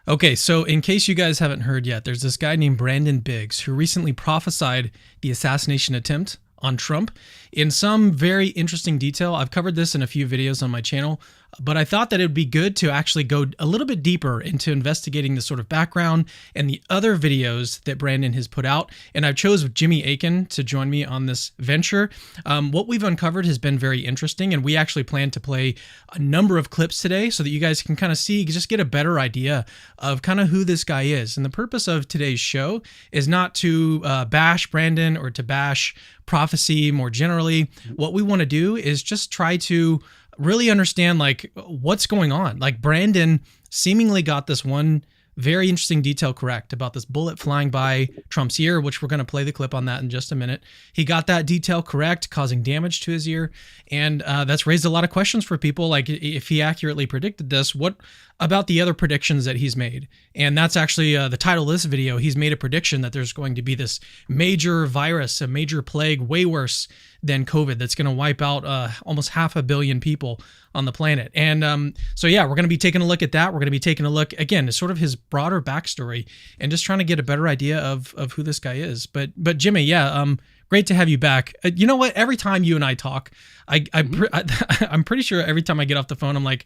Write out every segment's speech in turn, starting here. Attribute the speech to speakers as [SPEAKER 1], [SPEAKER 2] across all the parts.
[SPEAKER 1] Okay, so in case you guys haven't heard yet, there's this guy named Brandon Biggs who recently prophesied the assassination attempt on Trump in some very interesting detail. I've covered this in a few videos on my channel, but I thought that it would be good to actually go a little bit deeper into investigating the sort of background and the other videos that Brandon has put out. And I've chose Jimmy Akin to join me on this venture. What we've uncovered has been very interesting, and we actually plan to play a number of clips today so that you guys can kind of see, just get a better idea of kind of who this guy is. And the purpose of today's show is not to bash Brandon or to bash prophecy more generally. What we want to do is just try to really understand like what's going on. Like Brandon seemingly got this one very interesting detail correct about this bullet flying by Trump's ear, which we're going to play the clip on that in just a minute. He got that detail correct, causing damage to his ear. And that's raised a lot of questions for people. Like if he accurately predicted this, what about the other predictions that he's made? And that's actually the title of this video. He's made a prediction that there's going to be this major virus, a major plague, way worse than COVID, that's going to wipe out almost 500 million people on the planet. And so, yeah, we're going to be taking a look at that. We're going to be taking a look, again, at sort of his broader backstory and just trying to get a better idea of who this guy is. But Jimmy, yeah, great to have you back. You know what? Every time you and I talk, I'm pretty sure every time I get off the phone, I'm like,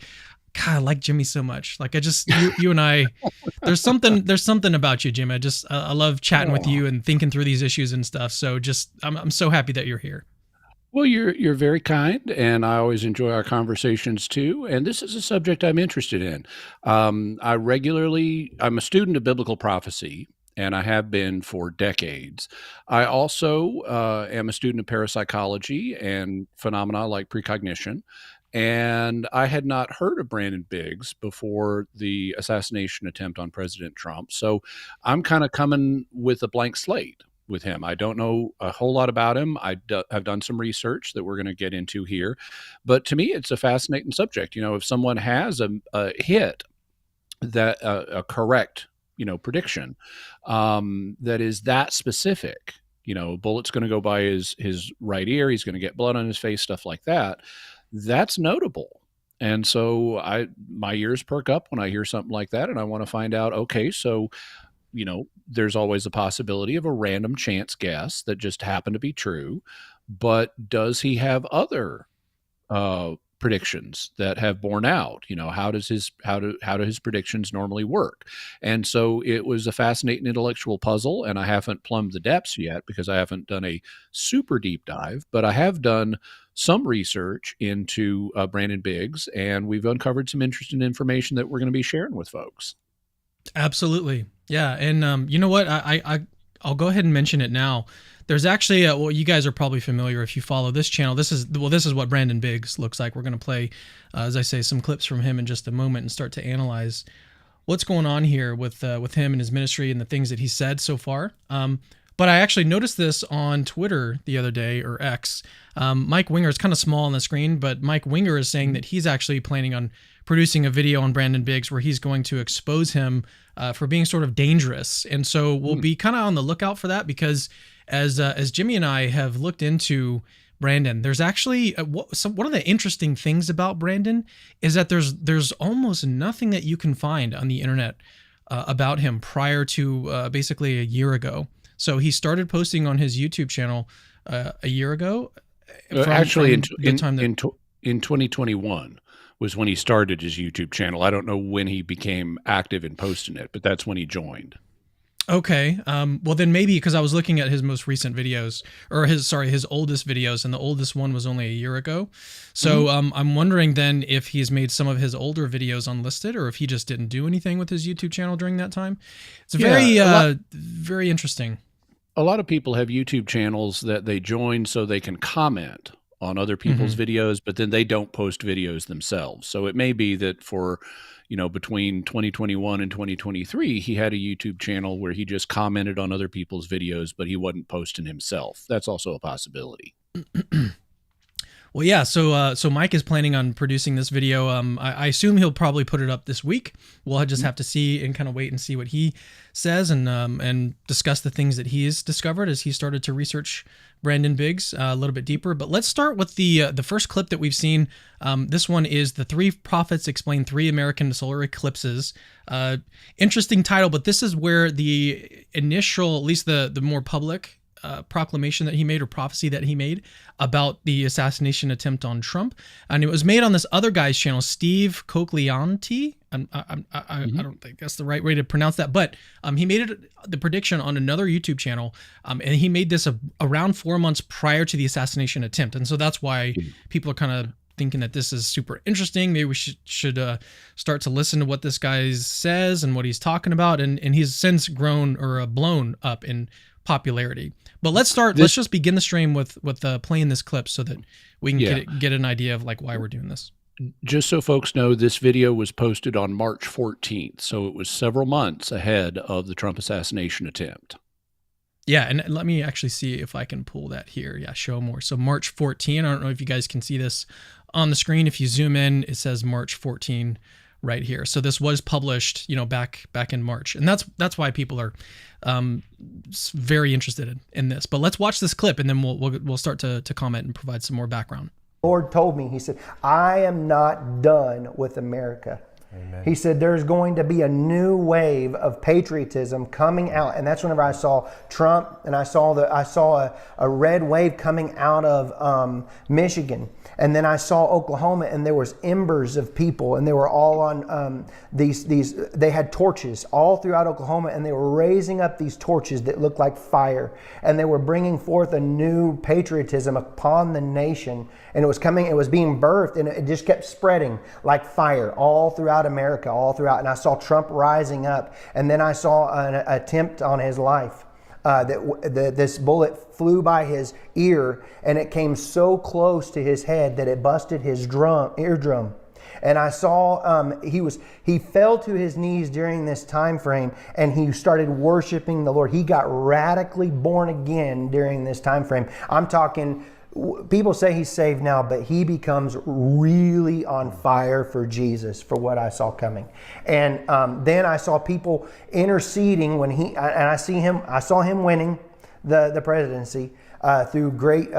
[SPEAKER 1] God, I like Jimmy so much. Like you and I, there's something about you, Jimmy. I love chatting with you and thinking through these issues and stuff. So I'm so happy that you're here.
[SPEAKER 2] Well, you're very kind, and I always enjoy our conversations too. And this is a subject I'm interested in. I'm a student of biblical prophecy, and I have been for decades. I also am a student of parapsychology and phenomena like precognition. And I had not heard of Brandon Biggs before the assassination attempt on President Trump. So I'm kind of coming with a blank slate with him. I don't know a whole lot about him. I've done some research that we're going to get into here. But to me, it's a fascinating subject. You know, if someone has a hit that a correct, prediction that is that specific, a bullet's going to go by his right ear, he's going to get blood on his face, stuff like that, that's notable. And so my ears perk up when I hear something like that, and I want to find out, okay, so there's always a possibility of a random chance guess that just happened to be true, but does he have other predictions that have borne out? How do his predictions normally work? And so it was a fascinating intellectual puzzle, and I haven't plumbed the depths yet because I haven't done a super deep dive, but I have done some research into Brandon Biggs, and we've uncovered some interesting information that we're going to be sharing with folks.
[SPEAKER 1] Absolutely. Yeah. And you know what? I'll go ahead and mention it now. There's actually, well, you guys are probably familiar if you follow this channel. This is what Brandon Biggs looks like. We're going to play, as I say, some clips from him in just a moment and start to analyze what's going on here with him and his ministry and the things that he said so far. But I actually noticed this on Twitter the other day, or X. Mike Winger, is kind of small on the screen, but Mike Winger is saying that he's actually planning on producing a video on Brandon Biggs where he's going to expose him for being sort of dangerous. And so we'll be kind of on the lookout for that, because as Jimmy and I have looked into Brandon, there's actually one of the interesting things about Brandon is that there's almost nothing that you can find on the internet about him prior to basically a year ago. So he started posting on his YouTube channel a year ago.
[SPEAKER 2] Actually, in 2021 was when he started his YouTube channel. I don't know when he became active in posting it, but that's when he joined.
[SPEAKER 1] Okay. Well, then maybe because I was looking at his most recent videos, or his oldest videos, and the oldest one was only a year ago. So I'm wondering then if he's made some of his older videos unlisted, or if he just didn't do anything with his YouTube channel during that time. It's very interesting.
[SPEAKER 2] A lot of people have YouTube channels that they join so they can comment on other people's videos, but then they don't post videos themselves. So it may be that for, between 2021 and 2023, he had a YouTube channel where he just commented on other people's videos, but he wasn't posting himself. That's also a possibility.
[SPEAKER 1] Well, yeah. So Mike is planning on producing this video. I assume he'll probably put it up this week. We'll just have to see and kind of wait and see what he says, and discuss the things that he has discovered as he started to research Brandon Biggs a little bit deeper. But let's start with the first clip that we've seen. This one is "The Three Prophets Explain Three American Solar Eclipses." Interesting title, but this is where the initial, at least the more public proclamation that he made, or prophecy that he made about the assassination attempt on Trump, and it was made on this other guy's channel, Steve Coglianti. I don't think that's the right way to pronounce that, but he made the prediction on another YouTube channel, and he made this around 4 months prior to the assassination attempt, and so that's why people are kind of thinking that this is super interesting. Maybe we should start to listen to what this guy says and what he's talking about, and he's since grown or blown up in popularity. But let's just begin the stream with playing this clip so that we can get an idea of like why we're doing this.
[SPEAKER 2] Just so folks know, this video was posted on March 14th, so it was several months ahead of the Trump assassination attempt.
[SPEAKER 1] Yeah, and let me actually see if I can pull that here. Yeah, show more. So March 14, I don't know if you guys can see this on the screen. If you zoom in, it says March 14 right here. So this was published, back in March, and that's why people are very interested in this. But let's watch this clip, and then we'll start to comment and provide some more background.
[SPEAKER 3] Lord told me, he said, I am not done with America. Amen. He said, there's going to be a new wave of patriotism coming out. And that's whenever I saw Trump, and I saw a red wave coming out of Michigan. And then I saw Oklahoma, and there was embers of people, and they were all on they had torches all throughout Oklahoma, and they were raising up these torches that looked like fire, and they were bringing forth a new patriotism upon the nation, and it was being birthed, and it just kept spreading like fire all throughout America, and I saw Trump rising up, and then I saw an attempt on his life. This bullet flew by his ear, and it came so close to his head that it busted his eardrum. And I saw he fell to his knees during this time frame, and he started worshiping the Lord. He got radically born again during this time frame. I'm talking, people say he's saved now, but he becomes really on fire for Jesus, for what I saw coming. And then I saw people interceding when I saw him winning the presidency through great,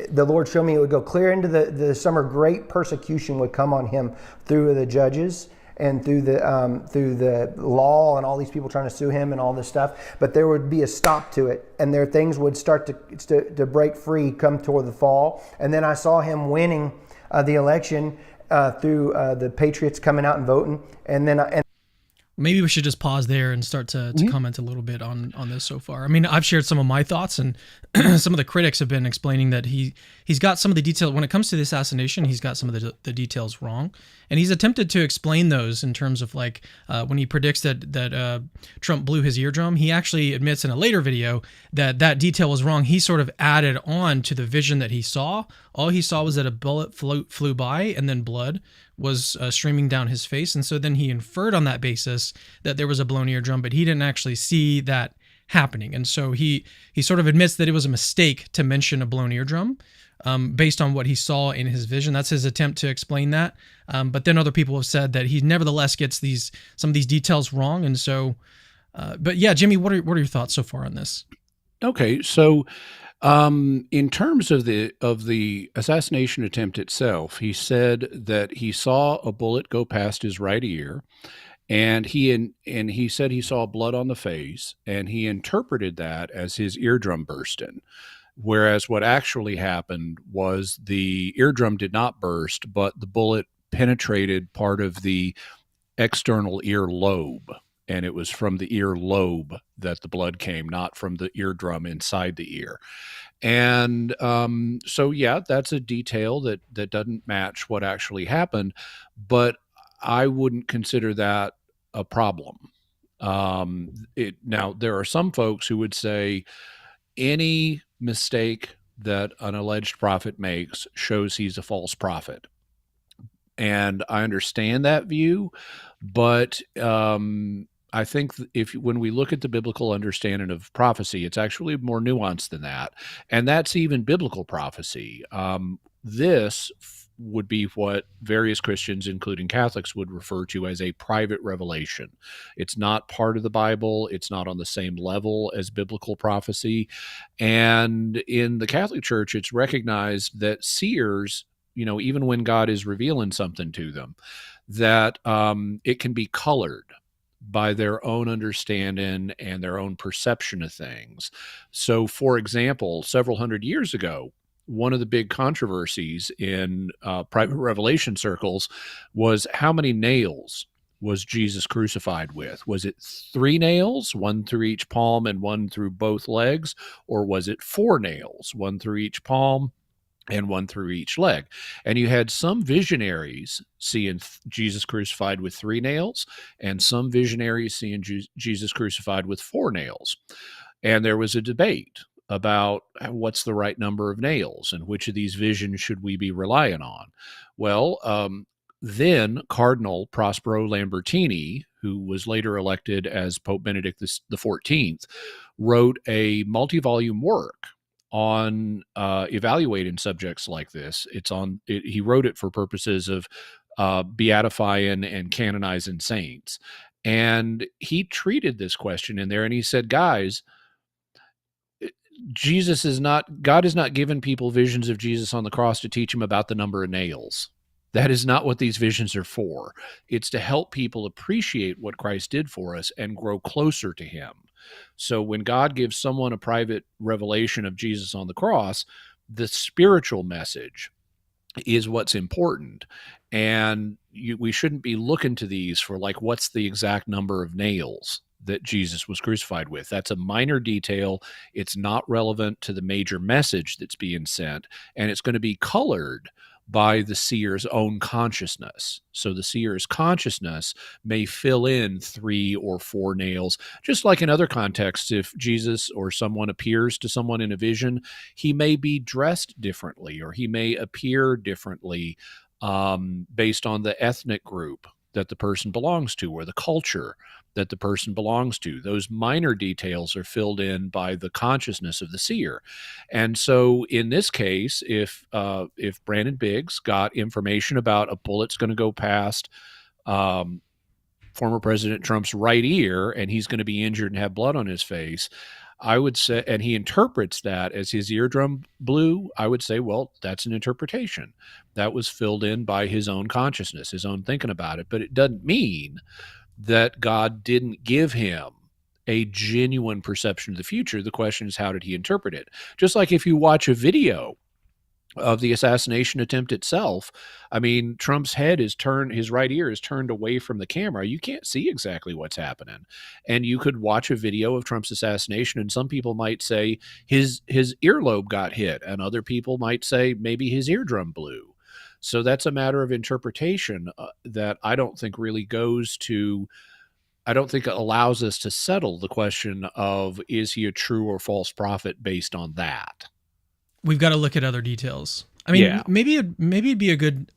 [SPEAKER 3] the Lord showed me it would go clear into the summer. Great persecution would come on him through the judges and through the law, and all these people trying to sue him and all this stuff. But there would be a stop to it, and things would start to break free come toward the fall. And then I saw him winning the election through the Patriots coming out and voting. And then
[SPEAKER 1] maybe we should just pause there and start to comment a little bit on this so far. I mean, I've shared some of my thoughts, and some of the critics have been explaining that he's got some of the details. When it comes to the assassination, he's got some of the details wrong. And he's attempted to explain those in terms of like when he predicts that Trump blew his eardrum, he actually admits in a later video that detail was wrong. He sort of added on to the vision that he saw. All he saw was that a bullet flew by, and then blood was streaming down his face. And so then he inferred on that basis that there was a blown eardrum, but he didn't actually see that happening. And so he sort of admits that it was a mistake to mention a blown eardrum based on what he saw in his vision. That's his attempt to explain that. But then other people have said that he nevertheless gets some of these details wrong. And so, but yeah, Jimmy, what are your thoughts so far on this?
[SPEAKER 2] Okay, so in terms of the assassination attempt itself, he said that he saw a bullet go past his right ear, and he said he saw blood on the face, and he interpreted that as his eardrum bursting. Whereas what actually happened was the eardrum did not burst, but the bullet penetrated part of the external ear lobe. And it was from the ear lobe that the blood came, not from the eardrum inside the ear. And so, yeah, that's a detail that doesn't match what actually happened, but I wouldn't consider that a problem. Now, there are some folks who would say any mistake that an alleged prophet makes shows he's a false prophet. And I understand that view, but I think when we look at the biblical understanding of prophecy, it's actually more nuanced than that. And that's even biblical prophecy. this would be what various Christians, including Catholics, would refer to as a private revelation. It's not part of the Bible. It's not on the same level as biblical prophecy. And in the Catholic Church, it's recognized that seers, even when God is revealing something to them, that it can be colored by their own understanding and their own perception of things. So, for example, several hundred years ago, one of the big controversies in private revelation circles was how many nails was Jesus crucified with? Was it 3 nails, one through each palm and one through both legs? Or was it 4 nails, one through each palm and one through each leg? And you had some visionaries seeing Jesus crucified with 3 nails, and some visionaries seeing Jesus crucified with 4 nails. And there was a debate about what's the right number of nails and which of these visions should we be relying on. Well, then Cardinal Prospero Lambertini, who was later elected as Pope Benedict XIV, wrote a multi-volume work on evaluating subjects like this. He wrote it for purposes of beatifying and canonizing saints. And he treated this question in there, and he said, guys, God has not given people visions of Jesus on the cross to teach them about the number of nails. That is not what these visions are for. It's to help people appreciate what Christ did for us and grow closer to him. So when God gives someone a private revelation of Jesus on the cross, the spiritual message is what's important. And we shouldn't be looking to these for what's the exact number of nails that Jesus was crucified with. That's a minor detail. It's not relevant to the major message that's being sent, and it's going to be colored by the seer's own consciousness. So the seer's consciousness may fill in 3 or 4 nails, just like in other contexts. If Jesus or someone appears to someone in a vision, he may be dressed differently, or he may appear differently based on the ethnic group that the person belongs to or the culture that the person belongs to. Those minor details are filled in by the consciousness of the seer. And so in this case, if Brandon Biggs got information about a bullet's going to go past former President Trump's right ear and he's going to be injured and have blood on his face, I would say, and he interprets that as his eardrum blew, I would say, well, that's an interpretation. That was filled in by his own consciousness, his own thinking about it. But it doesn't mean that God didn't give him a genuine perception of the future. The question is, how did he interpret it? Just like if you watch a video of the assassination attempt itself, I mean, Trump's head is turned, his right ear is turned away from the camera. You can't see exactly what's happening. And you could watch a video of Trump's assassination, and some people might say his earlobe got hit, and other people might say maybe his eardrum blew. So that's a matter of interpretation that I don't think really I don't think it allows us to settle the question of, is he a true or false prophet based on that?
[SPEAKER 1] We've got to look at other details. I mean,
[SPEAKER 2] Yeah.
[SPEAKER 1] maybe it'd be a good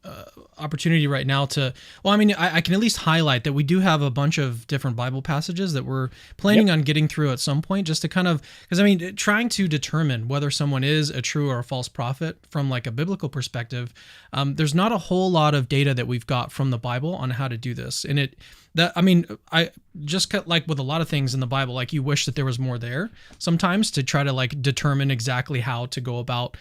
[SPEAKER 1] opportunity right now to, well, I mean, I can at least highlight that we do have a bunch of different Bible passages that we're planning on getting through at some point, just to kind of, because I mean, trying to determine whether someone is a true or a false prophet from like a biblical perspective, there's not a whole lot of data that we've got from the Bible on how to do this. And I just like with a lot of things in the Bible, like you wish that there was more there sometimes to try to like determine exactly how to go about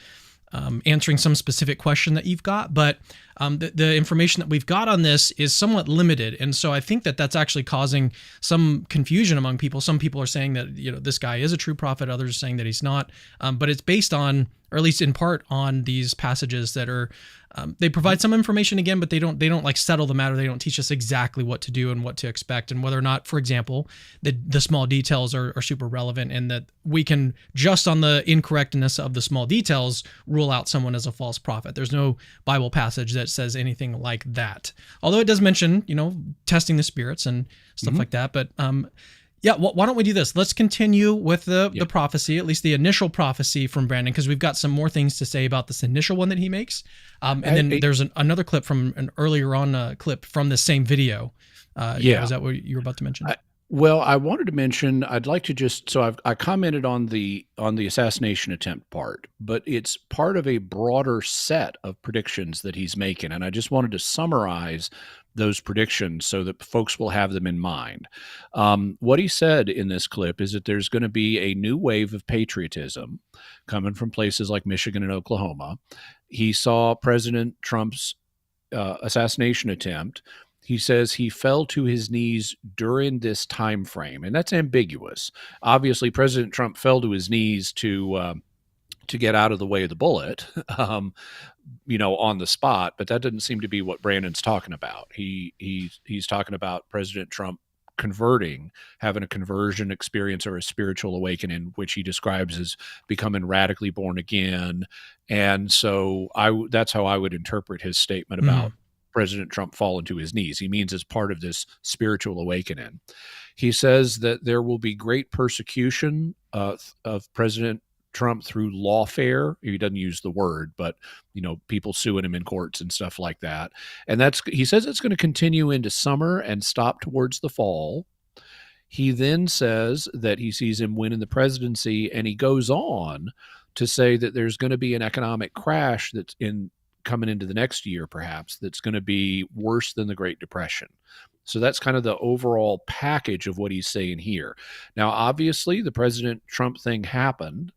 [SPEAKER 1] answering some specific question that you've got. But the information that we've got on this is somewhat limited. And so I think that that's actually causing some confusion among people. Some people are saying that, you know, this guy is a true prophet. Others are saying that he's not. But it's based on, or at least in part on, these passages that are, they provide some information again, but they don't like settle the matter. They don't teach us exactly what to do and what to expect, and whether or not, for example, the small details are super relevant, and that we can, just on the incorrectness of the small details, rule out someone as a false prophet. There's no Bible passage that says anything like that. Although it does mention, you know, testing the spirits and stuff like that. But yeah, why don't we do this? Let's continue with the prophecy, at least the initial prophecy from Brandon, because we've got some more things to say about this initial one that he makes. And then there's another clip from an earlier on clip from the same video. Is that what you were about to mention?
[SPEAKER 2] Well, I wanted to mention, I'd like to just, I commented on the assassination attempt part, but it's part of a broader set of predictions that he's making, and I just wanted to summarize those predictions so that folks will have them in mind. What he said in this clip is that there's going to be a new wave of patriotism coming from places like Michigan and Oklahoma. He saw President Trump's assassination attempt. He says he fell to his knees during this time frame, and that's ambiguous. Obviously, President Trump fell to his knees to get out of the way of the bullet, on the spot. But that doesn't seem to be what Brandon's talking about. He's talking about President Trump converting, having a conversion experience or a spiritual awakening, which he describes as becoming radically born again. And so that's how I would interpret his statement about President Trump falling to his knees. He means as part of this spiritual awakening. He says that there will be great persecution of President Trump through lawfare. He doesn't use the word, but people suing him in courts and stuff like that. And he says it's going to continue into summer and stop towards the fall. He then says that he sees him winning the presidency, and he goes on to say that there's going to be an economic crash that's coming into the next year, perhaps, that's going to be worse than the Great Depression. So that's kind of the overall package of what he's saying here. Now, obviously, the President Trump thing happened.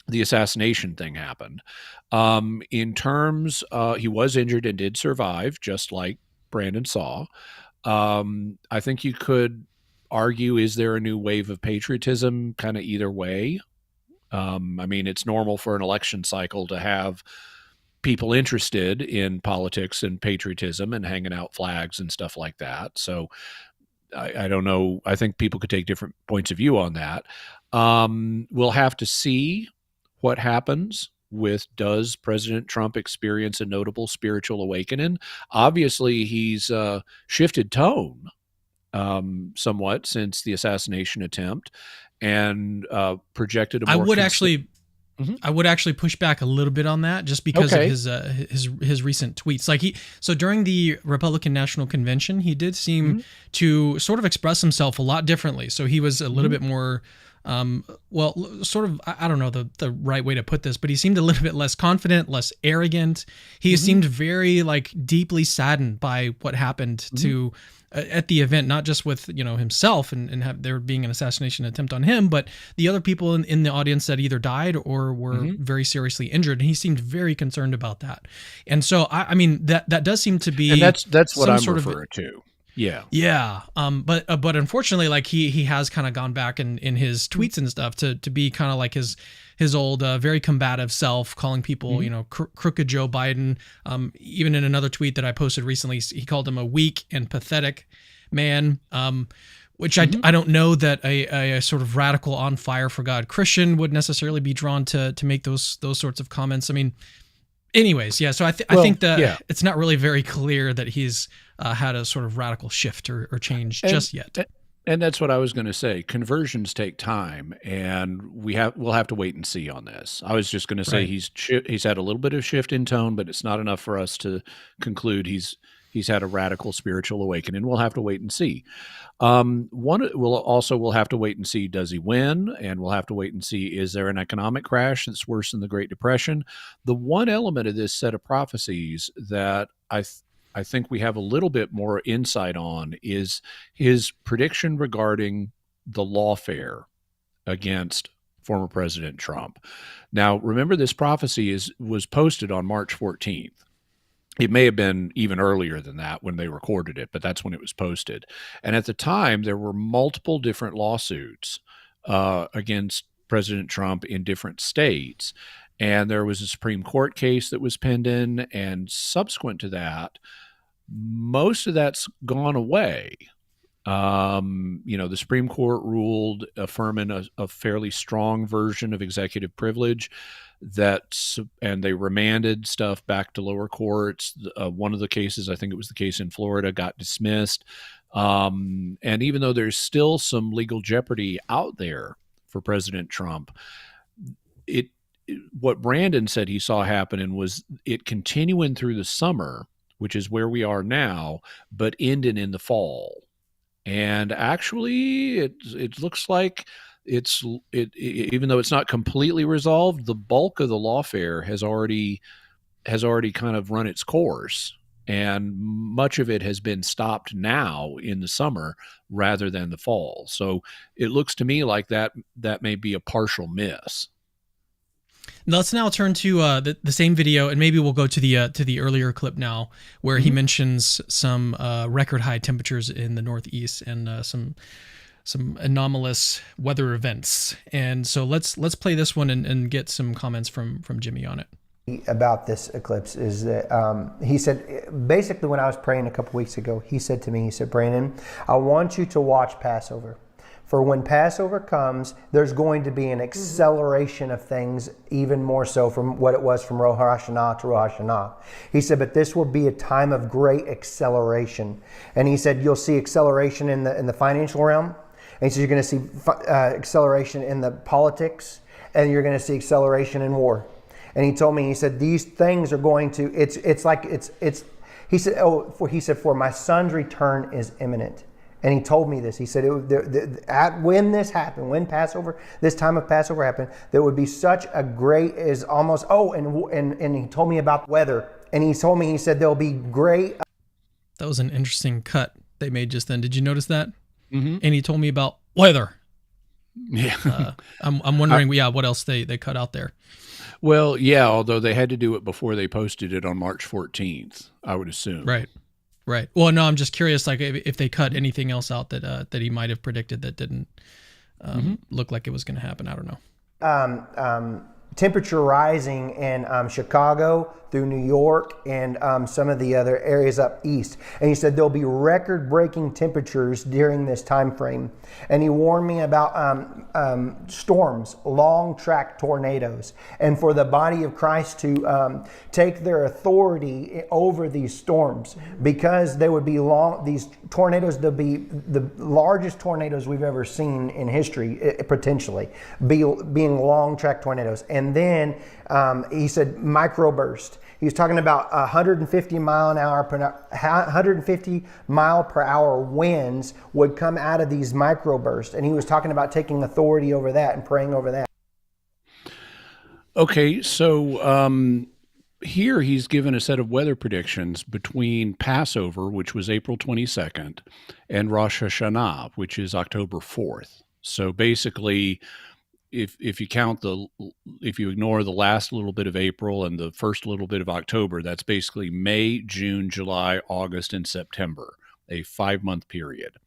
[SPEAKER 2] The assassination thing happened. In terms, he was injured and did survive, just like Brandon saw. I think you could argue, is there a new wave of patriotism? Kind of either way. It's normal for an election cycle to have people interested in politics and patriotism and hanging out flags and stuff like that. So I don't know. I think people could take different points of view on that. We'll have to see what happens does President Trump experience a notable spiritual awakening? Obviously, he's shifted tone somewhat since the assassination attempt and projected a more
[SPEAKER 1] I would actually push back a little bit on that, just because of his recent tweets. So during the Republican National Convention, he did seem to sort of express himself a lot differently. So he was a little bit more, I don't know the right way to put this, but he seemed a little bit less confident, less arrogant. He seemed very deeply saddened by what happened to at the event, not just with himself and there being an assassination attempt on him, but the other people in the audience that either died or were very seriously injured. And he seemed very concerned about that. And so that does seem to be,
[SPEAKER 2] and that's what I'm referring to. Yeah.
[SPEAKER 1] Yeah. But unfortunately, he has kind of gone back in his tweets and stuff to be kind of like his old, very combative self, calling people, crooked Joe Biden. Even in another tweet that I posted recently, he called him a weak and pathetic man. Which I don't know that a sort of radical, on fire for God Christian would necessarily be drawn to make those sorts of comments. Anyways, yeah. So I think that it's not really very clear that he's had a sort of radical shift or change just yet.
[SPEAKER 2] And that's what I was going to say. Conversions take time, and we'll have to wait and see on this. I was just going to say he's had a little bit of shift in tone, but it's not enough for us to conclude he's had a radical spiritual awakening. We'll have to wait and see. We'll have to wait and see, does he win? And we'll have to wait and see, is there an economic crash that's worse than the Great Depression? The one element of this set of prophecies that I think we have a little bit more insight on is his prediction regarding the lawfare against former President Trump. Now, remember, this prophecy was posted on March 14th. It may have been even earlier than that when they recorded it, but that's when it was posted. And at the time, there were multiple different lawsuits against President Trump in different states. And there was a Supreme Court case that was pending. And subsequent to that, most of that's gone away. The Supreme Court ruled affirming a fairly strong version of executive privilege and they remanded stuff back to lower courts. One of the cases, I think it was the case in Florida, got dismissed. And even though there's still some legal jeopardy out there for President Trump, what Brandon said he saw happening was it continuing through the summer, which is where we are now, but ending in the fall. And actually, it looks like even though it's not completely resolved, the bulk of the lawfare has already kind of run its course, and much of it has been stopped now in the summer rather than the fall. So it looks to me like that may be a partial miss.
[SPEAKER 1] Let's now turn to the same video, and maybe we'll go to the earlier clip now, where he mentions some record high temperatures in the Northeast and some anomalous weather events. And so let's play this one and get some comments from Jimmy on it.
[SPEAKER 3] About this eclipse is that he said, basically when I was praying a couple weeks ago, he said to me, he said, Brandon, I want you to watch Passover. For when Passover comes, there's going to be an acceleration of things, even more so from what it was from Rosh Hashanah to Rosh Hashanah. He said, but this will be a time of great acceleration. And he said, you'll see acceleration in the financial realm. And he said, you're going to see acceleration in the politics, and you're going to see acceleration in war. And he told me, he said, these things are going to, he said, for my son's return is imminent. And he told me this. He said, when this happened, when Passover, this time of Passover happened, there would be such a great, is almost, and he told me about weather. And he told me, he said, there'll be great.
[SPEAKER 1] That was an interesting cut they made just then. Did you notice that?
[SPEAKER 2] Mm-hmm.
[SPEAKER 1] And he told me about weather.
[SPEAKER 2] Yeah.
[SPEAKER 1] I'm wondering, what else they cut out there.
[SPEAKER 2] Well, yeah, although they had to do it before they posted it on March 14th, I would assume.
[SPEAKER 1] Right. Well, no, I'm just curious, like if they cut anything else out that he might have predicted that didn't look like it was going to happen. I don't know.
[SPEAKER 3] Temperature rising in Chicago through New York and some of the other areas up east. And he said there'll be record-breaking temperatures during this time frame. And he warned me about storms, long-track tornadoes, and for the body of Christ to take their authority over these storms, because they would be these tornadoes, they'll be the largest tornadoes we've ever seen in history, potentially, being long-track tornadoes. And then he said microburst. He was talking about 150 mile per hour winds would come out of these microbursts, and he was talking about taking authority over that and praying over that.
[SPEAKER 2] Okay, so here he's given a set of weather predictions between Passover, which was April 22nd, and Rosh Hashanah, which is October 4th. So basically, if you ignore the last little bit of April and the first little bit of October, that's basically May, June, July, August, and September, a 5-month period.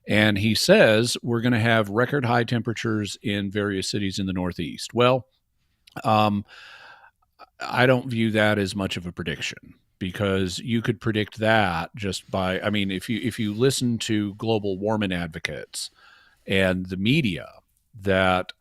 [SPEAKER 2] And he says we're going to have record high temperatures in various cities in the Northeast. Well, I don't view that as much of a prediction, because you could predict that just by, I mean, if you listen to global warming advocates and the media that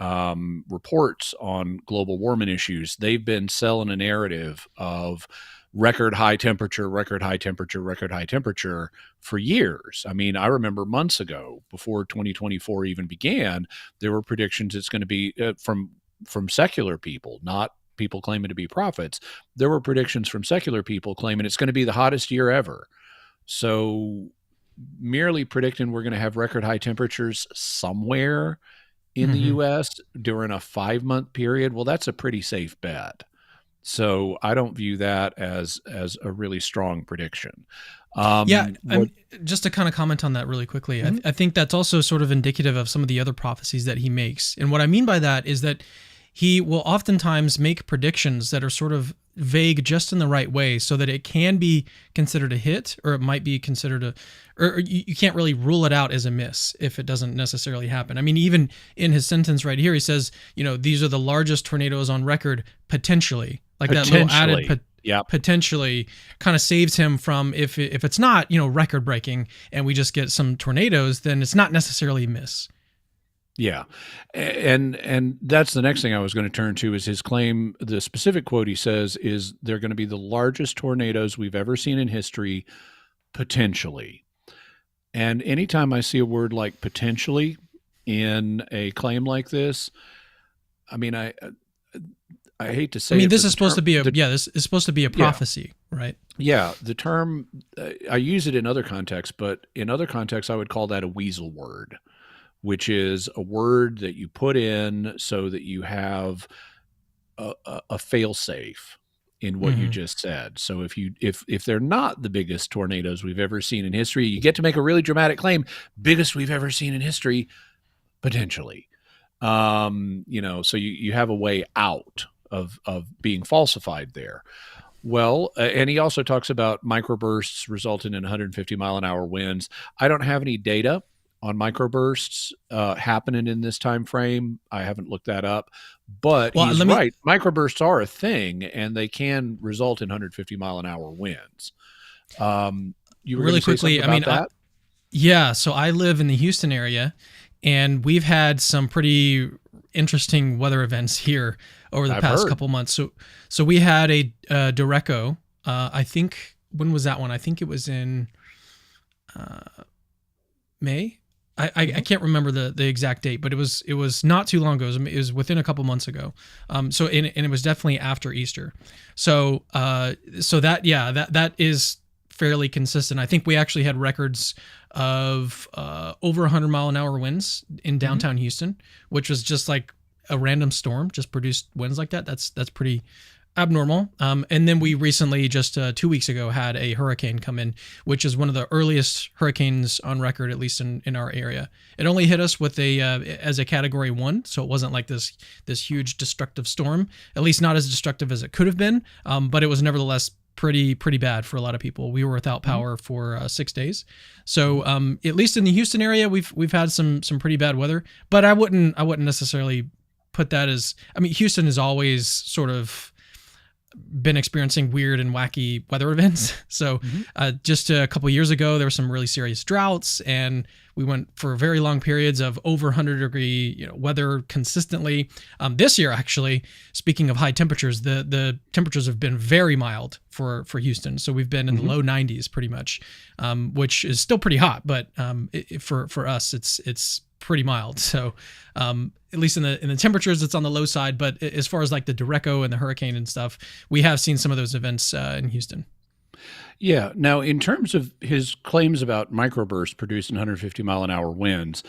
[SPEAKER 2] reports on global warming issues, they've been selling a narrative of record high temperature, record high temperature, record high temperature for years. I mean, I remember months ago, before 2024 even began, there were predictions it's going to be from secular people, not people claiming to be prophets. There were predictions from secular people claiming it's going to be the hottest year ever. So merely predicting we're going to have record high temperatures somewhere in the U.S. during a 5-month period, well, that's a pretty safe bet. So I don't view that as a really strong prediction.
[SPEAKER 1] Just to kind of comment on that really quickly, I think that's also sort of indicative of some of the other prophecies that he makes. And what I mean by that is that he will oftentimes make predictions that are sort of vague just in the right way, so that it can be considered a hit, or it might be considered or you can't really rule it out as a miss if it doesn't necessarily happen. I mean, even in his sentence right here, he says, these are the largest tornadoes on record, potentially. Like that little added potentially kind of saves him from, if it's not, record breaking and we just get some tornadoes, then it's not necessarily a miss.
[SPEAKER 2] Yeah. And that's the next thing I was going to turn to, is his claim. The specific quote he says is, they're going to be the largest tornadoes we've ever seen in history, potentially. And anytime I see a word like potentially in a claim like this, I mean, I I hate to
[SPEAKER 1] I
[SPEAKER 2] say
[SPEAKER 1] mean,
[SPEAKER 2] it,
[SPEAKER 1] this
[SPEAKER 2] but
[SPEAKER 1] is supposed to be a
[SPEAKER 2] the
[SPEAKER 1] this is supposed to be a
[SPEAKER 2] yeah,
[SPEAKER 1] prophecy, right?
[SPEAKER 2] yeah, the term, I use it in other contexts, but in other contexts, I would call that a weasel word, which is a word that you put in so that you have a fail safe in what you
[SPEAKER 1] Hmm.
[SPEAKER 2] just said. So if they're not the biggest tornadoes we've ever seen in history, you get to make a really dramatic claim, biggest we've ever seen in history, potentially. So you have a way out of being falsified there. Well, and he also talks about microbursts resulting in 150 mile an hour winds. I don't have any data on microbursts happening in this time frame. I haven't looked that up, but
[SPEAKER 1] Well,
[SPEAKER 2] he's
[SPEAKER 1] let me
[SPEAKER 2] right. Microbursts are a thing, and they can result in 150 mile an hour winds. You were going
[SPEAKER 1] really
[SPEAKER 2] to say something
[SPEAKER 1] quickly. I mean,
[SPEAKER 2] about that?
[SPEAKER 1] yeah. So I live in the Houston area, and we've had some pretty interesting weather events here over the
[SPEAKER 2] I've
[SPEAKER 1] past
[SPEAKER 2] heard.
[SPEAKER 1] couple months. So we had a Derecho. I think when was that one? I think it was in May. I
[SPEAKER 2] Mhm.
[SPEAKER 1] can't remember the exact date, but it was not too long ago. It was within a couple months ago. And it was definitely after Easter. So that, yeah, that is fairly consistent. I think we actually had records of over 100-mile-an-hour winds in
[SPEAKER 2] Mhm.
[SPEAKER 1] downtown Houston, which was just like a random storm just produced winds like that. That's pretty abnormal. And then we recently, just 2 weeks ago, had a hurricane come in, which is one of the earliest hurricanes on record, at least in our area. It only hit us with as a Category 1, so it wasn't like this huge destructive storm. At least not as destructive as it could have been, but it was nevertheless pretty bad for a lot of people. We were without
[SPEAKER 2] Mhm.
[SPEAKER 1] power for 6 days. So
[SPEAKER 2] Mhm.
[SPEAKER 1] at least in the Houston area, we've had some pretty bad weather, but I wouldn't necessarily put that as. I mean, Houston is always sort of been experiencing weird and wacky weather events. So
[SPEAKER 2] Mhm.
[SPEAKER 1] just a couple years ago, there were some really serious droughts, and we went for very long periods of over 100-degree weather consistently. This year, actually, speaking of high temperatures, the temperatures have been very mild for Houston. So we've been in the
[SPEAKER 2] Mhm.
[SPEAKER 1] low 90s pretty much, which is still pretty hot, but for us, it's pretty mild. So at least in the temperatures, it's on the low side. But as far as like the Derecho and the hurricane and stuff, we have seen some of those events in Houston.
[SPEAKER 2] Yeah. Now, in terms of his claims about microbursts producing 150 mile an hour winds,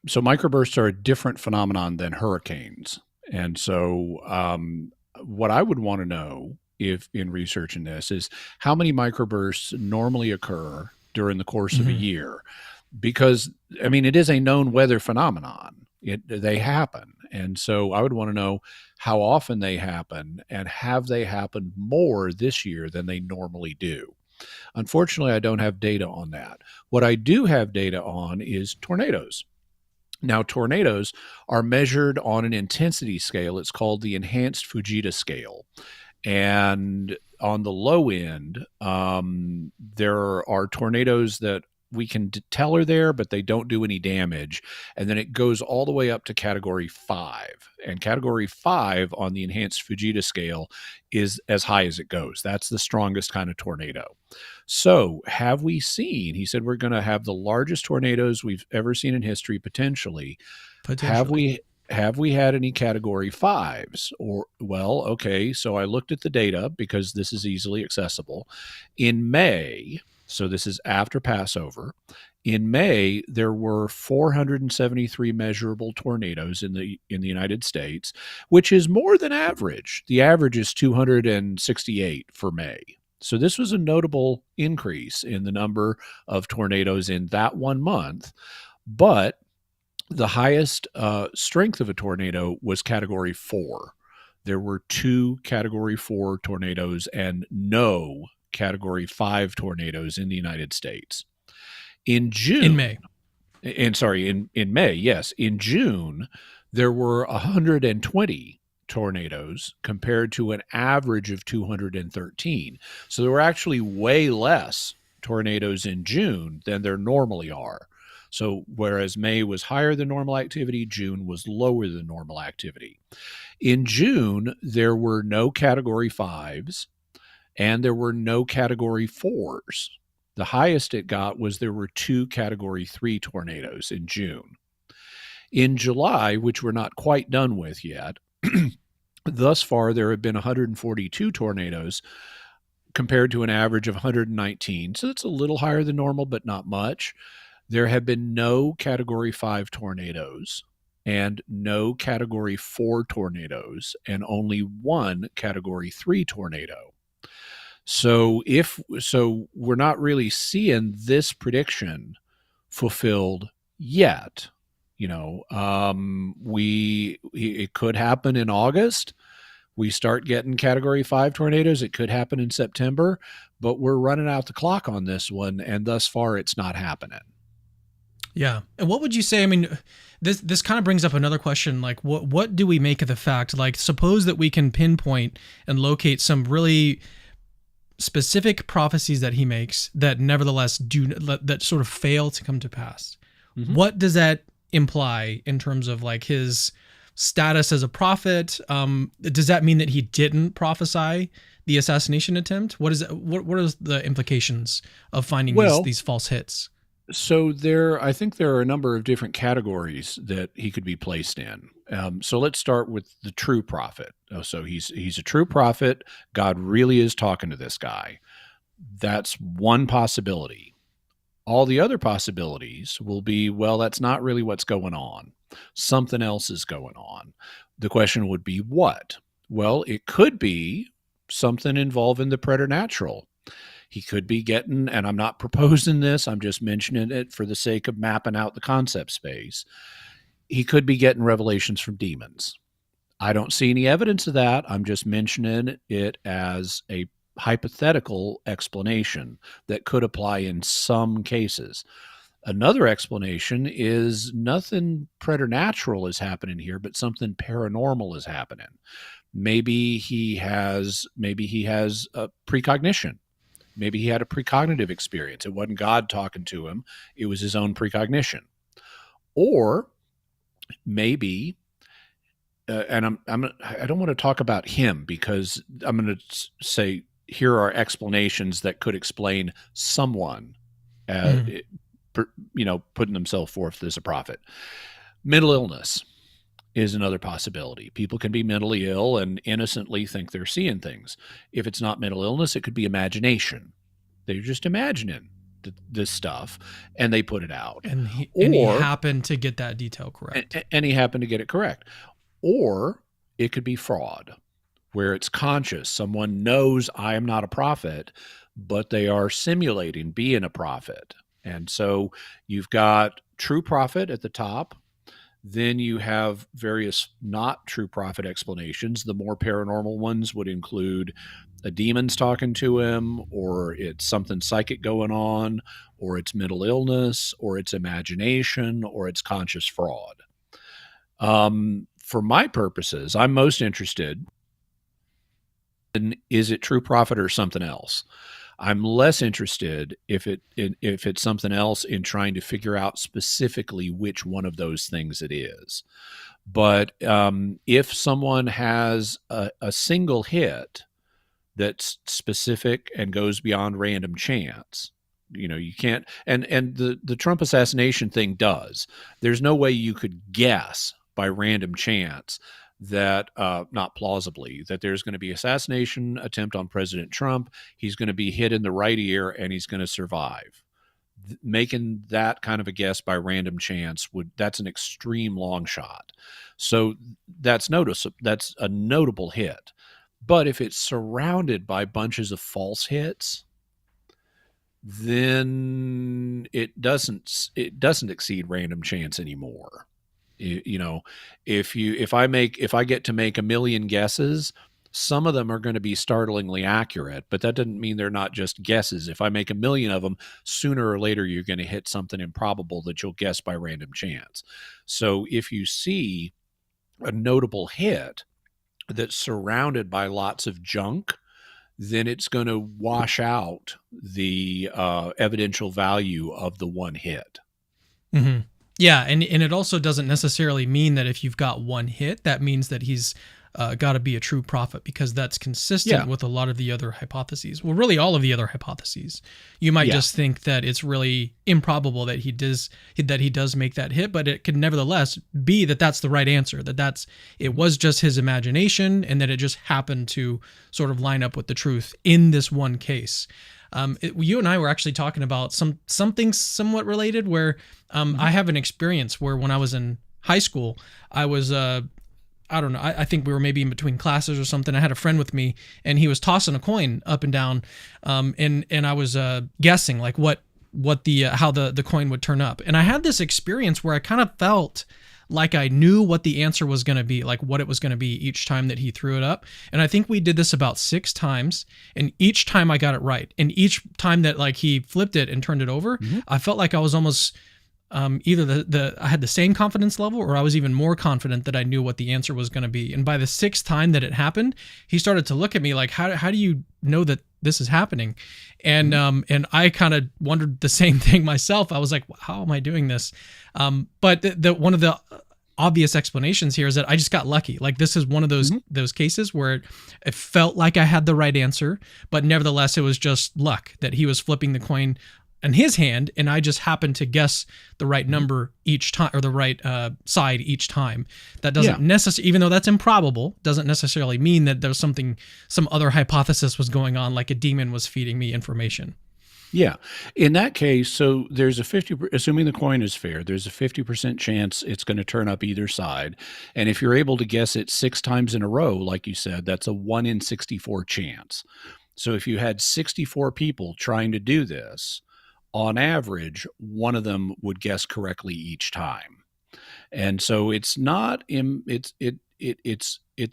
[SPEAKER 2] so microbursts are a different phenomenon than hurricanes. And so, what I would want to know, if in researching this, is how many microbursts normally occur during the course of a
[SPEAKER 1] Mm-hmm.
[SPEAKER 2] year, because I mean it is a known weather phenomenon. They happen, and so I would want to know how often they happen, and have they happened more this year than they normally do. Unfortunately, I don't have data on that. What I do have data on is tornadoes. Now, tornadoes are measured on an intensity scale. It's called the Enhanced Fujita scale. And on the low end, there are tornadoes that we can tell are there, but they don't do any damage. And then it goes all the way up to Category 5. And Category 5 on the Enhanced Fujita scale is as high as it goes. That's the strongest kind of tornado. So, have we seen? He said we're going to have the largest tornadoes we've ever seen in history, potentially. Have
[SPEAKER 1] Potentially.
[SPEAKER 2] we had any Category 5s? Or, well, okay, so I looked at the data because this is easily accessible. In May, so this is after Passover, in May there were 473 measurable tornadoes in the United States, which is more than average. The average is 268 for May. So this was a notable increase in the number of tornadoes in that one month, but the highest strength of a tornado was Category 4. There were two Category 4 tornadoes and no Category 5 tornadoes in the United States. In
[SPEAKER 1] In
[SPEAKER 2] June,
[SPEAKER 1] May.
[SPEAKER 2] in May, yes, in June, there were 120 tornadoes compared to an average of 213. So there were actually way less tornadoes in June than there normally are. So whereas May was higher than normal activity, June was lower than normal activity. In June, there were no Category 5s and there were no Category 4s. The highest it got was there were two Category 3 tornadoes in June. In July, which we're not quite done with yet, Thus far, there have been 142 tornadoes compared to an average of 119. So that's a little higher than normal, but not much. There have been no Category 5 tornadoes and no Category 4 tornadoes and only one Category 3 tornado. So we're not really seeing this prediction fulfilled yet. It could happen in August. We start getting Category 5 tornadoes. It could happen in September, but we're running out the clock on this one, and thus far it's not happening.
[SPEAKER 1] Yeah. And what would you say? I mean, this kind of brings up another question. Like, what do we make of the fact? Like, suppose that we can pinpoint and locate some really specific prophecies that he makes that nevertheless that sort of fail to come to pass. Mm-hmm. What does that imply in terms of like his status as a prophet? Does that mean that he didn't prophesy the assassination attempt? What is the implications of finding these false hits?
[SPEAKER 2] So I think there are a number of different categories that he could be placed in. So let's start with the true prophet. So he's a true prophet. God really is talking to this guy. That's one possibility. All the other possibilities will be, well, that's not really what's going on. Something else is going on. The question would be what? Well, it could be something involving the preternatural. He could be getting, and I'm not proposing this, I'm just mentioning it for the sake of mapping out the concept space. He could be getting revelations from demons. I don't see any evidence of that. I'm just mentioning it as a hypothetical explanation that could apply in some cases. Another explanation is nothing preternatural is happening here, but something paranormal is happening. Maybe he has a precognition. Maybe he had a precognitive experience. It wasn't God talking to him. It was his own precognition. Or maybe, and I don't want to talk about him because I'm going to say here are explanations that could explain someone, putting themselves forth as a prophet. Mental illness is another possibility. People can be mentally ill and innocently think they're seeing things. If it's not mental illness, it could be imagination. They're just imagining this stuff, and they put it out.
[SPEAKER 1] And he happened to get that detail correct.
[SPEAKER 2] And he happened to get it correct. Or it could be fraud, where it's conscious. Someone knows I am not a prophet, but they are simulating being a prophet. And so you've got true prophet at the top. Then you have various not true prophet explanations. The more paranormal ones would include a demon's talking to him, or it's something psychic going on, or it's mental illness, or it's imagination, or it's conscious fraud. For my purposes, I'm most interested in, is it true prophet or something else? I'm less interested if it's something else in trying to figure out specifically which one of those things it is. But if someone has a single hit that's specific and goes beyond random chance, you can't. And the Trump assassination thing does. There's no way you could guess by random chance that not plausibly, that there's going to be assassination attempt on President Trump. He's going to be hit in the right ear and he's going to survive. Making that kind of a guess by random chance that's an extreme long shot. So that's a notable hit. But if it's surrounded by bunches of false hits, then it doesn't exceed random chance anymore. If I get to make 1 million guesses, some of them are going to be startlingly accurate, but that doesn't mean they're not just guesses. If I make 1 million of them, sooner or later you're going to hit something improbable that you'll guess by random chance. So if you see a notable hit that's surrounded by lots of junk, then it's going to wash out the evidential value of the one hit.
[SPEAKER 1] Mm-hmm. Yeah, and it also doesn't necessarily mean that if you've got one hit, that means that he's got to be a true prophet, because that's consistent with a lot of the other hypotheses. Well, really all of the other hypotheses. You might just think that it's really improbable that he does make that hit, but it could nevertheless be that that's the right answer, it was just his imagination, and that it just happened to sort of line up with the truth in this one case. You and I were actually talking about something somewhat related, where I have an experience where when I was in high school, I was I don't know, I think we were maybe in between classes or something. I had a friend with me, and he was tossing a coin up and down, and I was guessing like what how the coin would turn up. And I had this experience where I kind of felt like I knew what the answer was going to be, like what it was going to be each time that he threw it up. And I think we did this about 6 times, and each time I got it right. And each time that like he flipped it and turned it over, I felt like I was almost either I had the same confidence level, or I was even more confident that I knew what the answer was going to be. And by the 6th time that it happened, he started to look at me like, how do you know that this is happening? And I kind of wondered the same thing myself. I was like, how am I doing this? But one of the obvious explanations here is that I just got lucky. Like, this is one of those cases where it felt like I had the right answer, but nevertheless, it was just luck that he was flipping the coin in his hand, and I just happened to guess the right number each time, or the right side each time. That doesn't necessarily, even though that's improbable, doesn't necessarily mean that there's some other hypothesis was going on, like a demon was feeding me information.
[SPEAKER 2] Yeah. In that case, so there's assuming the coin is fair, there's a 50% chance it's going to turn up either side. And if you're able to guess it 6 times in a row, like you said, that's a 1 in 64 chance. So if you had 64 people trying to do this, on average, one of them would guess correctly each time. And so it's not it's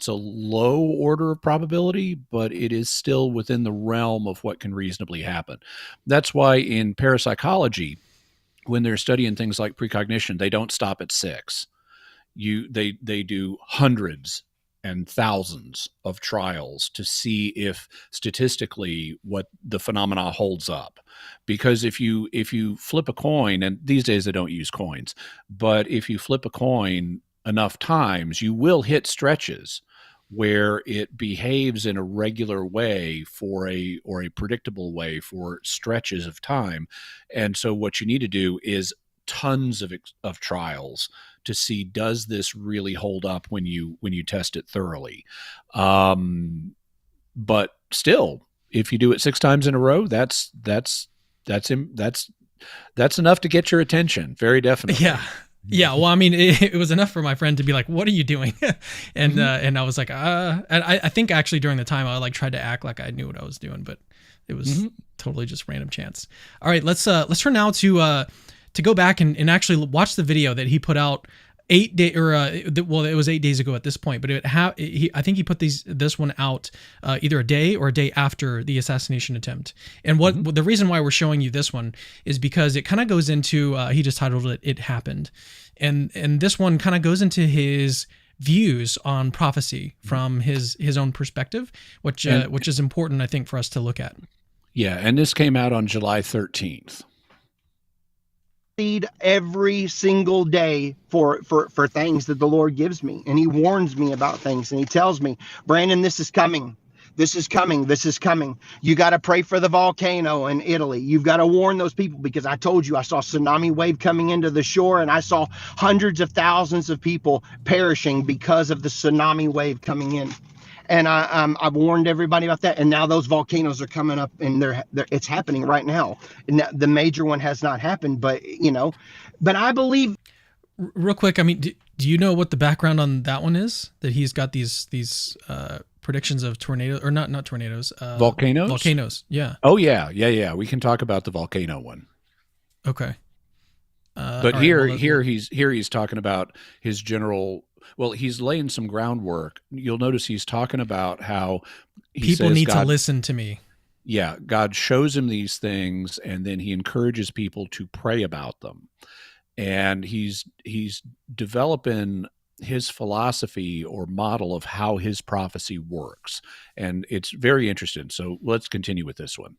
[SPEAKER 2] a low order of probability, but it is still within the realm of what can reasonably happen. That's why in parapsychology, when they're studying things like precognition, they don't stop at 6. They do hundreds and thousands of trials to see if statistically what the phenomena holds up. Because if you flip a coin, and these days they don't use coins, but if you flip a coin enough times, you will hit stretches where it behaves in a regular way or a predictable way for stretches of time. And so what you need to do is tons of trials to see, does this really hold up when you test it thoroughly. But still, if you do it 6 times in a row, that's enough to get your attention. Very definitely.
[SPEAKER 1] Yeah. Well, I mean, it was enough for my friend to be like, "What are you doing?" and I was like, and I think actually during the time I like tried to act like I knew what I was doing, but it was totally just random chance. All right, let's turn now to go back and actually watch the video that he put out 8 days, or it was 8 days ago at this point, but I think he put this one out either a day or a day after the assassination attempt. And the reason why we're showing you this one is because it kind of goes into, he just titled it "It Happened," and this one kind of goes into his views on prophecy from his own perspective, which is important, I think, for us to look at.
[SPEAKER 2] Yeah, and this came out on July 13th.
[SPEAKER 4] Every single day for things that the Lord gives me, and he warns me about things, and he tells me, Brandon, this is coming. This is coming. This is coming. You got to pray for the volcano in Italy. You've got to warn those people, because I told you I saw a tsunami wave coming into the shore, and I saw hundreds of thousands of people perishing because of the tsunami wave coming in. And I've warned everybody about that. And now those volcanoes are coming up, and it's happening right now. And the major one has not happened, but I believe.
[SPEAKER 1] Real quick, I mean, do you know what the background on that one is? That he's got these predictions of tornadoes, or not tornadoes,
[SPEAKER 2] volcanoes.
[SPEAKER 1] Volcanoes, yeah.
[SPEAKER 2] Oh yeah. We can talk about the volcano one.
[SPEAKER 1] Okay.
[SPEAKER 2] But he's talking about his general. Well, he's laying some groundwork. You'll notice he's talking about how
[SPEAKER 1] people need to listen to me.
[SPEAKER 2] Yeah, God shows him these things, and then he encourages people to pray about them. And he's developing his philosophy or model of how his prophecy works. And it's very interesting. So let's continue with this one.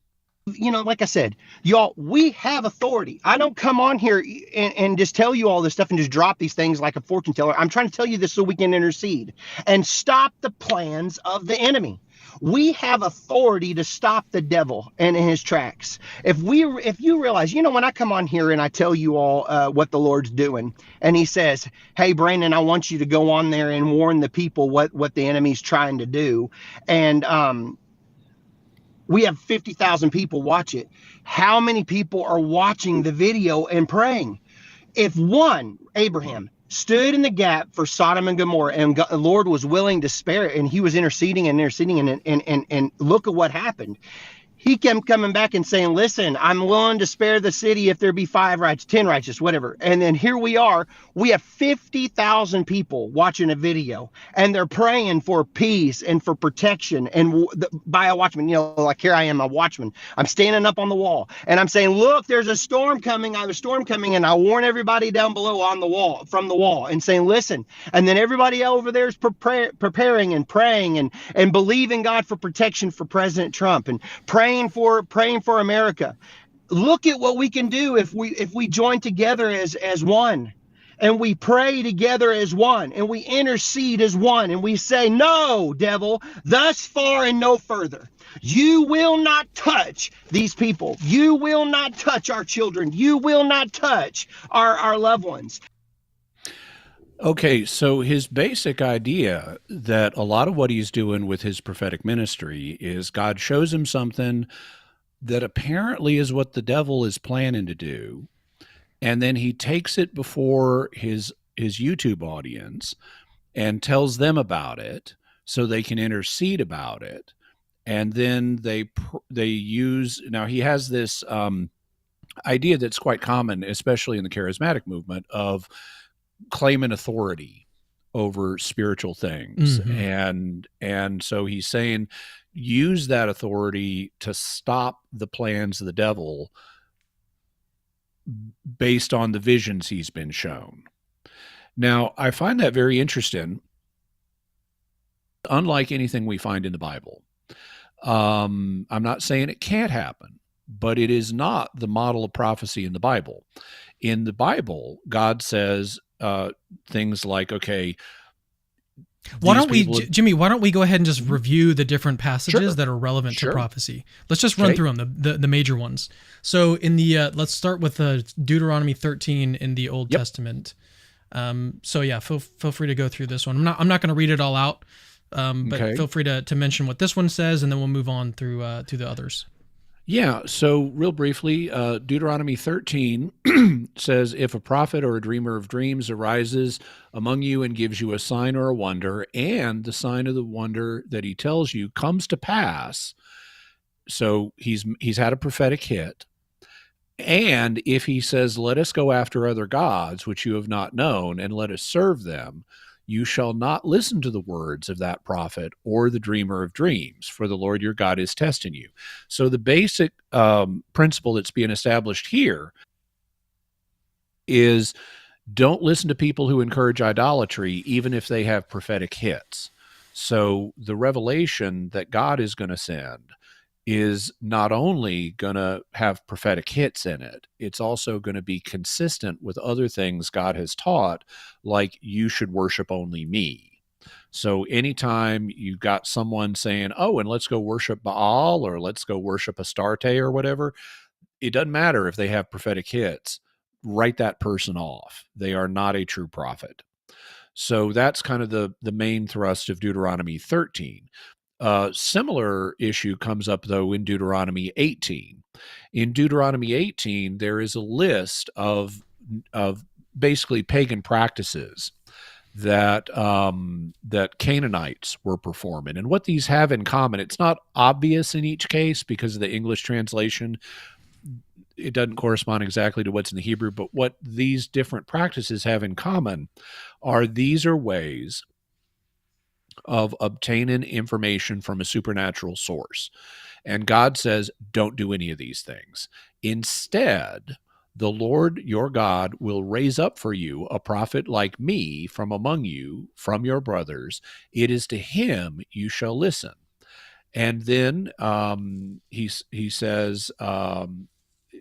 [SPEAKER 4] Like I said, y'all, we have authority. I don't come on here and just tell you all this stuff and just drop these things like a fortune teller. I'm trying to tell you this so we can intercede and stop the plans of the enemy. We have authority to stop the devil and in his tracks. If you realize, when I come on here and I tell you all what the Lord's doing, and he says, "Hey, Brandon, I want you to go on there and warn the people what the enemy's trying to do," and we have 50,000 people watch it. How many people are watching the video and praying? If one, Abraham, stood in the gap for Sodom and Gomorrah, and God, the Lord was willing to spare it, and he was interceding, and look at what happened. He kept coming back and saying, "Listen, I'm willing to spare the city if there be 5 righteous, 10 righteous, whatever." And then here we are. We have 50,000 people watching a video, and they're praying for peace and for protection and by a watchman. Like here I am, a watchman. I'm standing up on the wall, and I'm saying, "Look, there's a storm coming. I have a storm coming," and I warn everybody down below on the wall, from the wall, and saying, "Listen." And then everybody over there is preparing and praying and believing God for protection for President Trump and praying for America. Look at what we can do if we join together as one, and we pray together as one, and we intercede as one, and we say, "No, devil, thus far and no further. You will not touch these people. You will not touch our children. You will not touch our loved ones."
[SPEAKER 2] Okay, so his basic idea that a lot of what he's doing with his prophetic ministry is God shows him something that apparently is what the devil is planning to do, and then he takes it before his YouTube audience and tells them about it so they can intercede about it, and then they use. Now he has this idea that's quite common, especially in the charismatic movement, of claiming authority over spiritual things.
[SPEAKER 1] Mm-hmm.
[SPEAKER 2] And so he's saying, use that authority to stop the plans of the devil based on the visions he's been shown. Now, I find that very interesting. Unlike anything we find in the Bible, I'm not saying it can't happen, but it is not the model of prophecy in the Bible. In the Bible, God says things like, okay,
[SPEAKER 1] Jimmy, why don't we go ahead and just review the different passages that are relevant to prophecy? Let's just run through them, the major ones. So in the, let's start with Deuteronomy 13 in the Old Testament. So yeah, feel free to go through this one. I'm not going to read it all out, but feel free to mention what this one says, and then we'll move on through the others.
[SPEAKER 2] Yeah, so real briefly, Deuteronomy 13 says, "If a prophet or a dreamer of dreams arises among you and gives you a sign or a wonder, and the sign of the wonder that he tells you comes to pass," so he's had a prophetic hit, "and if he says, 'Let us go after other gods which you have not known, and let us serve them,' you shall not listen to the words of that prophet or the dreamer of dreams, for the Lord your God is testing you." So the basic principle that's being established here is, don't listen to people who encourage idolatry, even if they have prophetic hits. So the revelation that God is going to send is not only going to have prophetic hits in it, it's also going to be consistent with other things God has taught, like you should worship only me. So anytime you got someone saying, "Oh, and let's go worship Baal," or "let's go worship Astarte," or whatever, it doesn't matter if they have prophetic hits. Write that person off. They are not a true prophet. So that's kind of the main thrust of Deuteronomy 13. Similar issue comes up, though, in Deuteronomy 18. In Deuteronomy 18, there is a list of basically pagan practices that Canaanites were performing. And what these have in common, it's not obvious in each case because of the English translation. It doesn't correspond exactly to what's in the Hebrew, but what these different practices have in common are these are ways of obtaining information from a supernatural source. And God says, don't do any of these things. Instead, the Lord your God will raise up for you a prophet like me from among you, from your brothers. It is to him you shall listen. And then he says,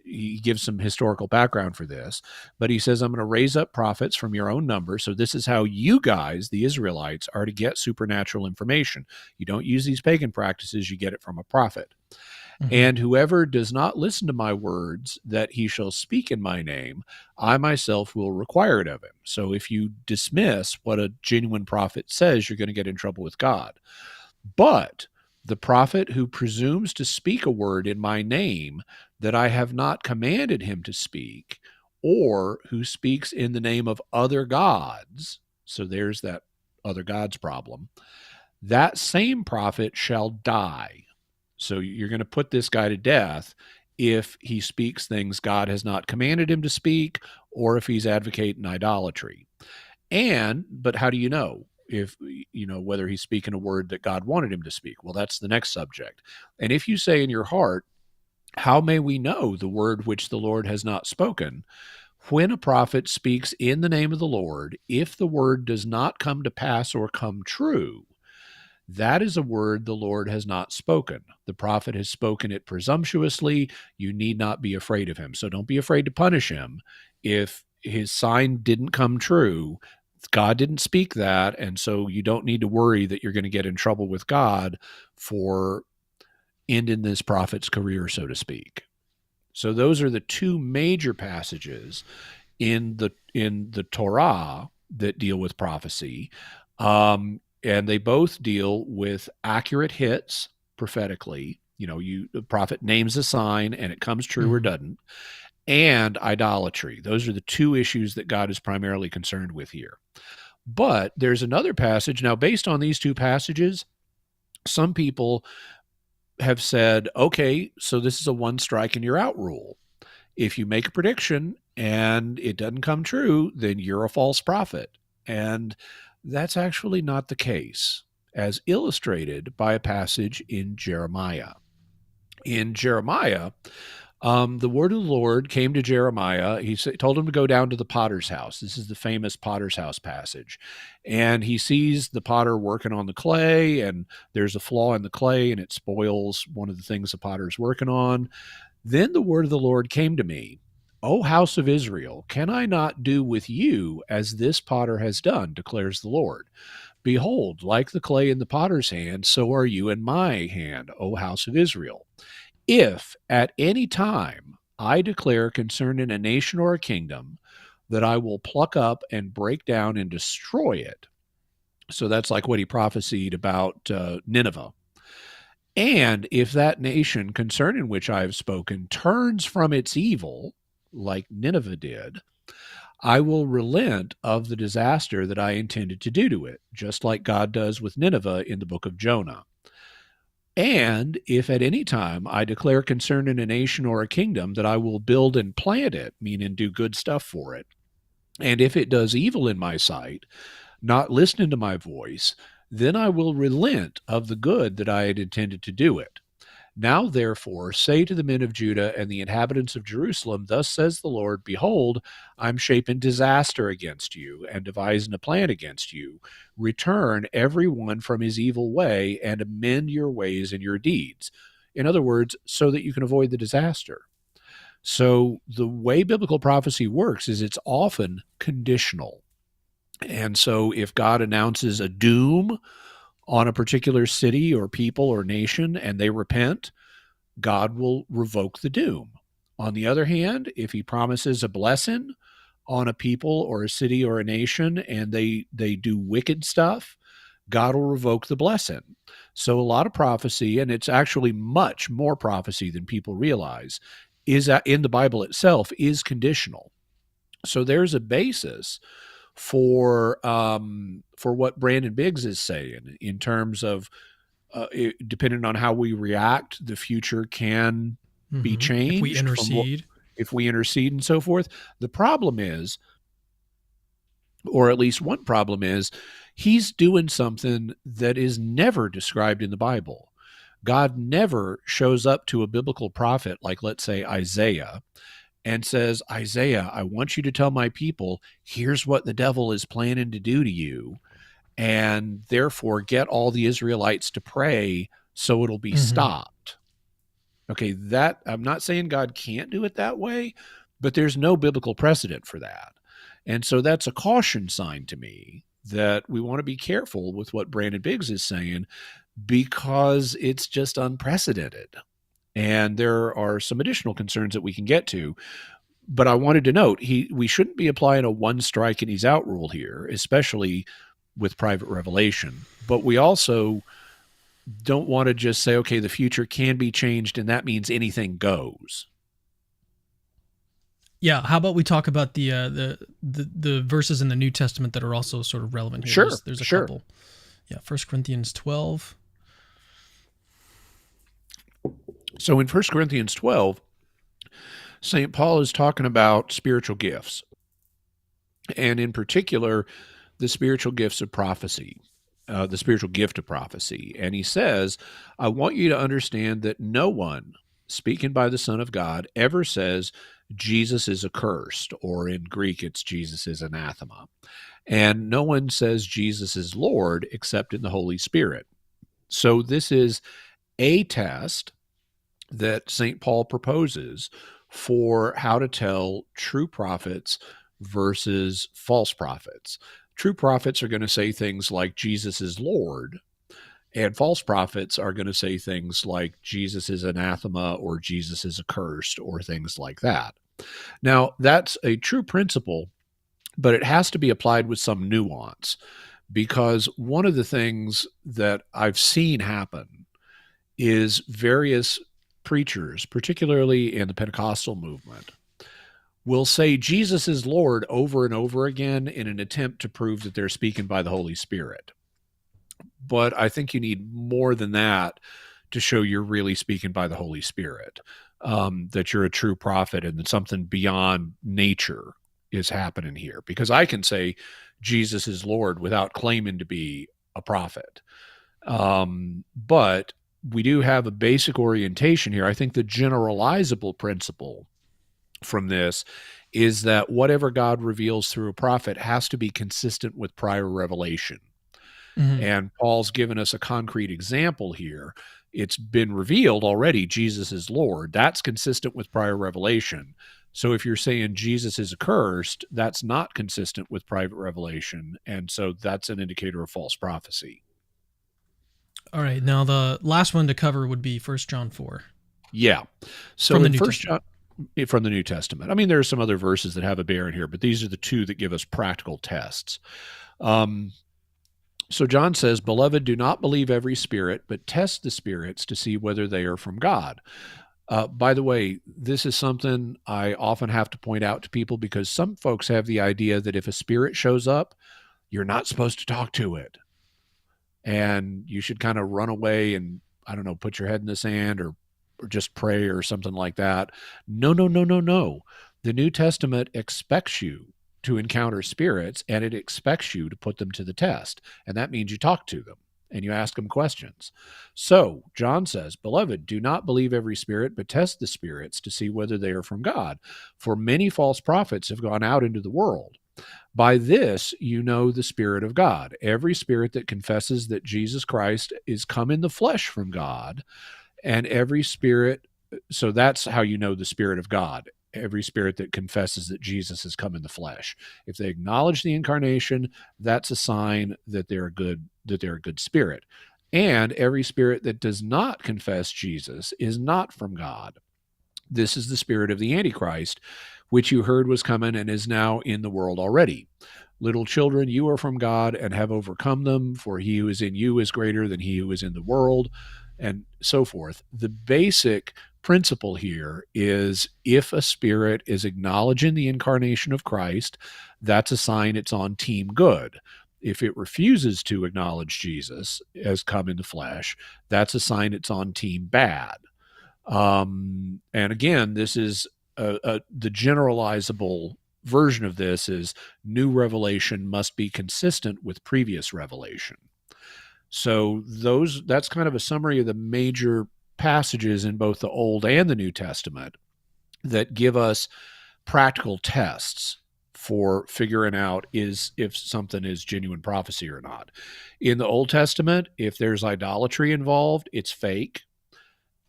[SPEAKER 2] he gives some historical background for this, but he says, I'm going to raise up prophets from your own number. So this is how you guys, the Israelites, are to get supernatural information. You don't use these pagan practices, you get it from a prophet. And whoever does not listen to my words that he shall speak in my name, I myself will require it of him. So if you dismiss what a genuine prophet says, you're going to get in trouble with God. But the prophet who presumes to speak a word in my name that I have not commanded him to speak, or who speaks in the name of other gods, so there's that other gods problem, that same prophet shall die. So you're going to put this guy to death if he speaks things God has not commanded him to speak, or if he's advocating idolatry. But how do you know if, whether he's speaking a word that God wanted him to speak? Well, that's the next subject. And if you say in your heart, how may we know the word which the Lord has not spoken? When a prophet speaks in the name of the Lord, if the word does not come to pass or come true, that is a word the Lord has not spoken. The prophet has spoken it presumptuously. You need not be afraid of him. So don't be afraid to punish him if his sign didn't come true. God didn't speak that, and so you don't need to worry that you're going to get in trouble with God for ending this prophet's career, so to speak. So those are the two major passages in the Torah that deal with prophecy. And they both deal with accurate hits prophetically. The prophet names a sign and it comes true or doesn't, and idolatry. Those are the two issues that God is primarily concerned with here. But there's another passage. Now, based on these two passages, some people have said, okay, so this is a one strike and you're out rule. If you make a prediction and it doesn't come true, then you're a false prophet. And that's actually not the case, as illustrated by a passage in Jeremiah. In Jeremiah, the word of the Lord came to Jeremiah. He told him to go down to the potter's house. This is the famous potter's house passage. And he sees the potter working on the clay, and there's a flaw in the clay, and it spoils one of the things the potter's working on. Then the word of the Lord came to me, O house of Israel, can I not do with you as this potter has done, declares the Lord? Behold, like the clay in the potter's hand, so are you in my hand, O house of Israel. If at any time I declare concerning a nation or a kingdom that I will pluck up and break down and destroy it. So that's like what he prophesied about Nineveh. And if that nation concerning which I have spoken turns from its evil, like Nineveh did, I will relent of the disaster that I intended to do to it, just like God does with Nineveh in the book of Jonah. And if at any time I declare concerning a nation or a kingdom that I will build and plant it, meaning do good stuff for it, and if it does evil in my sight, not listening to my voice, then I will relent of the good that I had intended to do it. Now, therefore, say to the men of Judah and the inhabitants of Jerusalem, thus says the Lord, behold, I'm shaping disaster against you and devising a plan against you. Return every one from his evil way and amend your ways and your deeds. In other words, so that you can avoid the disaster. So the way biblical prophecy works is it's often conditional. And so if God announces a doom on a particular city or people or nation and they repent, God will revoke the doom. On the other hand, if he promises a blessing on a people or a city or a nation and they do wicked stuff, God will revoke the blessing. So a lot of prophecy, and it's actually much more prophecy than people realize, is in the Bible itself is conditional. So there's a basis for what Brandon Biggs is saying in terms of depending on how we react, the future can be changed.
[SPEAKER 1] If we intercede.
[SPEAKER 2] If we intercede and so forth. The problem is, or at least one problem is, he's doing something that is never described in the Bible. God never shows up to a biblical prophet, like let's say Isaiah, and says, Isaiah, I want you to tell my people, here's what the devil is planning to do to you. And therefore get all the Israelites to pray so it'll be
[SPEAKER 1] Mhm.
[SPEAKER 2] stopped. Okay, that I'm not saying God can't do it that way, but there's no biblical precedent for that. And so that's a caution sign to me that we want to be careful with what Brandon Biggs is saying, because it's just unprecedented. And there are some additional concerns that we can get to. But I wanted to note, we shouldn't be applying a one strike and he's out rule here, especially with private revelation. But we also don't want to just say, okay, the future can be changed and that means anything goes.
[SPEAKER 1] Yeah, how about we talk about the verses in the New Testament that are also sort of relevant here?
[SPEAKER 2] Sure,
[SPEAKER 1] There's a
[SPEAKER 2] sure.
[SPEAKER 1] couple. Yeah, 1 Corinthians 12.
[SPEAKER 2] So in 1 Corinthians 12, St. Paul is talking about spiritual gifts, and in particular, the spiritual gifts of prophecy, the spiritual gift of prophecy. And he says, I want you to understand that no one, speaking by the Son of God, ever says Jesus is accursed, or in Greek, it's Jesus is anathema. And no one says Jesus is Lord except in the Holy Spirit. So this is a test that St. Paul proposes for how to tell true prophets versus false prophets. True prophets are going to say things like Jesus is Lord, and false prophets are going to say things like Jesus is anathema or Jesus is accursed or things like that. Now, that's a true principle, but it has to be applied with some nuance, because one of the things that I've seen happen is various preachers, particularly in the Pentecostal movement, will say Jesus is Lord over and over again in an attempt to prove that they're speaking by the Holy Spirit. But I think you need more than that to show you're really speaking by the Holy Spirit, that you're a true prophet and that something beyond nature is happening here. Because I can say Jesus is Lord without claiming to be a prophet. But we do have a basic orientation here. I think the generalizable principle from this is that whatever God reveals through a prophet has to be consistent with prior revelation.
[SPEAKER 1] Mhm.
[SPEAKER 2] And Paul's given us a concrete example here. It's been revealed already, Jesus is Lord. That's consistent with prior revelation. So if you're saying Jesus is accursed, that's not consistent with private revelation. And so that's an indicator of false prophecy.
[SPEAKER 1] All right, now the last one to cover would be 1 John 4.
[SPEAKER 2] Yeah. So
[SPEAKER 1] From the
[SPEAKER 2] in
[SPEAKER 1] New
[SPEAKER 2] First
[SPEAKER 1] Testament.
[SPEAKER 2] John, from the New Testament. I mean, there are some other verses that have a bearing here, but these are the two that give us practical tests. So John says, Beloved, do not believe every spirit, but test the spirits to see whether they are from God. By the way, this is something I often have to point out to people, because some folks have the idea that if a spirit shows up, you're not supposed to talk to it. And you should kind of run away and, I don't know, put your head in the sand or just pray or something like that. No, no, no, no, no. The New Testament expects you to encounter spirits, and it expects you to put them to the test. And that means you talk to them and you ask them questions. So John says, Beloved, do not believe every spirit, but test the spirits to see whether they are from God. For many false prophets have gone out into the world. By this, you know the Spirit of God. Every spirit that confesses that Jesus Christ is come in the flesh from God, and every spirit, so that's how you know the Spirit of God. Every spirit that confesses that Jesus has come in the flesh. If they acknowledge the incarnation, that's a sign that they're a good spirit. And every spirit that does not confess Jesus is not from God. This is the spirit of the Antichrist, which you heard was coming and is now in the world already. Little children, you are from God and have overcome them, for he who is in you is greater than he who is in the world, and so forth. The basic principle here is if a spirit is acknowledging the incarnation of Christ, that's a sign it's on team good. If it refuses to acknowledge Jesus as come in the flesh, that's a sign it's on team bad. And again, this is the generalizable version of this is new revelation must be consistent with previous revelation. So that's kind of a summary of the major passages in both the Old and the New Testament that give us practical tests for figuring out if something is genuine prophecy or not. In the Old Testament, if there's idolatry involved, it's fake.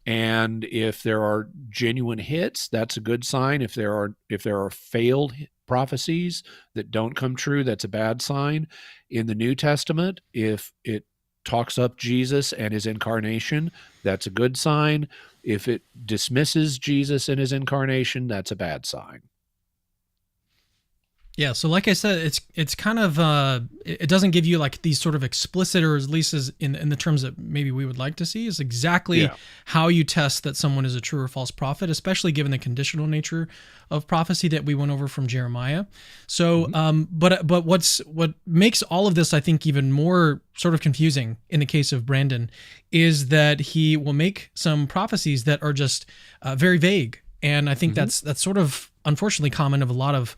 [SPEAKER 2] And if there are genuine hits, that's a good sign. If there are failed prophecies that don't come true, that's a bad sign. In the New Testament, if it talks up Jesus and his incarnation, that's a good sign. If it dismisses Jesus and his incarnation, that's a bad sign.
[SPEAKER 1] Yeah, so like I said, it's kind of it doesn't give you like these sort of explicit, or at least as in the terms that maybe we would like to see, is exactly how you test that someone is a true or false prophet, especially given the conditional nature of prophecy that we went over from Jeremiah. So, but what makes all of this, I think, even more sort of confusing in the case of Brandon is that he will make some prophecies that are just very vague, and I think that's sort of unfortunately common of a lot of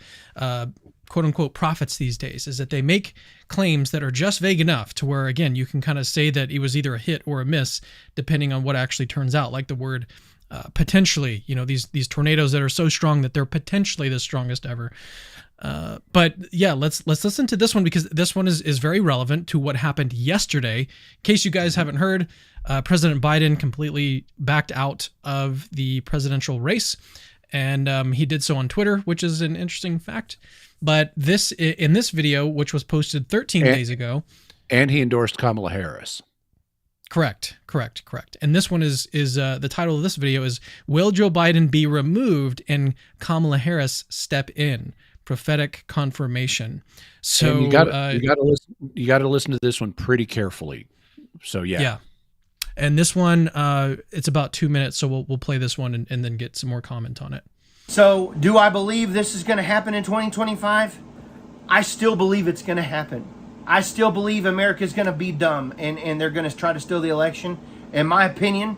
[SPEAKER 1] quote unquote prophets these days, is that they make claims that are just vague enough to where, again, you can kind of say that it was either a hit or a miss depending on what actually turns out, like the word potentially, these tornadoes that are so strong that they're potentially the strongest ever. But yeah, let's listen to this one, because this one is very relevant to what happened yesterday. In case you guys haven't heard, President Biden completely backed out of the presidential race. And he did so on Twitter, which is an interesting fact. But in this video, which was posted 13 days ago,
[SPEAKER 2] and he endorsed Kamala Harris.
[SPEAKER 1] Correct. And this one is the title of this video is "Will Joe Biden be removed and Kamala Harris step in? Prophetic confirmation." So
[SPEAKER 2] and you got to listen to this one pretty carefully. So yeah.
[SPEAKER 1] And this one, it's about 2 minutes, so we'll play this one and then get some more comment on it.
[SPEAKER 4] So, do I believe this is going to happen in 2025? I still believe it's going to happen. I still believe America's going to be dumb and they're going to try to steal the election. In my opinion,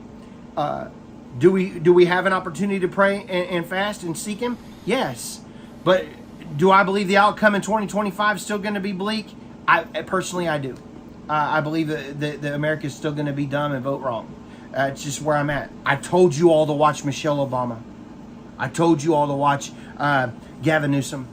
[SPEAKER 4] do we have an opportunity to pray and fast and seek Him? Yes. But do I believe the outcome in 2025 is still going to be bleak? Personally, I do. I believe that America is still going to be dumb and vote wrong. It's just where I'm at. I told you all to watch Michelle Obama. I told you all to watch Gavin Newsom.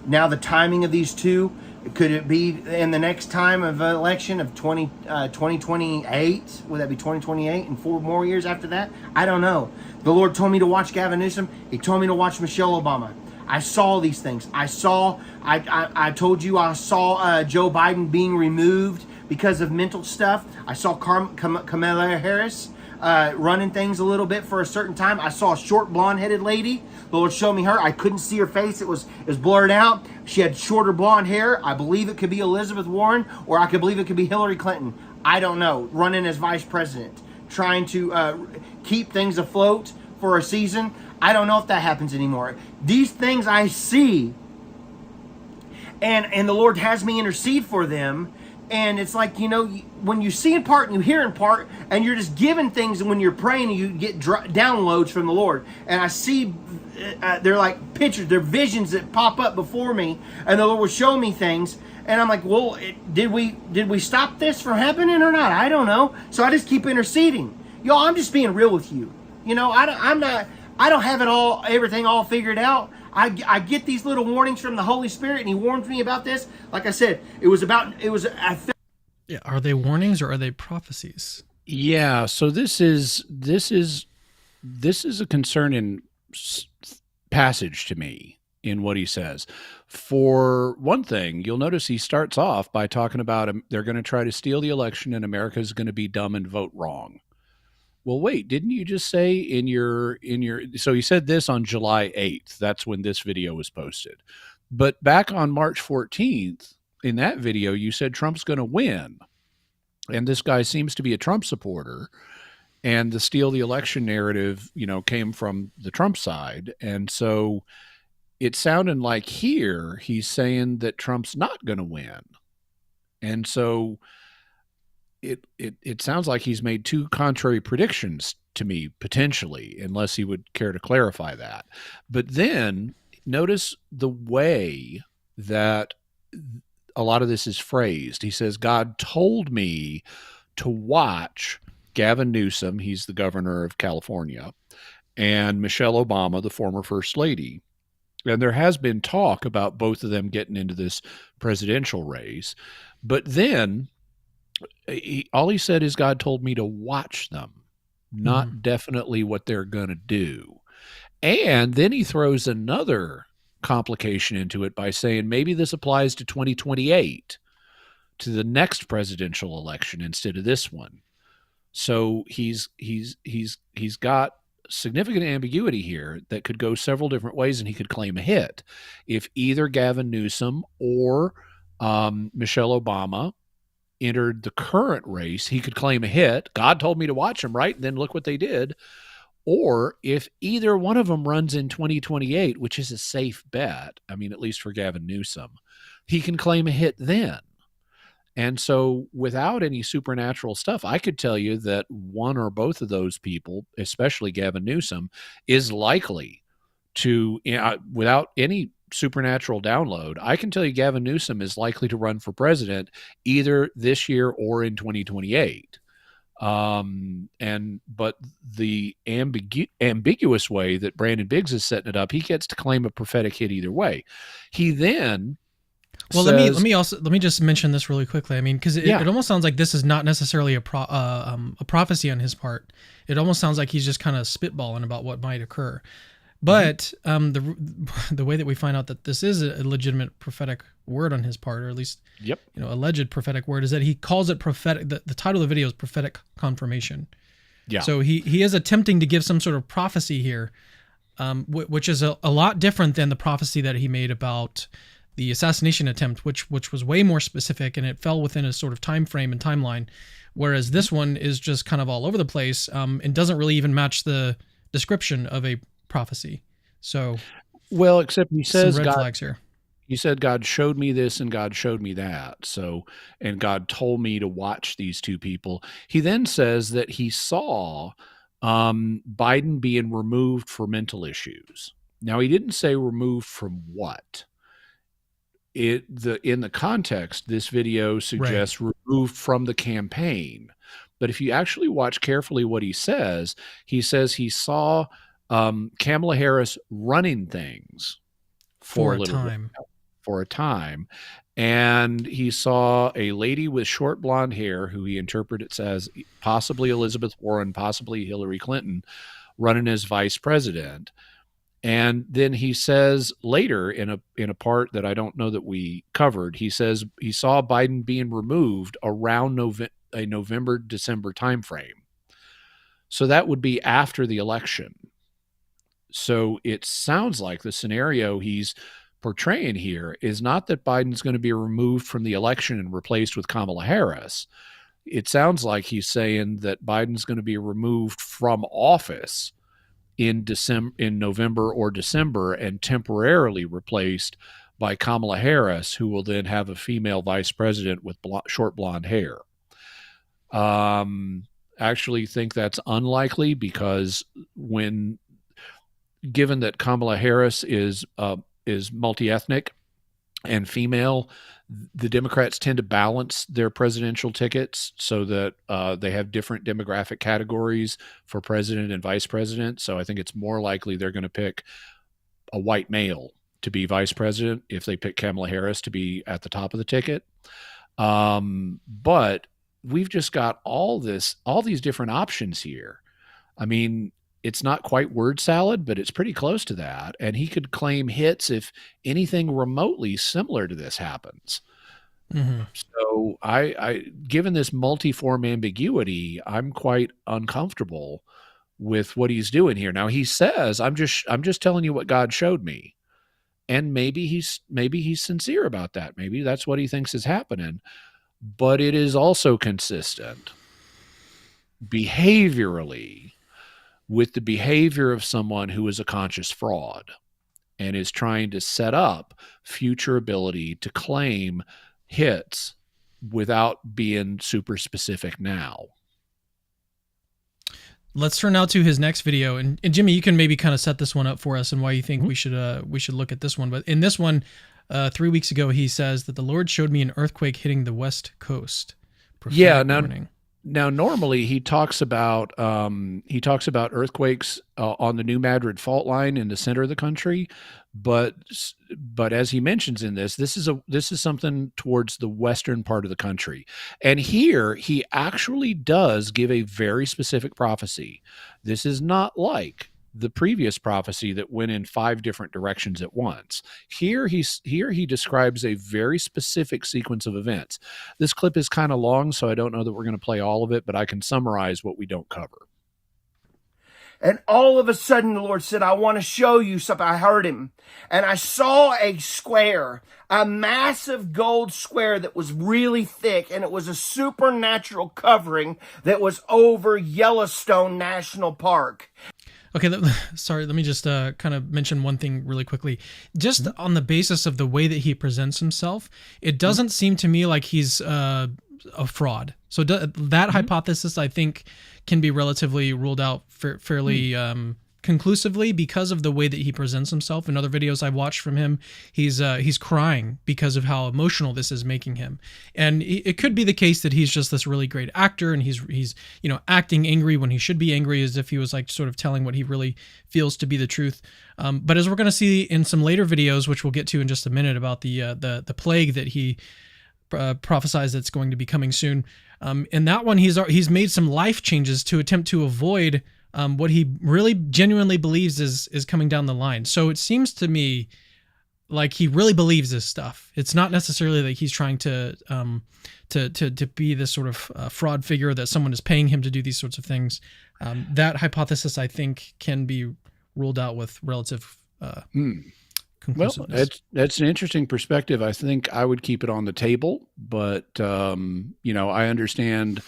[SPEAKER 4] Now the timing of these two, could it be in the next time of election of 2028? Would that be 2028 and 4 more years after that? I don't know. The Lord told me to watch Gavin Newsom. He told me to watch Michelle Obama. I saw these things. I told you I saw Joe Biden being removed because of mental stuff. I saw Kamala Harris running things a little bit for a certain time. I saw a short blonde-headed lady. The Lord showed me her. I couldn't see her face. It was blurred out. She had shorter blonde hair. I believe it could be Elizabeth Warren, or I could believe it could be Hillary Clinton. I don't know. Running as vice president, trying to keep things afloat for a season. I don't know if that happens anymore. These things I see, and the Lord has me intercede for them. And it's like, when you see in part and you hear in part, and you're just given things, and when you're praying, you get downloads from the Lord. And I see, they're like pictures, they're visions that pop up before me, and the Lord will show me things. And I'm like, well, did we stop this from happening or not? I don't know. So I just keep interceding. Y'all, I'm just being real with you. I don't have everything all figured out. I get these little warnings from the Holy Spirit, and He warns me about this. Like I said,
[SPEAKER 1] Are they warnings or are they prophecies?
[SPEAKER 2] Yeah. So this is a concerning passage to me in what he says. For one thing, you'll notice he starts off by talking about they're going to try to steal the election and America's going to be dumb and vote wrong. Well, wait, didn't you just say so he said this on July 8th. That's when this video was posted. But back on March 14th, in that video, you said Trump's going to win. And this guy seems to be a Trump supporter. And the steal the election narrative, came from the Trump side. And so it sounded like here he's saying that Trump's not going to win. And so it sounds like he's made two contrary predictions to me, potentially, unless he would care to clarify that. But then notice the way that a lot of this is phrased. He says, God told me to watch Gavin Newsom, he's the governor of California, and Michelle Obama, the former first lady. And there has been talk about both of them getting into this presidential race. But then all he said is God told me to watch them, not definitely what they're going to do. And then he throws another complication into it by saying maybe this applies to 2028, to the next presidential election instead of this one. So he's got significant ambiguity here that could go several different ways, and he could claim a hit if either Gavin Newsom or Michelle Obama entered the current race. He could claim a hit. God told me to watch them, right? And then look what they did. Or if either one of them runs in 2028, which is a safe bet, I mean, at least for Gavin Newsom, he can claim a hit then. And so without any supernatural stuff, I could tell you that one or both of those people, especially Gavin Newsom, is likely to, without any supernatural download, I can tell you Gavin Newsom is likely to run for president either this year or in 2028. But the ambiguous way that Brandon Biggs is setting it up, he gets to claim a prophetic hit either way. He then
[SPEAKER 1] let me just mention this really quickly. I mean, because it almost sounds like this is not necessarily a prophecy on his part. It almost sounds like he's just kind of spitballing about what might occur. But the way that we find out that this is a legitimate prophetic word on his part, or at least alleged prophetic word, is that he calls it prophetic. The title of the video is prophetic confirmation. Yeah. So he is attempting to give some sort of prophecy here, which is a lot different than the prophecy that he made about the assassination attempt, which was way more specific, and it fell within a sort of time frame and timeline, whereas this one is just kind of all over the place and doesn't really even match the description of a prophecy. So,
[SPEAKER 2] well, except he says
[SPEAKER 1] some red flags here.
[SPEAKER 2] He said God showed me this and God showed me that. So, and God told me to watch these two people. He then says that he saw Biden being removed for mental issues. Now, he didn't say removed from what. In the context, this video suggests removed from the campaign. But if you actually watch carefully what he says he saw Kamala Harris running things for a time. And he saw a lady with short blonde hair who he interprets as possibly Elizabeth Warren, possibly Hillary Clinton, running as vice president. And then he says later in a part that I don't know that we covered, he says he saw Biden being removed around a November-December timeframe. So that would be after the election. So it sounds like the scenario he's portraying here is not that Biden's going to be removed from the election and replaced with Kamala Harris. It sounds like he's saying that Biden's going to be removed from office in November or December and temporarily replaced by Kamala Harris, who will then have a female vice president with short blonde hair. Actually think that's unlikely because given that Kamala Harris is multi-ethnic and female, the Democrats tend to balance their presidential tickets so that they have different demographic categories for president and vice president. So I think it's more likely they're going to pick a white male to be vice president if they pick Kamala Harris to be at the top of the ticket. But we've just got all these different options here. I mean, it's not quite word salad, but it's pretty close to that. And he could claim hits if anything remotely similar to this happens. Mm-hmm. So I given this multiform ambiguity, I'm quite uncomfortable with what he's doing here. Now he says, I'm just telling you what God showed me. And maybe he's sincere about that. Maybe that's what he thinks is happening. But it is also consistent behaviorally with the behavior of someone who is a conscious fraud and is trying to set up future ability to claim hits without being super specific now.
[SPEAKER 1] Let's turn now to his next video. And Jimmy, you can maybe kind of set this one up for us and why you think we should look at this one. But in this one, 3 weeks ago, he says that the Lord showed me an earthquake hitting the West Coast.
[SPEAKER 2] Now, normally he talks about earthquakes on the New Madrid fault line in the center of the country, but as he mentions in this is something towards the western part of the country, and here he actually does give a very specific prophecy. This is not like the previous prophecy that went in 5 different directions at once. Here he describes a very specific sequence of events. This clip is kind of long, so I don't know that we're going to play all of it, but I can summarize what we don't cover.
[SPEAKER 5] And all of a sudden the Lord said, I want to show you something. I heard him. And I saw a square, a massive gold square that was really thick. And it was a supernatural covering that was over Yellowstone National Park.
[SPEAKER 1] Okay, sorry, let me just kind of mention one thing really quickly. Just on the basis of the way that he presents himself, it doesn't seem to me like he's a fraud. So that hypothesis, I think, can be relatively ruled out fairly conclusively because of the way that he presents himself. In other videos I watched from him, he's crying because of how emotional this is making him. And it could be the case that he's just this really great actor, and he's acting angry when he should be angry, as if he was like sort of telling what he really feels to be the truth. But as we're going to see in some later videos, which we'll get to in just a minute, about the plague that he prophesies that's going to be coming soon. In that one, he's made some life changes to attempt to avoid what he really genuinely believes is coming down the line. So it seems to me like he really believes this stuff. It's not necessarily that he's trying to be this sort of fraud figure, that someone is paying him to do these sorts of things. That hypothesis, I think, can be ruled out with relative conclusiveness.
[SPEAKER 2] Well, that's an interesting perspective. I think I would keep it on the table, but I understand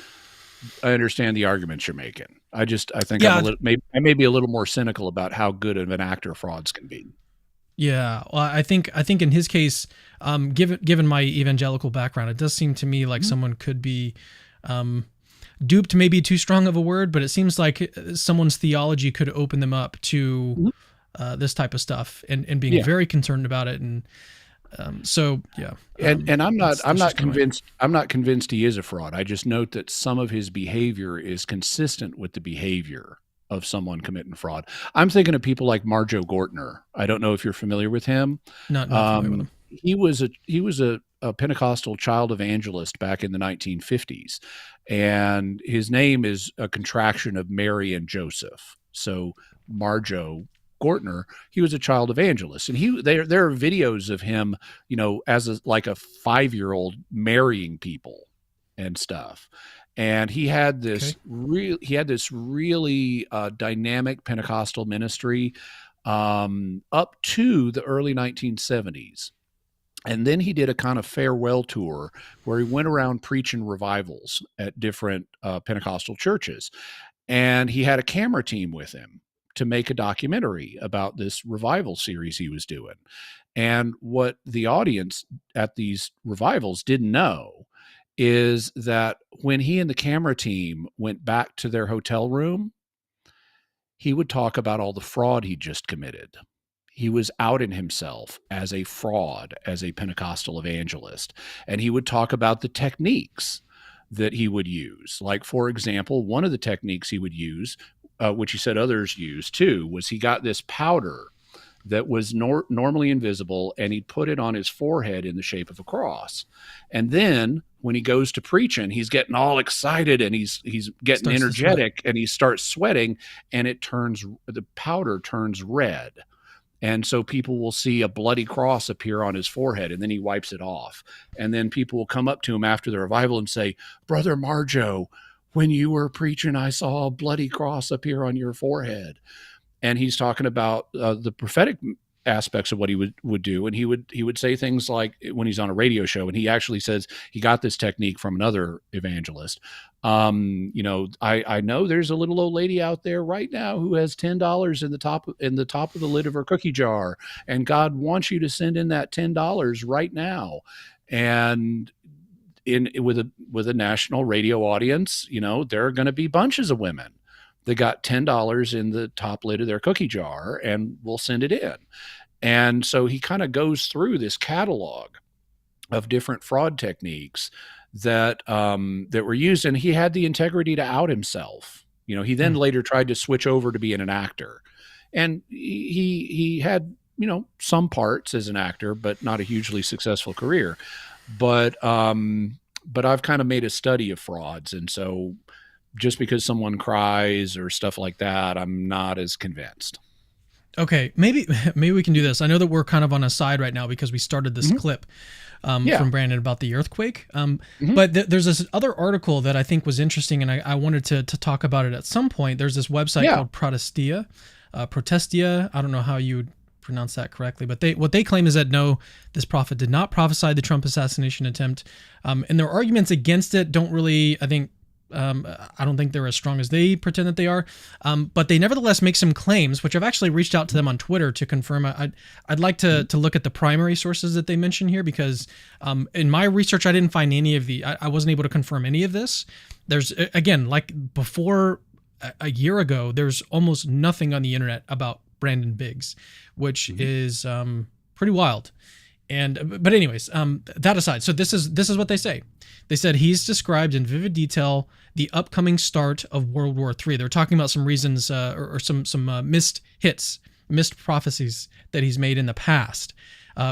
[SPEAKER 2] the arguments you're making. I think I may be a little more cynical about how good of an actor frauds can be.
[SPEAKER 1] Yeah, well, I think in his case, given my evangelical background, it does seem to me like someone could be duped, maybe too strong of a word, but it seems like someone's theology could open them up to this type of stuff and being very concerned about it. And
[SPEAKER 2] and I'm not convinced he is a fraud. I just note that some of his behavior is consistent with the behavior of someone committing fraud. I'm thinking of people like Marjo Gortner. I don't know if you're familiar with him.
[SPEAKER 1] Not familiar with him.
[SPEAKER 2] He was a Pentecostal child evangelist back in the 1950s, and his name is a contraction of Mary and Joseph. So Marjo Gortner, he was a child evangelist, and there are videos of him, as a 5-year-old marrying people and stuff. And he had this really dynamic Pentecostal ministry up to the early 1970s. And then he did a kind of farewell tour where he went around preaching revivals at different Pentecostal churches. And he had a camera team with him to make a documentary about this revival series he was doing. And what the audience at these revivals didn't know is that when he and the camera team went back to their hotel room, he would talk about all the fraud he just committed. He was outing himself as a fraud, as a Pentecostal evangelist. And he would talk about the techniques that he would use. Like, for example, one of the techniques he would use, which he said others used too, was he got this powder that was normally invisible, and he'd put it on his forehead in the shape of a cross. And then when he goes to preaching, he's getting all excited and he's getting energetic, and he starts sweating, and the powder turns red. And so people will see a bloody cross appear on his forehead, and then he wipes it off. And then people will come up to him after the revival and say, "Brother Marjo, when you were preaching, I saw a bloody cross appear on your forehead." And he's talking about the prophetic aspects of what he would do. And he would say things like, when he's on a radio show, and he actually says he got this technique from another evangelist. I know there's a little old lady out there right now who has $10 in the top of the lid of her cookie jar, and God wants you to send in that $10 right now. And with a national radio audience, there are going to be bunches of women that got $10 in the top lid of their cookie jar and will send it in. And so he kind of goes through this catalog of different fraud techniques that that were used, and he had the integrity to out himself. You know, he then later tried to switch over to being an actor, and he had, you know, some parts as an actor, but not a hugely successful career. But I've kind of made a study of frauds, and so just because someone cries or stuff like that, I'm not as convinced.
[SPEAKER 1] Okay, maybe we can do this. I know that we're kind of on a side right now because we started this clip from Brandon about the earthquake. But there's this other article that I think was interesting, and I wanted to talk about it at some point. There's this website called Protestia. I don't know how you would pronounce that correctly, but what they claim is that no, this prophet did not prophesy the Trump assassination attempt, and their arguments against it don't really, I think. I don't think they're as strong as they pretend that they are, but they nevertheless make some claims, which I've actually reached out to them on Twitter to confirm. I'd like to look at the primary sources that they mention here, because in my research, I didn't find any of I wasn't able to confirm any of this. There's, again, like before a year ago, there's almost nothing on the internet about Brandon Biggs, which is pretty wild. But anyways, that aside, so this is what they say. They said he's described in vivid detail the upcoming start of World War III. They're talking about some reasons or some missed prophecies that he's made in the past,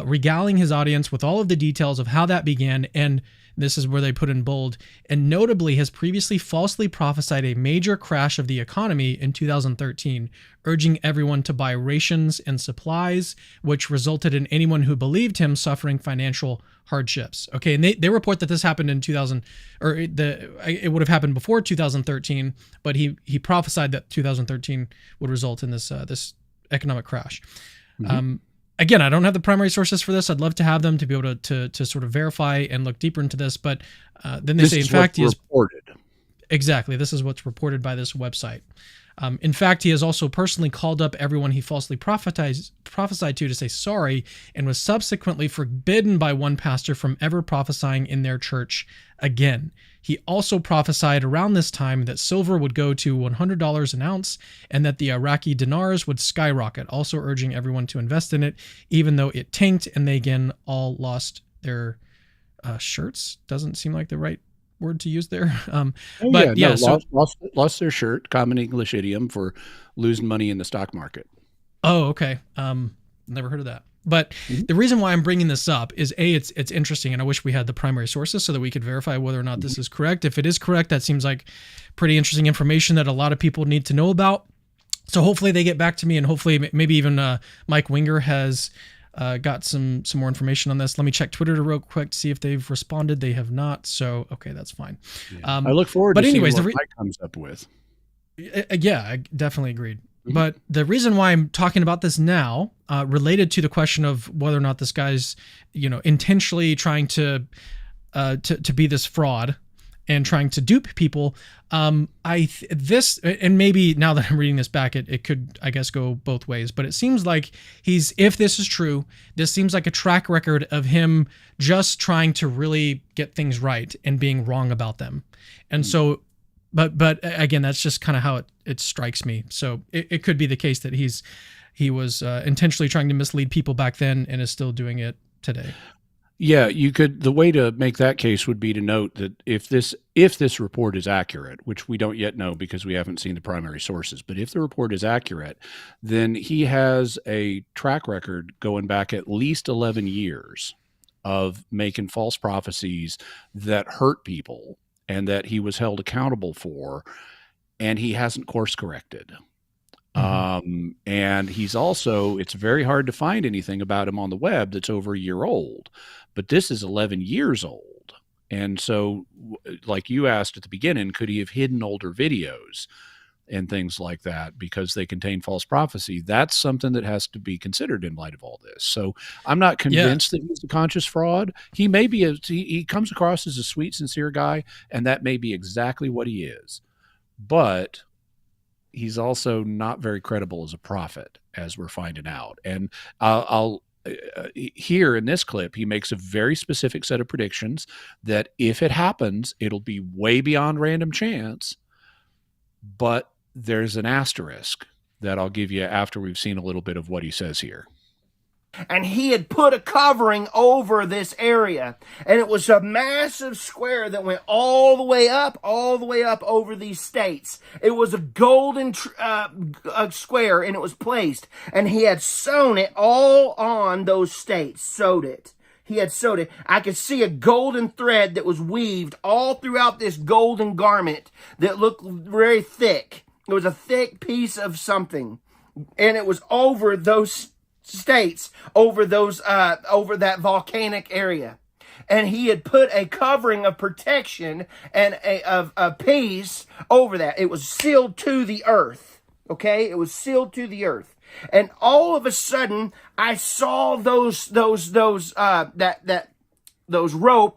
[SPEAKER 1] regaling his audience with all of the details of how that began. And this is where they put in bold, and notably has previously falsely prophesied a major crash of the economy in 2013, urging everyone to buy rations and supplies, which resulted in anyone who believed him suffering financial hardships. Okay, and they report that this happened in 2000, or it would have happened before 2013, but he prophesied that 2013 would result in this economic crash. Again, I don't have the primary sources for this. I'd love to have them to be able to sort of verify and look deeper into this. But then they say, in fact, he is reported. Exactly. This is what's reported by this website. In fact, he has also personally called up everyone he falsely prophesied to say sorry, and was subsequently forbidden by one pastor from ever prophesying in their church again. He also prophesied around this time that silver would go to $100 an ounce and that the Iraqi dinars would skyrocket, also urging everyone to invest in it, even though it tanked and they again all lost their shirts. Doesn't seem like the right word to use there.
[SPEAKER 2] Lost their shirt, common English idiom for losing money in the stock market.
[SPEAKER 1] Oh, okay. Never heard of that. But the reason why I'm bringing this up is it's interesting, and I wish we had the primary sources so that we could verify whether or not this is correct. If it is correct, that seems like pretty interesting information that a lot of people need to know about. So hopefully they get back to me, and hopefully maybe even Mike Winger has got some more information on this. Let me check Twitter real quick to see if they've responded. They have not. So, okay, that's fine.
[SPEAKER 2] Yeah. I look forward to seeing what Mike comes up with.
[SPEAKER 1] Yeah, I definitely agreed. But the reason why I'm talking about this now, related to the question of whether or not this guy's, intentionally trying to be this fraud and trying to dupe people, and maybe now that I'm reading this back, it could, I guess, go both ways. But it seems like if this is true, this seems like a track record of him just trying to really get things right and being wrong about them. And so, but again, that's just kind of how it strikes me. So it could be the case that he was intentionally trying to mislead people back then and is still doing it today.
[SPEAKER 2] Yeah, the way to make that case would be to note that if this report is accurate, which we don't yet know because we haven't seen the primary sources, but if the report is accurate, then he has a track record going back at least 11 years of making false prophecies that hurt people and that he was held accountable for, and he hasn't course corrected. And he's also, it's very hard to find anything about him on the web that's over a year old, but this is 11 years old. And so, like you asked at the beginning, could he have hidden older videos and things like that because they contain false prophecy? That's something that has to be considered in light of all this. So I'm not convinced that he's a conscious fraud. He may be, he comes across as a sweet, sincere guy, and that may be exactly what he is. But he's also not very credible as a prophet, as we're finding out. And I'll here in this clip, he makes a very specific set of predictions that if it happens, it'll be way beyond random chance. But there's an asterisk that I'll give you after we've seen a little bit of what he says here.
[SPEAKER 5] And he had put a covering over this area. And it was a massive square that went all the way up over these states. It was a golden square, and it was placed. And he had sewn it all on those states, sewed it. He had sewed it. I could see a golden thread that was weaved all throughout this golden garment that looked very thick. It was a thick piece of something. And it was over those states, over that volcanic area. And he had put a covering of protection and a peace over that. It was sealed to the earth. Okay? It was sealed to the earth. And all of a sudden, I saw that rope,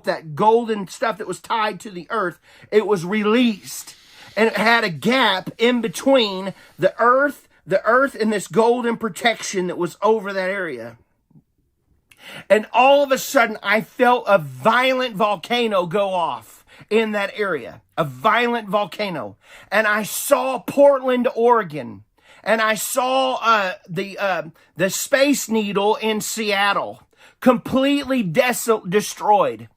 [SPEAKER 5] that golden stuff that was tied to the earth. It was released. And it had a gap in between the earth and this golden protection that was over that area. And all of a sudden, I felt a violent volcano go off in that area. A violent volcano. And I saw Portland, Oregon. And I saw the Space Needle in Seattle completely destroyed.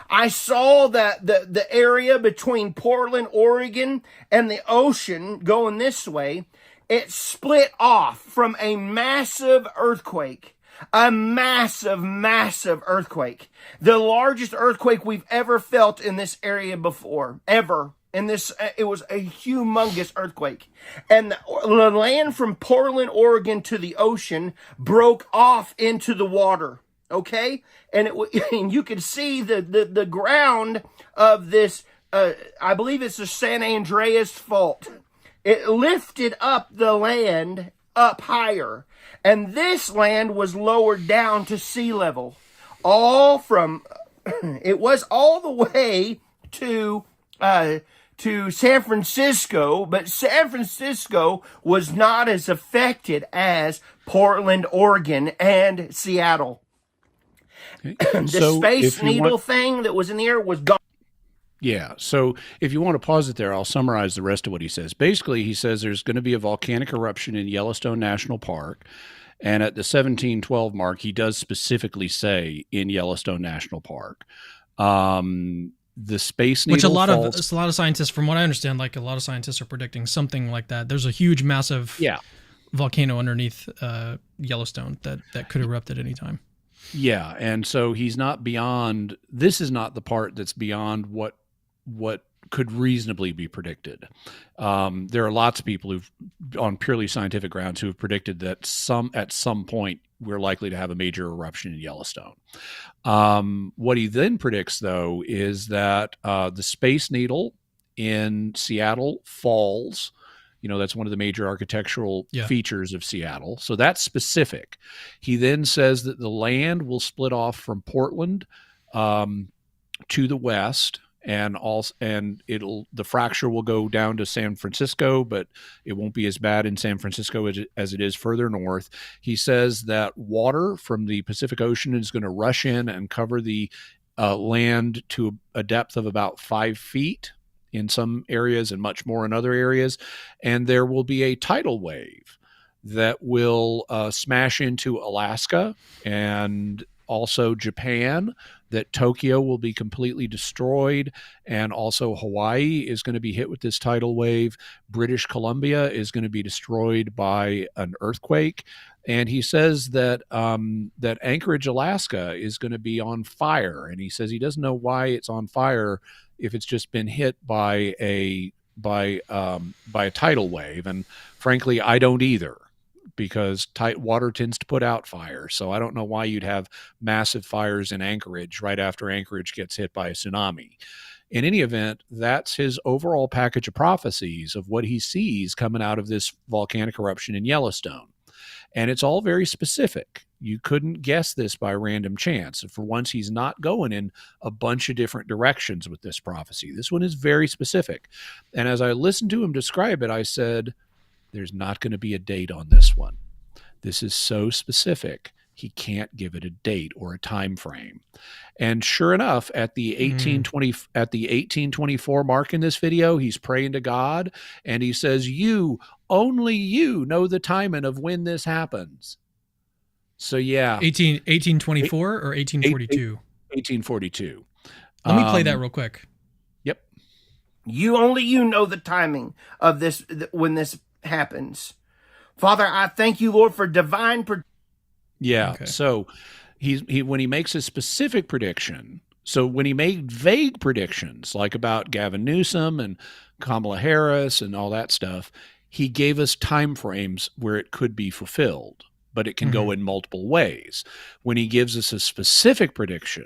[SPEAKER 5] I saw that the area between Portland, Oregon, and the ocean going this way, it split off from a massive earthquake. A massive, massive earthquake. The largest earthquake we've ever felt in this area before. Ever. It was a humongous earthquake. And the land from Portland, Oregon to the ocean broke off into the water. Okay? And and you could see the ground of this, I believe it's the San Andreas Fault. It lifted up the land up higher. And this land was lowered down to sea level. It was all the way to San Francisco, but San Francisco was not as affected as Portland, Oregon, and Seattle. The Space Needle thing that was in the air was gone.
[SPEAKER 2] Yeah. So if you want to pause it there, I'll summarize the rest of what he says. Basically, he says there's going to be a volcanic eruption in Yellowstone National Park. And at the 1712 mark, he does specifically say in Yellowstone National Park. The Space Needle,
[SPEAKER 1] which a lot of scientists, from what I understand, like a lot of scientists are predicting something like that. There's a huge, massive volcano underneath Yellowstone that could erupt at any time.
[SPEAKER 2] Yeah, and so he's not beyond. This is not the part that's beyond what could reasonably be predicted. There are lots of people who've, on purely scientific grounds, who have predicted that at some point we're likely to have a major eruption in Yellowstone. What he then predicts, though, is that the Space Needle in Seattle falls. You know, that's one of the major architectural features of Seattle. So that's specific. He then says that the land will split off from Portland to the west, and the fracture will go down to San Francisco, but it won't be as bad in San Francisco as it is further north. He says that water from the Pacific Ocean is going to rush in and cover the land to a depth of about 5 feet in some areas and much more in other areas. And there will be a tidal wave that will smash into Alaska and also Japan, that Tokyo will be completely destroyed, and also Hawaii is going to be hit with this tidal wave. British Columbia is going to be destroyed by an earthquake. And he says that that Anchorage, Alaska is going to be on fire. And he says he doesn't know why it's on fire if it's just been hit by a tidal wave. And frankly, I don't either, because water tends to put out fire. So I don't know why you'd have massive fires in Anchorage right after Anchorage gets hit by a tsunami. In any event, that's his overall package of prophecies of what he sees coming out of this volcanic eruption in Yellowstone. And it's all very specific. You couldn't guess this by random chance. And for once, he's not going in a bunch of different directions with this prophecy. This one is very specific. And as I listened to him describe it, I said, there's not going to be a date on this one. This is so specific, he can't give it a date or a time frame. And sure enough, at the 1824 mark in this video, he's praying to God, and he says, only you know the timing of when this happens. So yeah,
[SPEAKER 1] 1824 or 1842?
[SPEAKER 2] 1842.
[SPEAKER 1] Let me play that real quick.
[SPEAKER 2] Yep.
[SPEAKER 5] Only you know the timing of this, when this happens. Father, I thank you, Lord, for divine protection.
[SPEAKER 2] Yeah.
[SPEAKER 1] Okay.
[SPEAKER 2] So he when he makes a specific prediction, so when he made vague predictions like about Gavin Newsom and Kamala Harris and all that stuff, he gave us time frames where it could be fulfilled, but it can go in multiple ways. When he gives us a specific prediction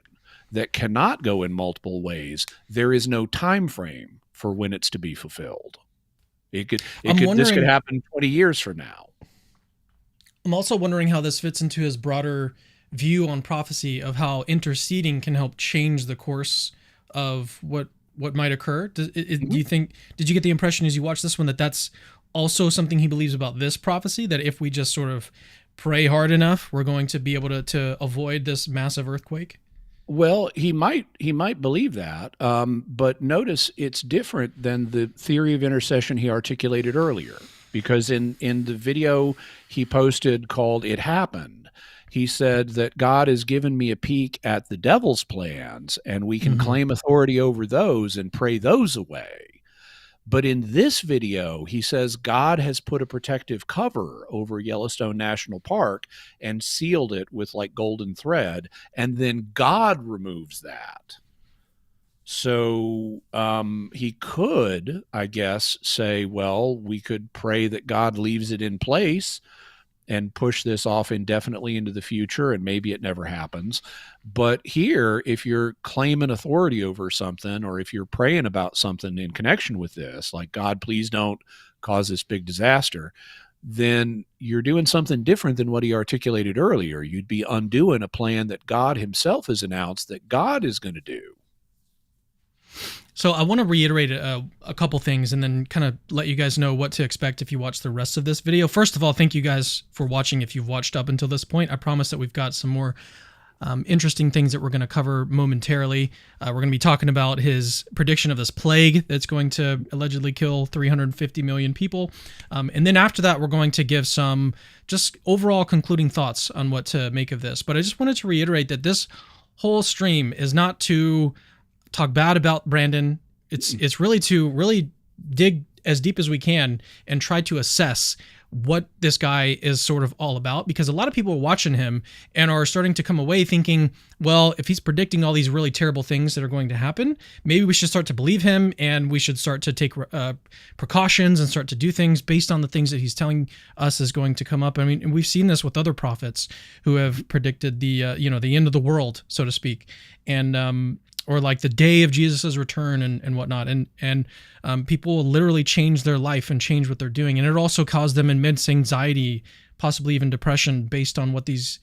[SPEAKER 2] that cannot go in multiple ways, there is no time frame for when it's to be fulfilled. This could happen 20 years from now.
[SPEAKER 1] I'm also wondering how this fits into his broader view on prophecy of how interceding can help change the course of what might occur. Do you think, did you get the impression as you watched this one that that's also something he believes about this prophecy, that if we just sort of pray hard enough, we're going to be able to avoid this massive earthquake?
[SPEAKER 2] Well, he might believe that, but notice it's different than the theory of intercession he articulated earlier, because in the video he posted called "It Happened," he said that God has given me a peek at the devil's plans, and we can claim authority over those and pray those away. But in this video, he says God has put a protective cover over Yellowstone National Park and sealed it with like golden thread, and then God removes that. So he could, I guess, say, well, we could pray that God leaves it in place and push this off indefinitely into the future, and maybe it never happens. But here, if you're claiming authority over something, or if you're praying about something in connection with this, like, God, please don't cause this big disaster, then you're doing something different than what he articulated earlier. You'd be undoing a plan that God himself has announced that God is going to do.
[SPEAKER 1] So I want to reiterate a couple things and then kind of let you guys know what to expect if you watch the rest of this video. First of all, thank you guys for watching if you've watched up until this point. I promise that we've got some more interesting things that we're going to cover momentarily. We're going to be talking about his prediction of this plague that's going to allegedly kill 350 million people. And then after that, we're going to give some just overall concluding thoughts on what to make of this. But I just wanted to reiterate that this whole stream is not to talk bad about Brandon. It's really to dig as deep as we can and try to assess what this guy is sort of all about, because a lot of people are watching him and are starting to come away thinking, well, if he's predicting all these really terrible things that are going to happen, maybe we should start to believe him and we should start to take precautions and start to do things based on the things that he's telling us is going to come up. I mean, and we've seen this with other prophets who have predicted the end of the world, so to speak. And or like the day of Jesus's return and whatnot. And people will literally change their life and change what they're doing. And it also caused them immense anxiety, possibly even depression, based on what these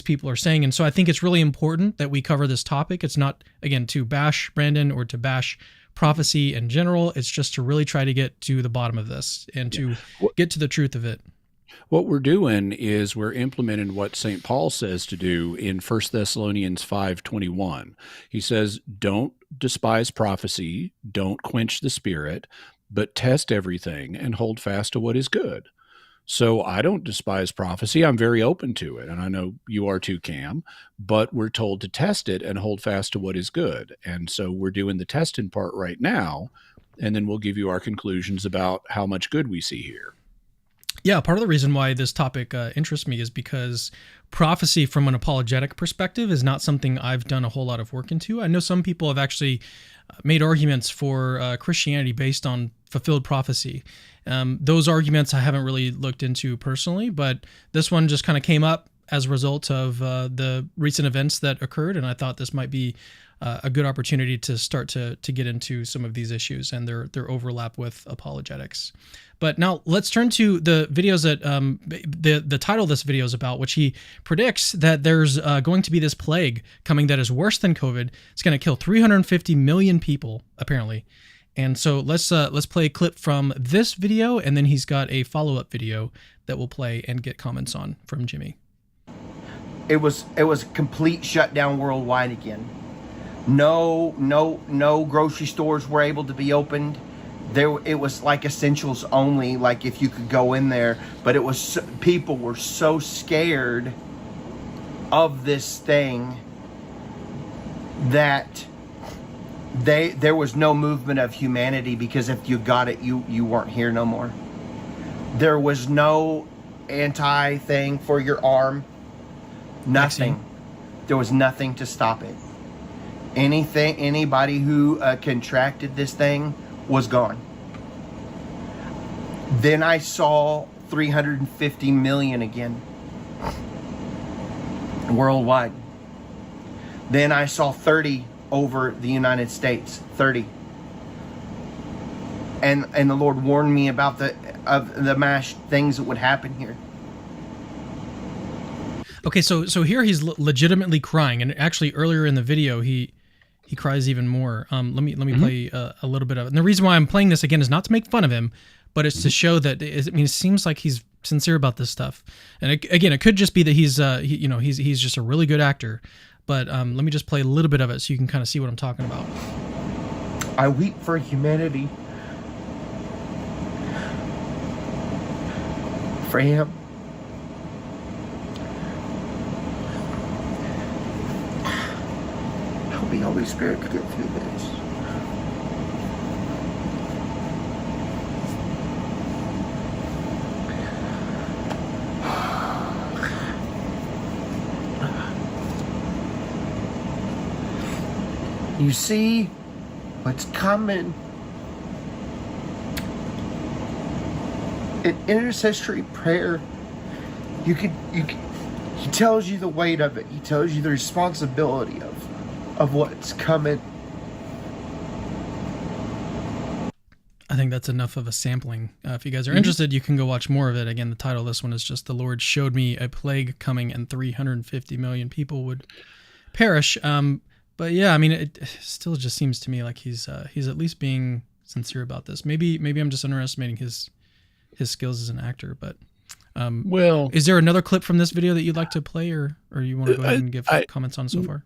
[SPEAKER 1] people are saying. And so I think it's really important that we cover this topic. It's not, again, to bash Brandon or to bash prophecy in general. It's just to really try to get to the bottom of this and to get to the truth of it.
[SPEAKER 2] What we're doing is we're implementing what St. Paul says to do in 1 Thessalonians 5:21. He says, don't despise prophecy, don't quench the spirit, but test everything and hold fast to what is good. So I don't despise prophecy. I'm very open to it. And I know you are too, Cam, but we're told to test it and hold fast to what is good. And so we're doing the testing part right now, and then we'll give you our conclusions about how much good we see here.
[SPEAKER 1] Yeah, part of the reason why this topic interests me is because prophecy from an apologetic perspective is not something I've done a whole lot of work into. I know some people have actually made arguments for Christianity based on fulfilled prophecy. Those arguments I haven't really looked into personally, but this one just kind of came up as a result of the recent events that occurred, and I thought this might be a good opportunity to start to get into some of these issues and their overlap with apologetics. But now let's turn to the videos that the title of this video is about, which he predicts that there's going to be this plague coming that is worse than COVID. It's going to kill 350 million people, apparently. And so let's play a clip from this video, and then he's got a follow-up video that we'll play and get comments on from Jimmy.
[SPEAKER 5] It was complete shutdown worldwide again. No grocery stores were able to be opened. It was like essentials only, like if you could go in there. But it was people were so scared of this thing that there was no movement of humanity, because if you got it, you weren't here no more. There was no anti thing for your arm. Nothing. There was nothing to stop it. Anybody who contracted this thing was gone. Then I saw 350 million again worldwide. Then I saw 30 over the United States, 30. And the Lord warned me about the mass things that would happen here.
[SPEAKER 1] Okay, so here he's legitimately crying, and actually earlier in the video he cries even more. Let me play a little bit of it. And the reason why I'm playing this again is not to make fun of him, but it's to show that it seems like he's sincere about this stuff. And it could just be that he's just a really good actor. But let me just play a little bit of it so you can kind of see what I'm talking about.
[SPEAKER 5] I weep for humanity. For him. Help me, Holy Spirit, to get through this. You see what's coming. In intercessory prayer, he tells you the weight of it. He tells you the responsibility of what's coming.
[SPEAKER 1] I think that's enough of a sampling. If you guys are interested, you can go watch more of it. Again, the title of this one is just "The Lord Showed Me a Plague Coming and 350 million people would perish." But yeah, it still just seems to me like he's at least being sincere about this. Maybe I'm just underestimating his skills as an actor. But is there another clip from this video that you'd like to play, or you want to go ahead and give comments on it so far?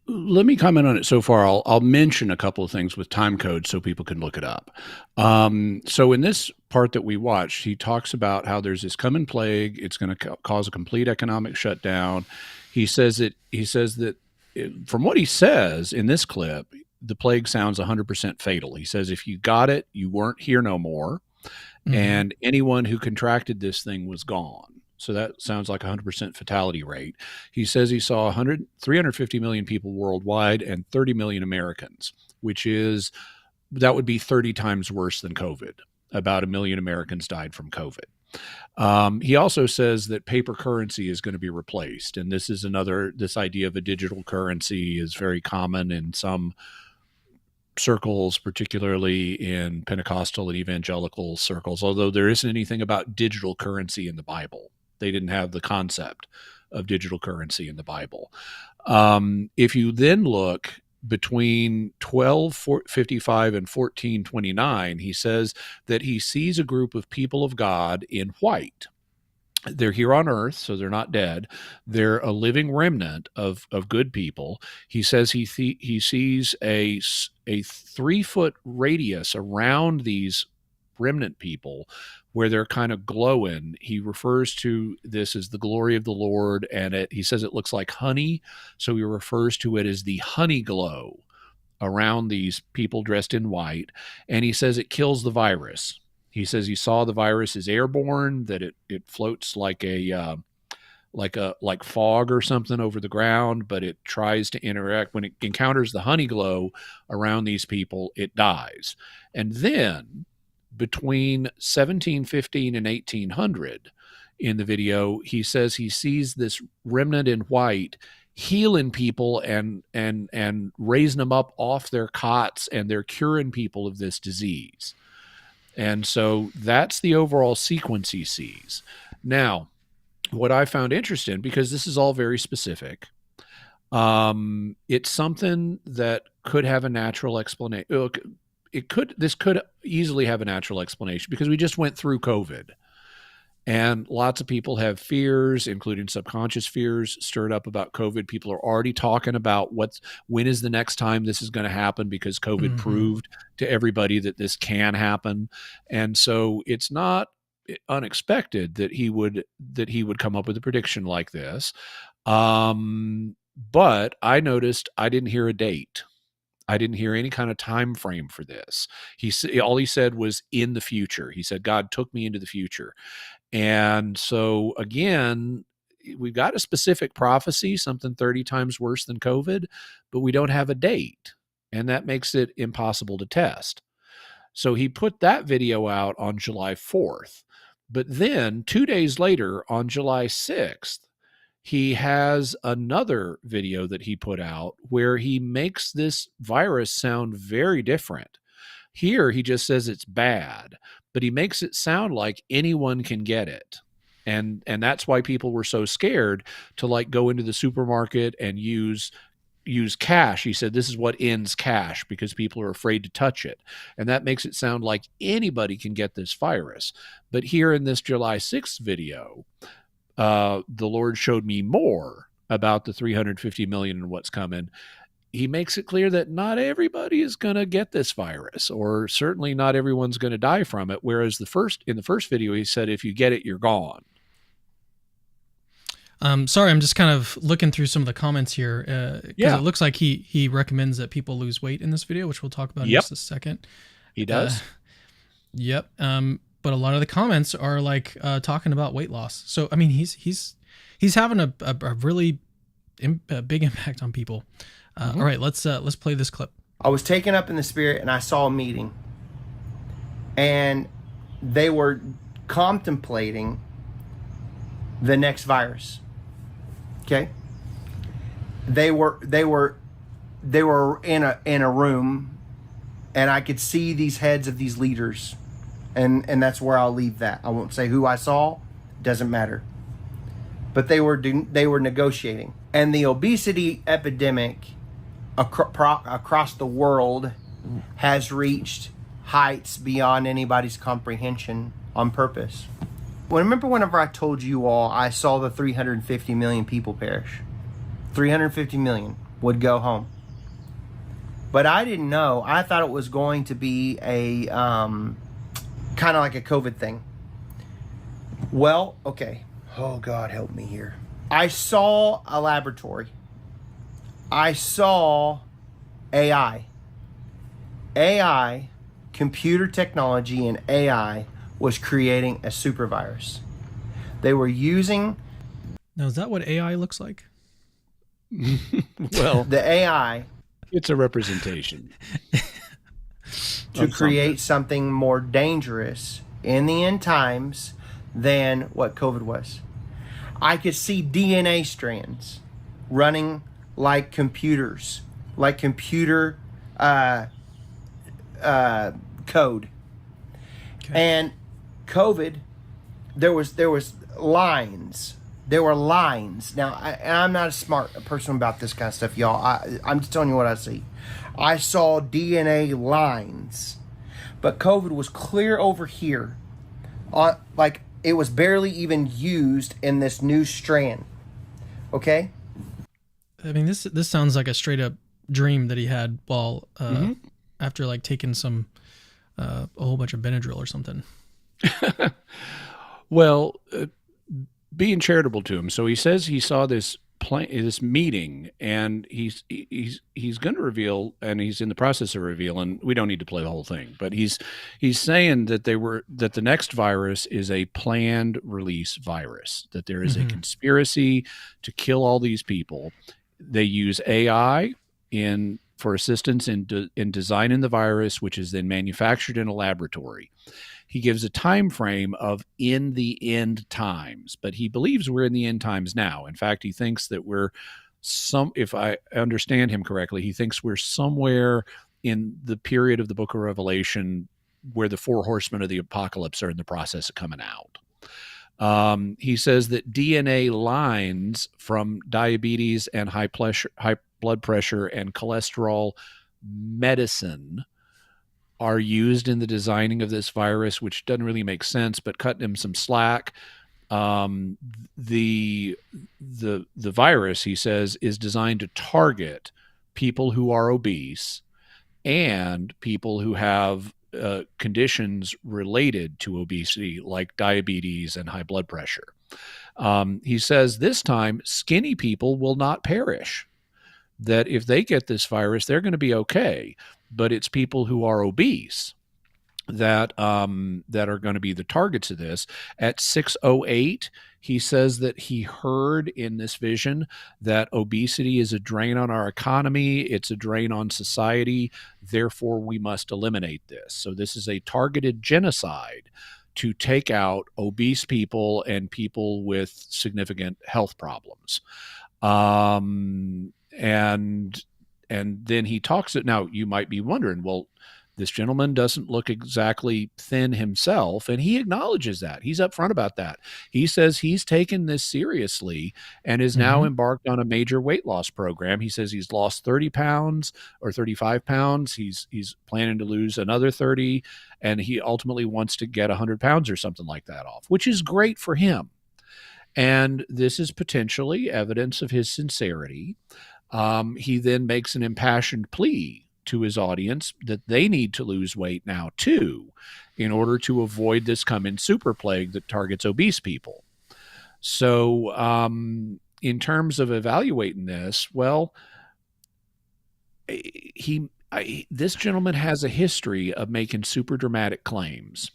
[SPEAKER 2] Let me comment on it so far. I'll mention a couple of things with time codes so people can look it up. So in this part that we watched, he talks about how there's this coming plague. It's going to cause a complete economic shutdown. He says that from what he says in this clip, the plague sounds 100% fatal. He says if you got it, you weren't here no more, and anyone who contracted this thing was gone. So that sounds like 100% fatality rate. He says he saw 350 million people worldwide and 30 million Americans, that would be 30 times worse than COVID. About 1 million Americans died from COVID. He also says that paper currency is going to be replaced. And this idea of a digital currency is very common in some circles, particularly in Pentecostal and evangelical circles, although there isn't anything about digital currency in the Bible. They didn't have the concept of digital currency in the Bible. If you then look between 1255 and 1429, he says that he sees a group of people of God in white. They're here on earth, so they're not dead. They're a living remnant of good people. He says he sees a 3-foot radius around these remnant people where they're kind of glowing. He refers to this as the glory of the Lord, and he says it looks like honey, so he refers to it as the honey glow around these people dressed in white, and he says it kills the virus. He says he saw the virus is airborne, that it floats like fog or something over the ground, but it tries to interact. When it encounters the honey glow around these people, it dies. And then between 1715 and 1800, in the video, he says he sees this remnant in white healing people and raising them up off their cots, and they're curing people of this disease. And so that's the overall sequence he sees. Now, what I found interesting, because this is all very specific, it's something that could have a natural explanation. This could easily have a natural explanation, because we just went through COVID, and lots of people have fears, including subconscious fears stirred up about COVID. People are already talking about when is the next time this is going to happen, because COVID proved to everybody that this can happen. And so it's not unexpected that he would come up with a prediction like this. But I noticed I didn't hear a date. I didn't hear any kind of time frame for this. All he said was in the future. He said, God took me into the future. And so again, we've got a specific prophecy, something 30 times worse than COVID, but we don't have a date. And that makes it impossible to test. So he put that video out on July 4th. But then 2 days later, on July 6th, he has another video that he put out where he makes this virus sound very different. Here, he just says it's bad, but he makes it sound like anyone can get it. And that's why people were so scared to like go into the supermarket and use cash. He said this is what ends cash because people are afraid to touch it. And that makes it sound like anybody can get this virus. But here in this July 6th video, the Lord showed me more about the 350 million and what's coming. He makes it clear that not everybody is going to get this virus, or certainly not everyone's going to die from it. Whereas in the first video, he said, if you get it, you're gone.
[SPEAKER 1] Sorry, I'm just kind of looking through some of the comments here. Because it looks like he recommends that people lose weight in this video, which we'll talk about in just a second.
[SPEAKER 2] He does.
[SPEAKER 1] Yep. But a lot of the comments are like talking about weight loss. So I mean, he's having a really big impact on people. All right, let's play this clip.
[SPEAKER 5] I was taken up in the spirit and I saw a meeting, and they were contemplating the next virus. Okay. They were in a room, and I could see these heads of these leaders. And that's where I'll leave that. I won't say who I saw. Doesn't matter. But they were negotiating. And the obesity epidemic across the world has reached heights beyond anybody's comprehension on purpose. Remember whenever I told you all I saw the 350 million people perish? 350 million would go home. But I didn't know. I thought it was going to be a kind of like a COVID thing. Well, okay. Oh, God, help me here. I saw a laboratory. I saw AI. AI, computer technology and AI was creating a super virus. They were using...
[SPEAKER 1] Now, is that what AI looks like?
[SPEAKER 2] Well,
[SPEAKER 5] the AI...
[SPEAKER 2] It's a representation.
[SPEAKER 5] to create something more dangerous in the end times than what COVID was. I could see DNA strands running like computers, like computer code. Okay. And COVID, there was lines. There were lines. Now, I'm not a smart person about this kind of stuff, y'all. I'm just telling you what I see. I saw DNA lines, but COVID was clear over here. Like it was barely even used in this new strand. Okay?
[SPEAKER 1] I mean, this sounds like a straight up dream that he had while after like taking some a whole bunch of Benadryl or something.
[SPEAKER 2] Well, being charitable to him. So he says he saw this meeting, and he's going to reveal, and he's in the process of revealing. We don't need to play the whole thing, but he's saying that the next virus is a planned release virus. That there is a conspiracy to kill all these people. They use AI for assistance in designing the virus, which is then manufactured in a laboratory. He gives a time frame of in the end times, but he believes we're in the end times now. In fact, he thinks that if I understand him correctly, he thinks we're somewhere in the period of the book of Revelation where the 4 horsemen of the apocalypse are in the process of coming out. He says that DNA lines from diabetes and high blood pressure and cholesterol medicine are used in the designing of this virus, which doesn't really make sense, but cutting him some slack. The virus, he says, is designed to target people who are obese and people who have conditions related to obesity, like diabetes and high blood pressure. He says this time, skinny people will not perish, that if they get this virus, they're going to be okay. But it's people who are obese that that are going to be the targets of this. At 6:08, he says that he heard in this vision that obesity is a drain on our economy, it's a drain on society, therefore we must eliminate this. So this is a targeted genocide to take out obese people and people with significant health problems. And then he talks it. Now you might be wondering, well, this gentleman doesn't look exactly thin himself, and he acknowledges that. He's upfront about that. He says he's taken this seriously and is now embarked on a major weight loss program. He says he's lost 30 pounds or 35 pounds. He's planning to lose another 30, and he ultimately wants to get 100 pounds or something like that off, which is great for him. And this is potentially evidence of his sincerity. He then makes an impassioned plea to his audience that they need to lose weight now too, in order to avoid this coming super plague that targets obese people. So in terms of evaluating this, well, this gentleman has a history of making super dramatic claims.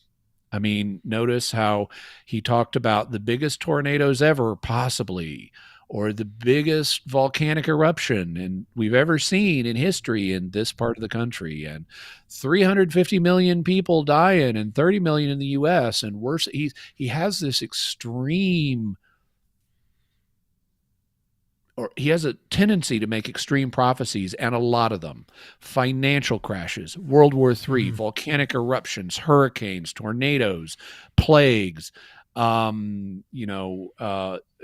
[SPEAKER 2] I mean, notice how he talked about the biggest tornadoes ever, possibly, or the biggest volcanic eruption we've ever seen in history in this part of the country, and 350 million people dying and 30 million in the U.S. and worse. He has this extreme, or he has a tendency to make extreme prophecies, and a lot of them: financial crashes, World War III, volcanic eruptions, hurricanes, tornadoes, plagues,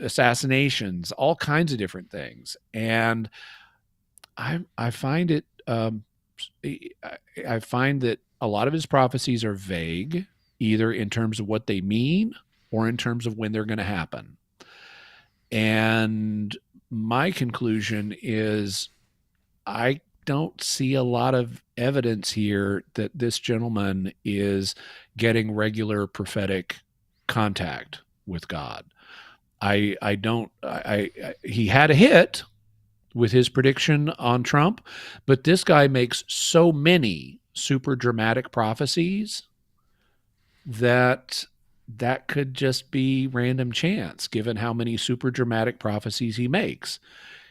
[SPEAKER 2] assassinations, all kinds of different things. And I find it, I find that a lot of his prophecies are vague, either in terms of what they mean or in terms of when they're going to happen. And my conclusion is I don't see a lot of evidence here that this gentleman is getting regular prophetic contact with God. He had a hit with his prediction on Trump, but this guy makes so many super dramatic prophecies that could just be random chance, given how many super dramatic prophecies he makes.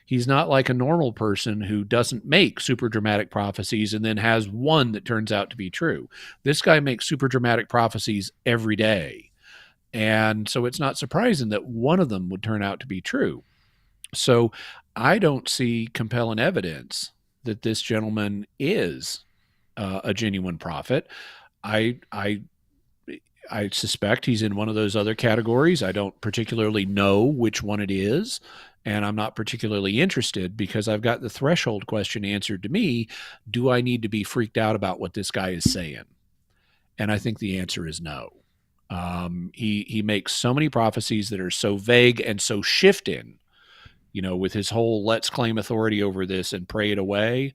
[SPEAKER 2] He's not like a normal person who doesn't make super dramatic prophecies and then has one that turns out to be true. This guy makes super dramatic prophecies every day. And so it's not surprising that one of them would turn out to be true. So I don't see compelling evidence that this gentleman is a genuine prophet. I suspect he's in one of those other categories. I don't particularly know which one it is, and I'm not particularly interested because I've got the threshold question answered to me. Do I need to be freaked out about what this guy is saying? And I think the answer is no. He makes so many prophecies that are so vague and so shifting, with his whole let's claim authority over this and pray it away,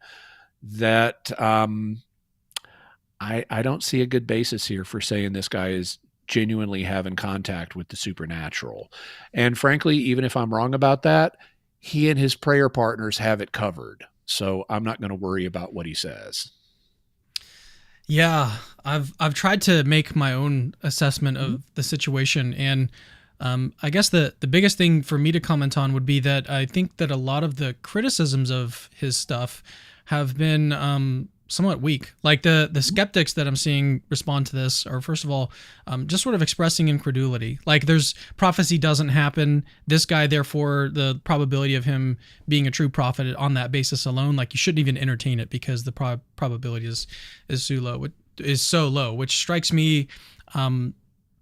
[SPEAKER 2] that I don't see a good basis here for saying this guy is genuinely having contact with the supernatural. And frankly, even if I'm wrong about that, he and his prayer partners have it covered. So I'm not going to worry about what he says.
[SPEAKER 1] Yeah, I've tried to make my own assessment of the situation, and I guess the biggest thing for me to comment on would be that I think that a lot of the criticisms of his stuff have been somewhat weak. Like the skeptics that I'm seeing respond to this are, first of all, just sort of expressing incredulity. Like there's prophecy doesn't happen. This guy, therefore, the probability of him being a true prophet on that basis alone, like you shouldn't even entertain it because the probability is so low, which strikes me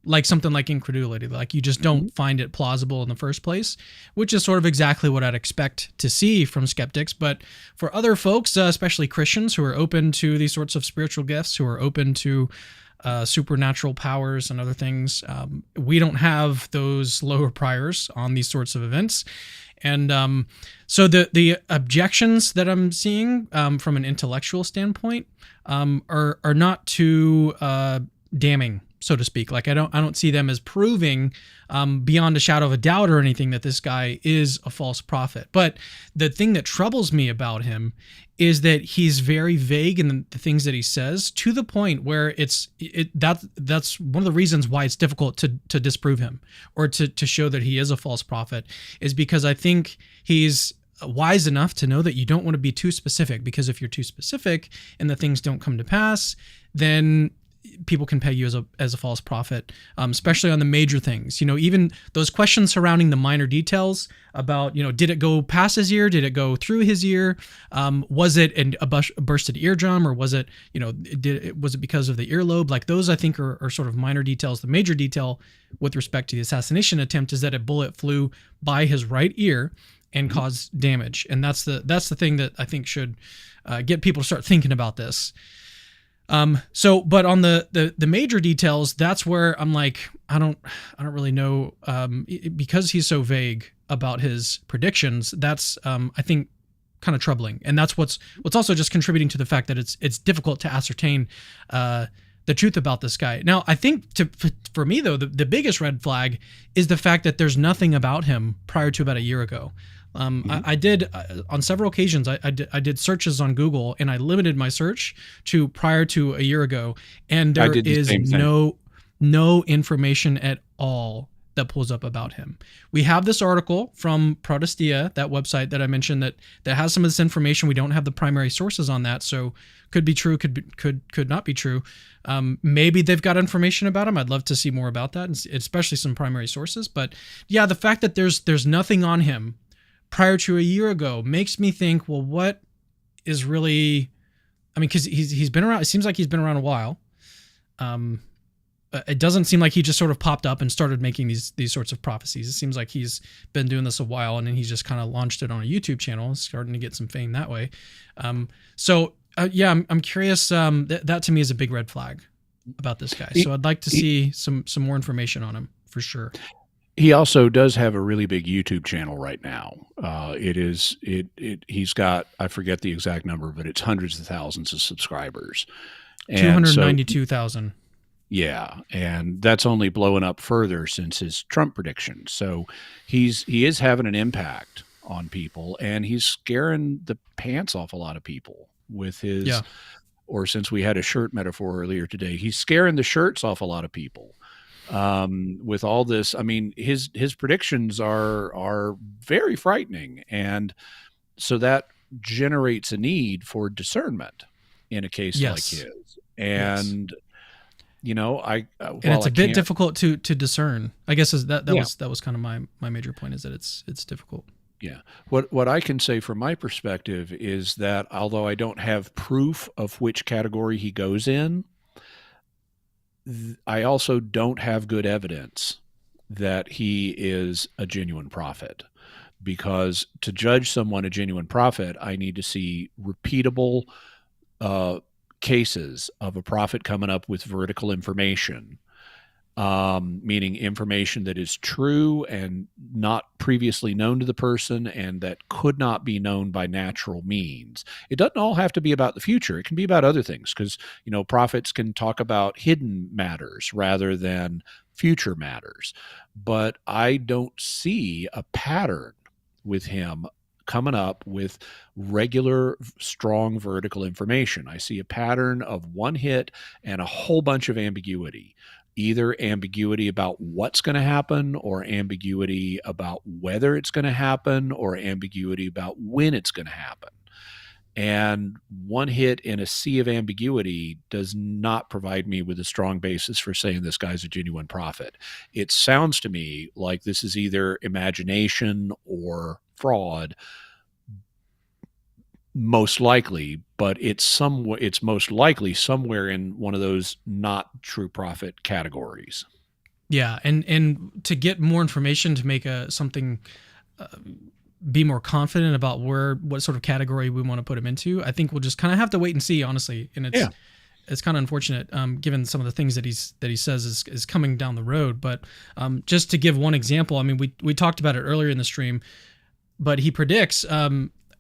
[SPEAKER 1] like something like incredulity. Like you just don't find it plausible in the first place, which is sort of exactly what I'd expect to see from skeptics. But for other folks, especially Christians who are open to these sorts of spiritual gifts, who are open to supernatural powers and other things, we don't have those lower priors on these sorts of events. And so the objections that I'm seeing from an intellectual standpoint are not too damning, so to speak. Like I don't see them as proving beyond a shadow of a doubt or anything that this guy is a false prophet. But the thing that troubles me about him is that he's very vague in the things that he says, to the point where that's one of the reasons why it's difficult to disprove him or to show that he is a false prophet, is because I think he's wise enough to know that you don't want to be too specific, because if you're too specific and the things don't come to pass, then people can peg you as a false prophet, especially on the major things. Even those questions surrounding the minor details about, did it go past his ear? Did it go through his ear? Was it a bursted eardrum, or was it, was it because of the earlobe? Like those, I think, are sort of minor details. The major detail with respect to the assassination attempt is that a bullet flew by his right ear and caused damage. And that's the thing that I think should get people to start thinking about this. But on the major details, that's where I'm like, I don't really know, because he's so vague about his predictions. That's, I think, kind of troubling. And that's what's also just contributing to the fact that it's difficult to ascertain, the truth about this guy. Now, I think for me though, the biggest red flag is the fact that there's nothing about him prior to about a year ago. I did on several occasions. I did searches on Google, and I limited my search to prior to a year ago, and there is no information at all that pulls up about him. We have this article from Protestia, that website that I mentioned, that has some of this information. We don't have the primary sources on that, so could be true, could not be true. Maybe they've got information about him. I'd love to see more about that, especially some primary sources. But yeah, the fact that there's nothing on him prior to a year ago makes me think, well, what is really, because he's been around, it seems like he's been around a while. It doesn't seem like he just sort of popped up and started making these sorts of prophecies. It seems like he's been doing this a while, and then he's just kind of launched it on a YouTube channel, starting to get some fame that way. I'm curious. That to me is a big red flag about this guy. So I'd like to see some more information on him for sure.
[SPEAKER 2] He also does have a really big YouTube channel right now. He's got, I forget the exact number, but it's hundreds of thousands of subscribers.
[SPEAKER 1] 292,000.
[SPEAKER 2] Yeah, and that's only blowing up further since his Trump prediction. So he is having an impact on people, and he's scaring the pants off a lot of people with his, or since we had a shirt metaphor earlier today, he's scaring the shirts off a lot of people. With all this, his predictions are very frightening, and so that generates a need for discernment in a case like his. And and
[SPEAKER 1] it's a bit difficult to discern. I guess that was kind of my major point, is that it's difficult.
[SPEAKER 2] Yeah. What I can say from my perspective is that although I don't have proof of which category he goes in, I also don't have good evidence that he is a genuine prophet, because to judge someone a genuine prophet, I need to see repeatable cases of a prophet coming up with vertical information, meaning information that is true and not previously known to the person and that could not be known by natural means. It doesn't all have to be about the future. It can be about other things, because, prophets can talk about hidden matters rather than future matters. But I don't see a pattern with him coming up with regular, strong vertical information. I see a pattern of one hit and a whole bunch of ambiguity. Either ambiguity about what's going to happen, or ambiguity about whether it's going to happen, or ambiguity about when it's going to happen. And one hit in a sea of ambiguity does not provide me with a strong basis for saying this guy's a genuine prophet. It sounds to me like this is either imagination or fraud, most likely, but it's most likely somewhere in one of those not true prophet categories.
[SPEAKER 1] Yeah, and to get more information to make something be more confident about what sort of category we want to put him into, I think we'll just kind of have to wait and see, honestly. And it's kind of unfortunate, given some of the things that he says is coming down the road. But just to give one example, we talked about it earlier in the stream, but he predicts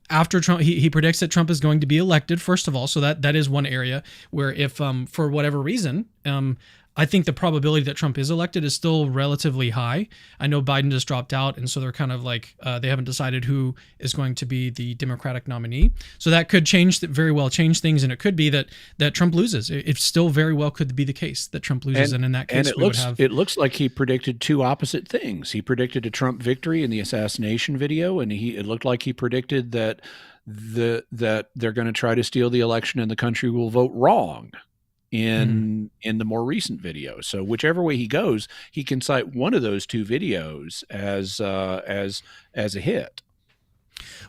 [SPEAKER 1] after Trump, he predicts that Trump is going to be elected, first of all. So that is one area where if for whatever reason I think the probability that Trump is elected is still relatively high. I know Biden just dropped out, and so they're kind of like they haven't decided who is going to be the Democratic nominee. So that could very well change things, and it could be that Trump loses. It still very well could be the case that Trump loses, and in that case,
[SPEAKER 2] it looks like he predicted two opposite things. He predicted a Trump victory in the assassination video, and it looked like he predicted that that they're going to try to steal the election and the country will vote wrong in the more recent video. So whichever way he goes, he can cite one of those two videos as a hit.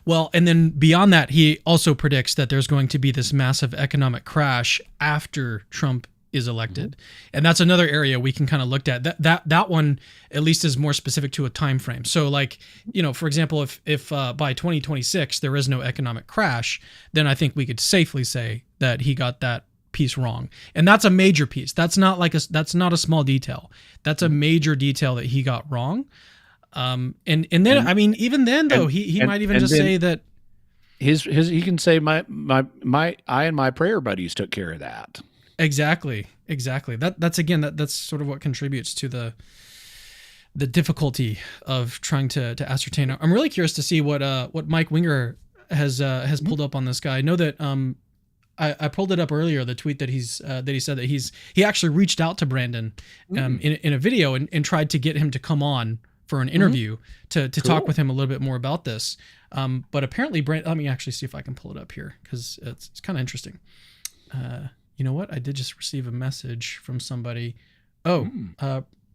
[SPEAKER 1] Well, and then beyond that, he also predicts that there's going to be this massive economic crash after Trump is elected. And that's another area we can kind of look at. That one at least is more specific to a time frame. So like, for example, if by 2026 there is no economic crash, then I think we could safely say that he got that piece wrong. And that's a major piece. That's not a small detail. That's a major detail that he got wrong. And then I mean, even then though, he might even just say that
[SPEAKER 2] he can say I and my prayer buddies took care of that.
[SPEAKER 1] Exactly. That's sort of what contributes to the difficulty of trying to ascertain. I'm really curious to see what Mike Winger has pulled up on this guy. I know that I pulled it up earlier, the tweet that he said that he actually reached out to Brandon in a video and tried to get him to come on for an interview to talk with him a little bit more about this. But apparently Brandon, let me actually see if I can pull it up here because it's kind of interesting. You know what? I did just receive a message from somebody.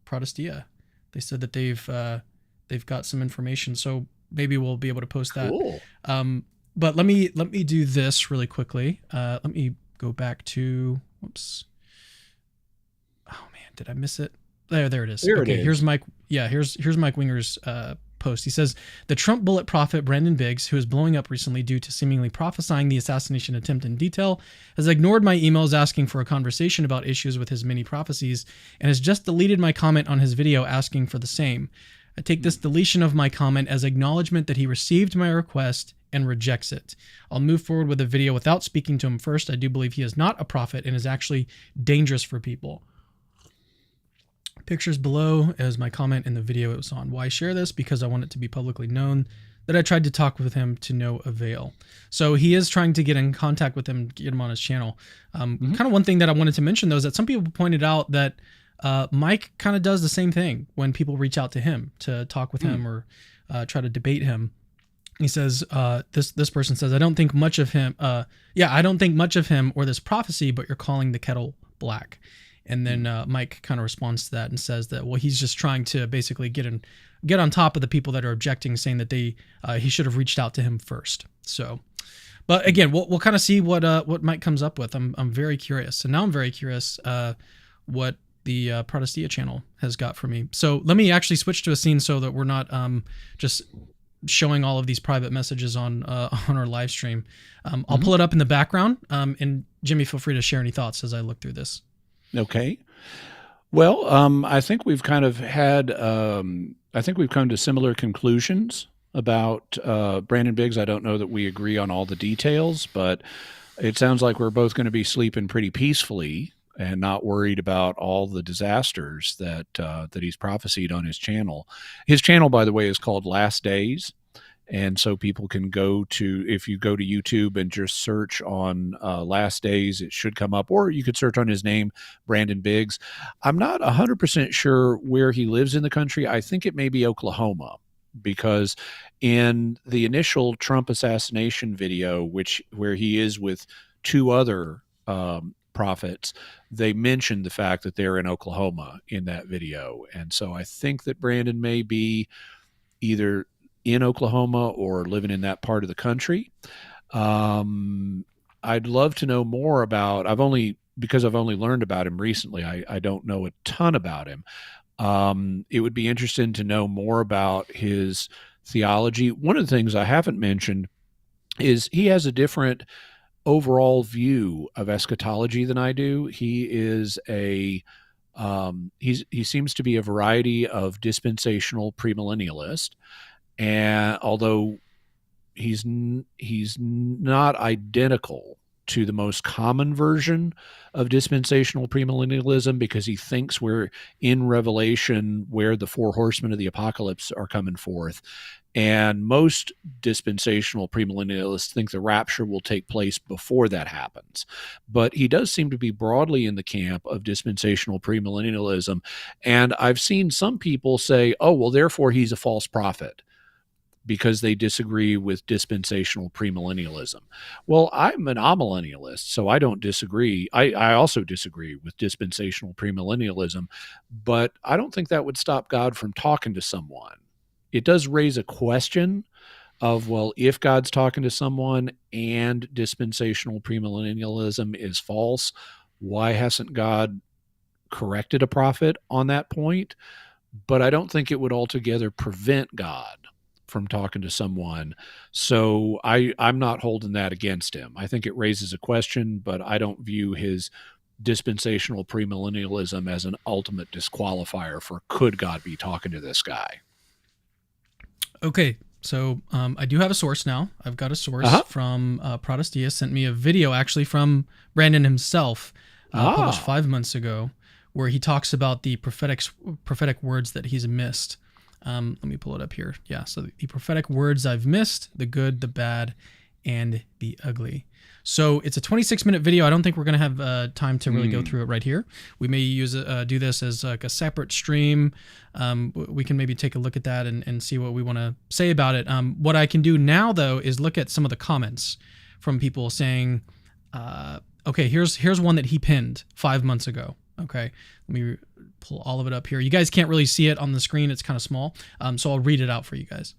[SPEAKER 1] Protestia. They said that they've got some information, so maybe we'll be able to post that.
[SPEAKER 2] Cool.
[SPEAKER 1] But let me do this really quickly. Let me go back to. Whoops. Oh man, did I miss it? There it is.
[SPEAKER 2] There it is.
[SPEAKER 1] Here's Mike. Yeah, here's Mike Winger's post. He says the Trump bullet prophet Brandon Biggs, who is blowing up recently due to seemingly prophesying the assassination attempt in detail, has ignored my emails asking for a conversation about issues with his many prophecies and has just deleted my comment on his video asking for the same. I take this deletion of my comment as acknowledgement that he received my request and rejects it. I'll move forward with the video without speaking to him first. I do believe he is not a prophet and is actually dangerous for people. Pictures below as my comment in the video it was on. Why share this? Because I want it to be publicly known that I tried to talk with him to no avail. So he is trying to get in contact with him, get him on his channel. Kind of one thing that I wanted to mention though is that some people pointed out that Mike kind of does the same thing when people reach out to him to talk with him or try to debate him. He says, this person says, I don't think much of him. I don't think much of him or this prophecy, but you're calling the kettle black. And then Mike kind of responds to that and says that, well, he's just trying to basically get on top of the people that are objecting, saying that he should have reached out to him first. So, but again, we'll kind of see what Mike comes up with. I'm very curious, and now I'm very curious what the Protestia channel has got for me. So let me actually switch to a scene so that we're not just showing all of these private messages on our live stream. I'll pull it up in the background, and Jimmy, feel free to share any thoughts as I look through this.
[SPEAKER 2] Okay. Well, I think we've kind of had, I think we've come to similar conclusions about Brandon Biggs. I don't know that we agree on all the details, but it sounds like we're both going to be sleeping pretty peacefully and not worried about all the disasters that he's prophesied on his channel. His channel, by the way, is called Last Days. And so people can if you go to YouTube and just search on Last Days, it should come up, or you could search on his name, Brandon Biggs. I'm not 100% sure where he lives in the country. I think it may be Oklahoma, because in the initial Trump assassination video, where he is with two other prophets, they mentioned the fact that they're in Oklahoma in that video. And so I think that Brandon may be either in Oklahoma or living in that part of the country. I'd love to know more about, because I've only learned about him recently, I don't know a ton about him. It would be interesting to know more about his theology. One of the things I haven't mentioned is he has a different overall view of eschatology than I do. He is he seems to be a variety of dispensational premillennialist. And although he's not identical to the most common version of dispensational premillennialism because he thinks we're in Revelation where the four horsemen of the apocalypse are coming forth. And most dispensational premillennialists think the rapture will take place before that happens. But he does seem to be broadly in the camp of dispensational premillennialism. And I've seen some people say, oh, well, therefore he's a false prophet, because they disagree with dispensational premillennialism. Well, I'm an amillennialist, so I don't disagree. I also disagree with dispensational premillennialism, but I don't think that would stop God from talking to someone. It does raise a question of, well, if God's talking to someone and dispensational premillennialism is false, why hasn't God corrected a prophet on that point? But I don't think it would altogether prevent God from talking to someone. So I'm not holding that against him. I think it raises a question, but I don't view his dispensational premillennialism as an ultimate disqualifier for could God be talking to this guy.
[SPEAKER 1] Okay, so I do have a source now. I've got a source from Protestia, sent me a video actually from Brandon himself, published 5 months ago, where he talks about the prophetic words that he's missed. Let me pull it up here. Yeah, so the prophetic words I've missed, the good, the bad, and the ugly. So it's a 26-minute video. I don't think we're going to have time to really go through it right here. We may do this as like a separate stream. We can maybe take a look at that and see what we want to say about it. What I can do now, though, is look at some of the comments from people saying, okay, here's one that he pinned 5 months ago. Okay, let me pull all of it up here. You guys can't really see it on the screen. It's kind of small, so I'll read it out for you guys.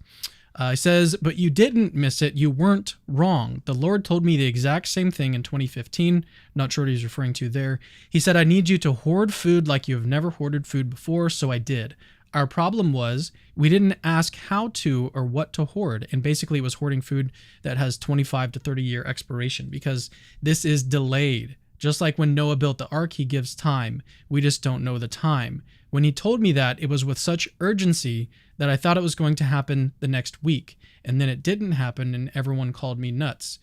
[SPEAKER 1] It says, but you didn't miss it. You weren't wrong. The Lord told me the exact same thing in 2015. Not sure what he's referring to there. He said, I need you to hoard food like you have never hoarded food before, so I did. Our problem was we didn't ask how to or what to hoard, and basically it was hoarding food that has 25 to 30 year expiration because this is delayed. Just like when Noah built the ark, he gives time. We just don't know the time. When he told me that, it was with such urgency that I thought it was going to happen the next week. And then it didn't happen and everyone called me nuts.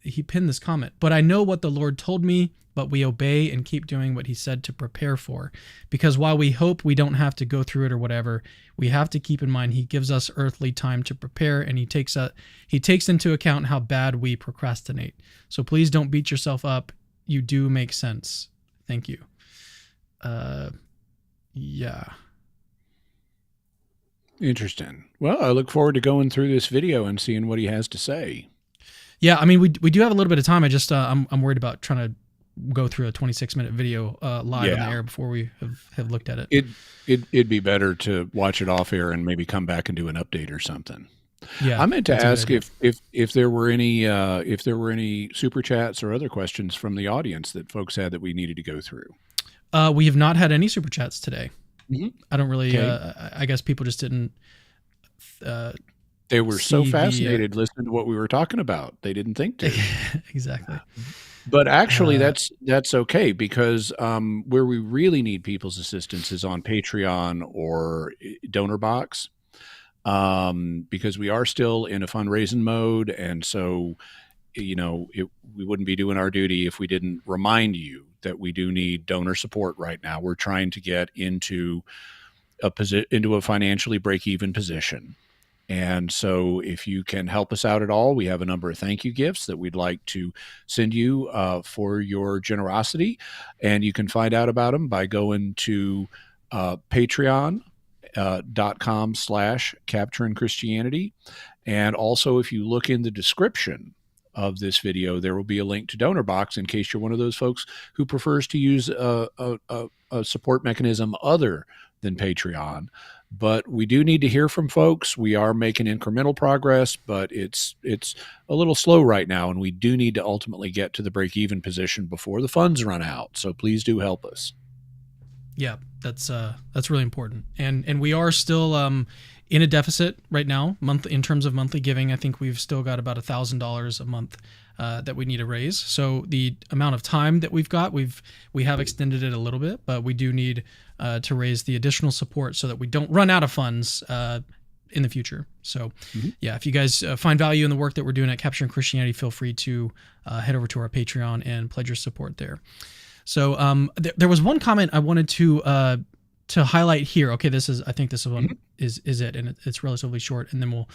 [SPEAKER 1] He pinned this comment. But I know what the Lord told me, but we obey and keep doing what he said to prepare for. Because while we hope we don't have to go through it or whatever, we have to keep in mind he gives us earthly time to prepare, and he takes into account how bad we procrastinate. So please don't beat yourself up. You do make sense. Thank you. Yeah.
[SPEAKER 2] Interesting. Well, I look forward to going through this video and seeing what he has to say.
[SPEAKER 1] Yeah, I mean, we do have a little bit of time. I just I'm worried about trying to go through a 26-minute video live on the air before we have looked at it.
[SPEAKER 2] It'd be better to watch it off air and maybe come back and do an update or something.
[SPEAKER 1] Yeah,
[SPEAKER 2] I meant to ask if there were any super chats or other questions from the audience that folks had that we needed to go through.
[SPEAKER 1] We have not had any super chats today.
[SPEAKER 2] Mm-hmm.
[SPEAKER 1] I don't really. Okay. I guess people just didn't.
[SPEAKER 2] They were so fascinated listening to what we were talking about. They didn't think to.
[SPEAKER 1] Exactly.
[SPEAKER 2] But actually, that's okay, because where we really need people's assistance is on Patreon or Donor Box, because we are still in a fundraising mode, and so we wouldn't be doing our duty if we didn't remind you that we do need donor support right now. We're trying to get into a financially break-even position. And so if you can help us out at all, we have a number of thank you gifts that we'd like to send you for your generosity. And you can find out about them by going to patreon.com/Capturing Christianity. And also, if you look in the description of this video, there will be a link to Donor Box in case you're one of those folks who prefers to use a support mechanism other than Patreon. But we do need to hear from folks. We are making incremental progress, but it's a little slow right now, and we do need to ultimately get to the break-even position before the funds run out. So please do help us.
[SPEAKER 1] Yeah, that's really important. And we are still in a deficit right now, in terms of monthly giving. I think we've still got about $1,000 a month that we need to raise. So the amount of time that we've got, we have extended it a little bit, but we do need to raise the additional support so that we don't run out of funds in the future. So yeah, if you guys find value in the work that we're doing at Capturing Christianity, feel free to head over to our Patreon and pledge your support there. So there was one comment I wanted to highlight here. Okay, I think this one is it, and it's relatively short, and then we'll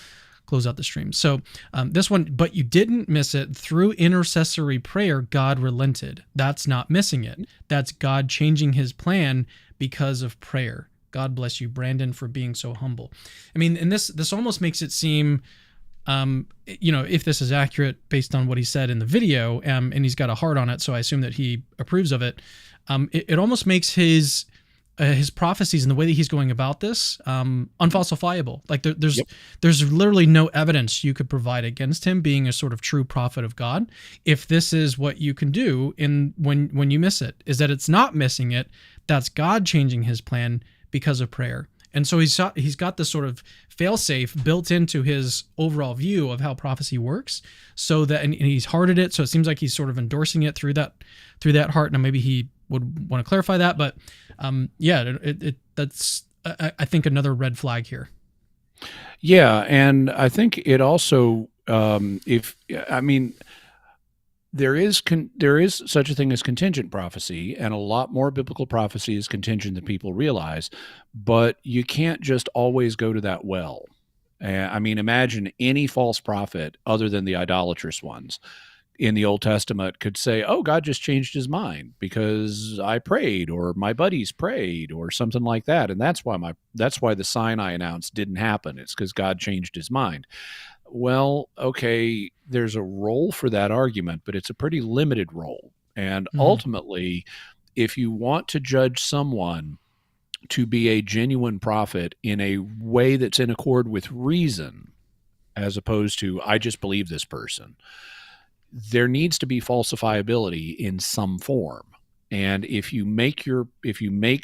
[SPEAKER 1] close out the stream. So this one, but you didn't miss it. Through intercessory prayer, God relented. That's not missing it. That's God changing his plan because of prayer. God bless you, Brandon, for being so humble. I mean, and this almost makes it seem, if this is accurate based on what he said in the video, and he's got a heart on it, so I assume that he approves of it. It almost makes his prophecies and the way that he's going about this unfalsifiable. Like there's literally no evidence you could provide against him being a sort of true prophet of God. If this is what you can do when you miss it, is that it's not missing it. That's God changing his plan because of prayer. And so he's got this sort of fail-safe built into his overall view of how prophecy works, so that and he's hearted it. So it seems like he's sort of endorsing it through that heart. Now maybe he would want to clarify that, but that's I think another red flag here.
[SPEAKER 2] Yeah, and I think it also there is such a thing as contingent prophecy, and a lot more biblical prophecy is contingent than people realize, but you can't just always go to that well. Imagine any false prophet other than the idolatrous ones in the Old Testament could say, oh, God just changed his mind because I prayed, or my buddies prayed, or something like that. And that's why the sign I announced didn't happen. It's because God changed his mind. Well, okay, there's a role for that argument, but it's a pretty limited role. And ultimately, if you want to judge someone to be a genuine prophet in a way that's in accord with reason, as opposed to, I just believe this person, there needs to be falsifiability in some form. And if you make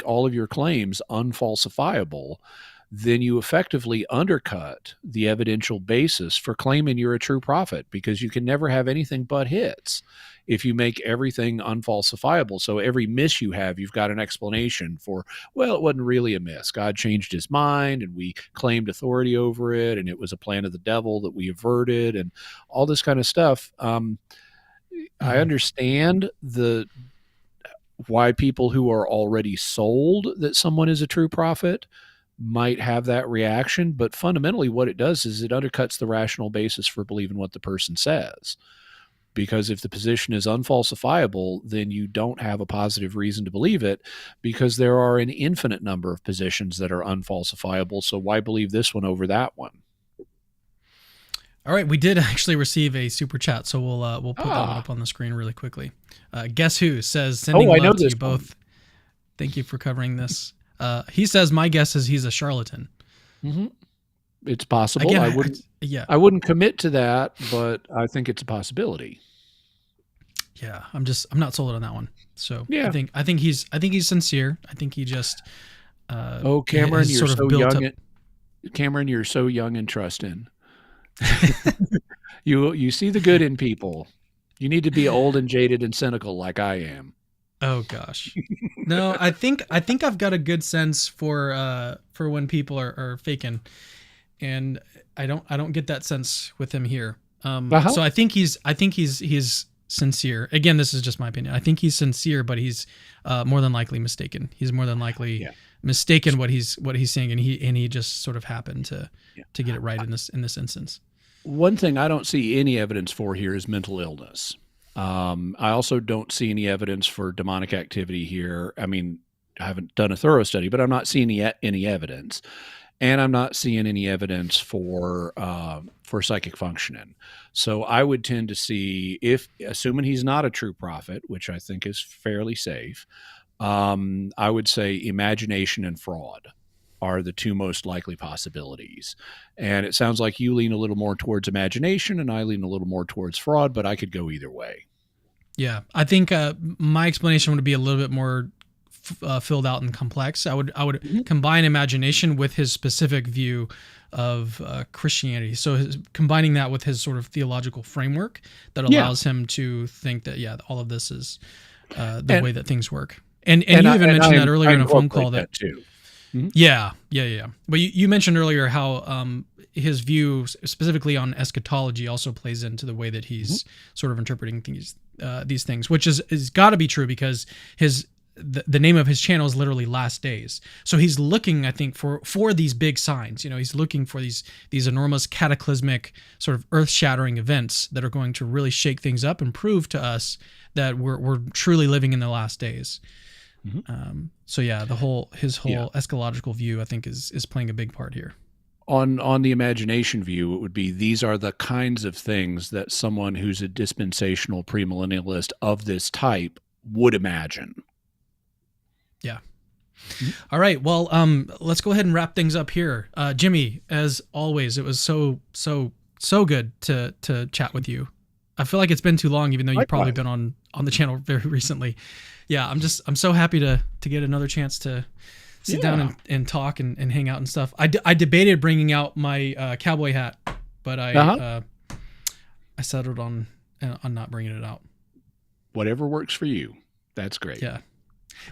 [SPEAKER 2] all of your claims unfalsifiable, then you effectively undercut the evidential basis for claiming you're a true prophet, because you can never have anything but hits if you make everything unfalsifiable. So every miss you have, you've got an explanation for, well, it wasn't really a miss. God changed his mind and we claimed authority over it, and it was a plan of the devil that we averted, and all this kind of stuff. I understand why people who are already sold that someone is a true prophet might have that reaction, but fundamentally what it does is it undercuts the rational basis for believing what the person says. Because if the position is unfalsifiable, then you don't have a positive reason to believe it, because there are an infinite number of positions that are unfalsifiable. So why believe this one over that one?
[SPEAKER 1] All right, we did actually receive a super chat, so we'll put that one up on the screen really quickly. Guess who says, sending love to you both. Thank you for covering this. He says, my guess is he's a charlatan.
[SPEAKER 2] Mm-hmm. It's possible.
[SPEAKER 1] Again,
[SPEAKER 2] I wouldn't commit to that, but I think it's a possibility.
[SPEAKER 1] Yeah, I'm not sold on that one. So
[SPEAKER 2] yeah.
[SPEAKER 1] I think he's sincere. I think he just
[SPEAKER 2] Cameron, you're so young. Cameron, you're so young and trusting. You see the good in people. You need to be old and jaded and cynical like I am.
[SPEAKER 1] Oh gosh, no. I think I've got a good sense for when people are faking, and I don't get that sense with him here. So I think he's sincere. Again, this is just my opinion. I think he's sincere, but he's more than likely mistaken. He's more than likely mistaken what he's saying, and he just sort of happened to get it right in this instance.
[SPEAKER 2] One thing I don't see any evidence for here is mental illness. I also don't see any evidence for demonic activity here. I mean, I haven't done a thorough study, but I'm not seeing any evidence, and I'm not seeing any evidence for psychic functioning. So I would tend to see, assuming he's not a true prophet, which I think is fairly safe, I would say imagination and fraud are the two most likely possibilities. And it sounds like you lean a little more towards imagination and I lean a little more towards fraud, but I could go either way.
[SPEAKER 1] Yeah, I think my explanation would be a little bit more filled out and complex. I would combine imagination with his specific view of Christianity. So combining that with his sort of theological framework that allows him to think that, all of this is the way that things work. And you even mentioned that earlier in a phone call that too. Yeah. But you mentioned earlier how his view specifically on eschatology also plays into the way that he's sort of interpreting these things, which is got to be true because the name of his channel is literally Last Days. So he's looking, I think, for these big signs. He's looking for these enormous cataclysmic sort of earth-shattering events that are going to really shake things up and prove to us that we're truly living in the last days. So yeah, his whole eschatological view, I think, is playing a big part here.
[SPEAKER 2] On the imagination view, it would be these are the kinds of things that someone who's a dispensational premillennialist of this type would imagine. Yeah.
[SPEAKER 1] All right. Well, let's go ahead and wrap things up here. Jimmy, as always, it was so good to chat with you. I feel like it's been too long, even though you've probably been on the channel very recently. Yeah, I'm so happy to get another chance to sit down and talk and hang out and stuff. I debated bringing out my cowboy hat, but I settled on not bringing it out.
[SPEAKER 2] Whatever works for you. That's great.
[SPEAKER 1] Yeah.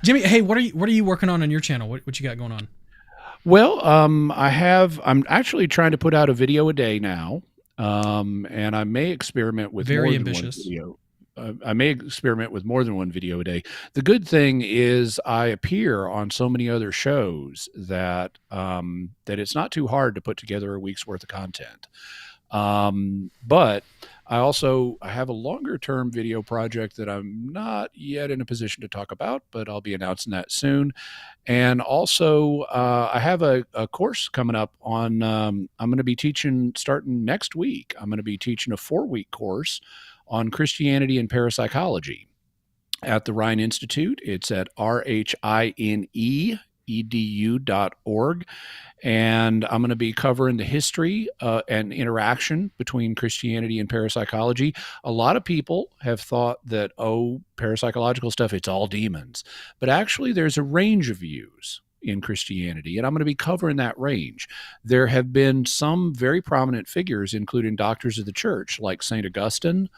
[SPEAKER 1] Jimmy, hey, what are you working on your channel? What you got going on?
[SPEAKER 2] Well, I'm actually trying to put out a video a day now. And I may experiment with
[SPEAKER 1] very
[SPEAKER 2] more
[SPEAKER 1] ambitious
[SPEAKER 2] than one video. I may experiment with more than one video a day. The good thing is I appear on so many other shows that it's not too hard to put together a week's worth of content. But I have a longer term video project that I'm not yet in a position to talk about, but I'll be announcing that soon. And also, I have a course coming up on, I'm going to be teaching starting next week. I'm going to be teaching a 4-week course on Christianity and parapsychology at the Rhine Institute. It's at rhineedu.org. And I'm going to be covering the history and interaction between Christianity and parapsychology. A lot of people have thought that, parapsychological stuff, it's all demons. But actually, there's a range of views in Christianity, and I'm going to be covering that range. There have been some very prominent figures, including doctors of the church, like St. Augustine,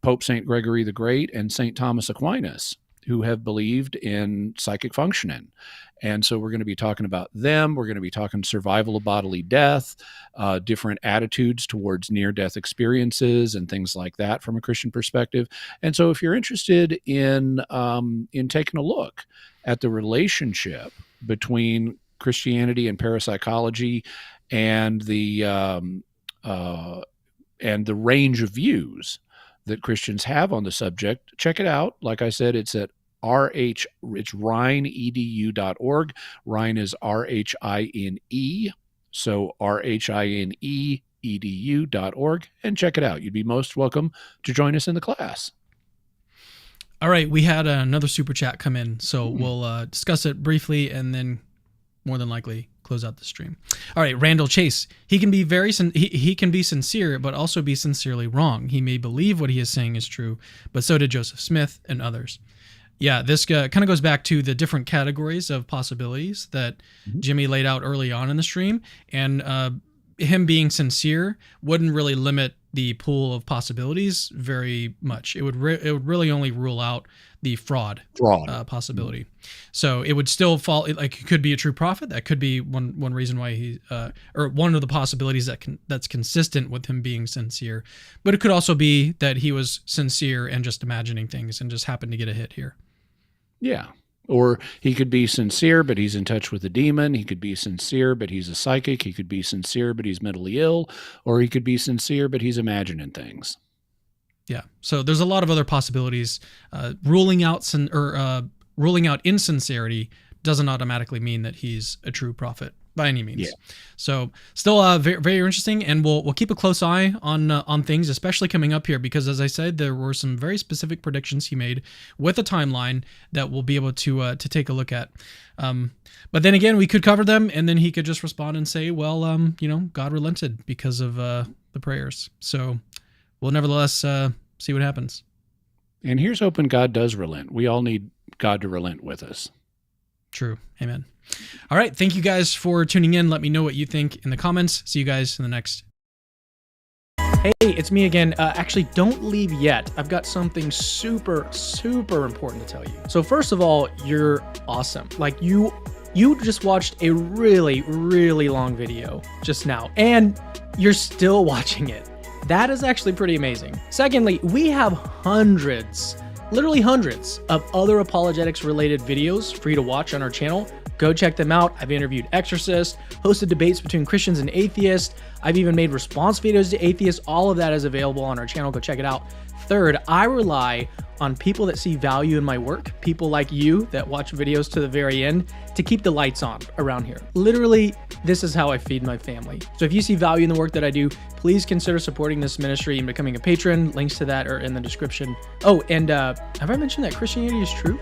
[SPEAKER 2] Pope St. Gregory the Great, and St. Thomas Aquinas, who have believed in psychic functioning. And so we're going to be talking about them. We're going to be talking survival of bodily death, different attitudes towards near-death experiences and things like that from a Christian perspective. And so if you're interested in taking a look at the relationship between Christianity and parapsychology and the range of views that Christians have on the subject, check it out. Like I said, it's at it's rhineedu.org. Rhine is R-H-I-N-E. So rhineedu.org, and check it out. You'd be most welcome to join us in the class.
[SPEAKER 1] All right. We had another super chat come in, so we'll discuss it briefly and then more than likely close out the stream. All right, Randall Chase. He can be he can be sincere, but also be sincerely wrong. He may believe what he is saying is true, but so did Joseph Smith and others. Yeah, this kind of goes back to the different categories of possibilities that Jimmy laid out early on in the stream, and him being sincere wouldn't really limit the pool of possibilities very much. It would really only rule out the fraud possibility. So it would still fall, like, it could be a true prophet. That could be one reason why he or one of the possibilities that's consistent with him being sincere. But it could also be that he was sincere and just imagining things and just happened to get a hit here.
[SPEAKER 2] Yeah. Or he could be sincere, but he's in touch with a demon. He could be sincere, but he's a psychic. He could be sincere, but he's mentally ill. Or he could be sincere, but he's imagining things.
[SPEAKER 1] Yeah. So there's a lot of other possibilities. Ruling out insincerity doesn't automatically mean that he's a true prophet by any means. Yeah. So still very, very interesting, and we'll keep a close eye on things, especially coming up here, because as I said, there were some very specific predictions he made with a timeline that we'll be able to take a look at. But then again, we could cover them, and then he could just respond and say, well, God relented because of the prayers. So we'll nevertheless see what happens.
[SPEAKER 2] And here's hoping God does relent. We all need God to relent with us.
[SPEAKER 1] True. Amen. All right. Thank you guys for tuning in. Let me know what you think in the comments. See you guys in the next. Hey, it's me again. Actually, don't leave yet. I've got something super, super important to tell you. So first of all, you're awesome. Like you You just watched a really, really long video just now, and you're still watching it. That is actually pretty amazing. Secondly, we have hundreds, literally hundreds of other apologetics related videos for you to watch on our channel. Go check them out. I've interviewed exorcists, hosted debates between Christians and atheists. I've even made response videos to atheists. All of that is available on our channel. Go check it out. Third, I rely on people that see value in my work, people like you that watch videos to the very end, to keep the lights on around here. Literally, this is how I feed my family. So if you see value in the work that I do, please consider supporting this ministry and becoming a patron. Links to that are in the description. Oh, and have I mentioned that Christianity is true?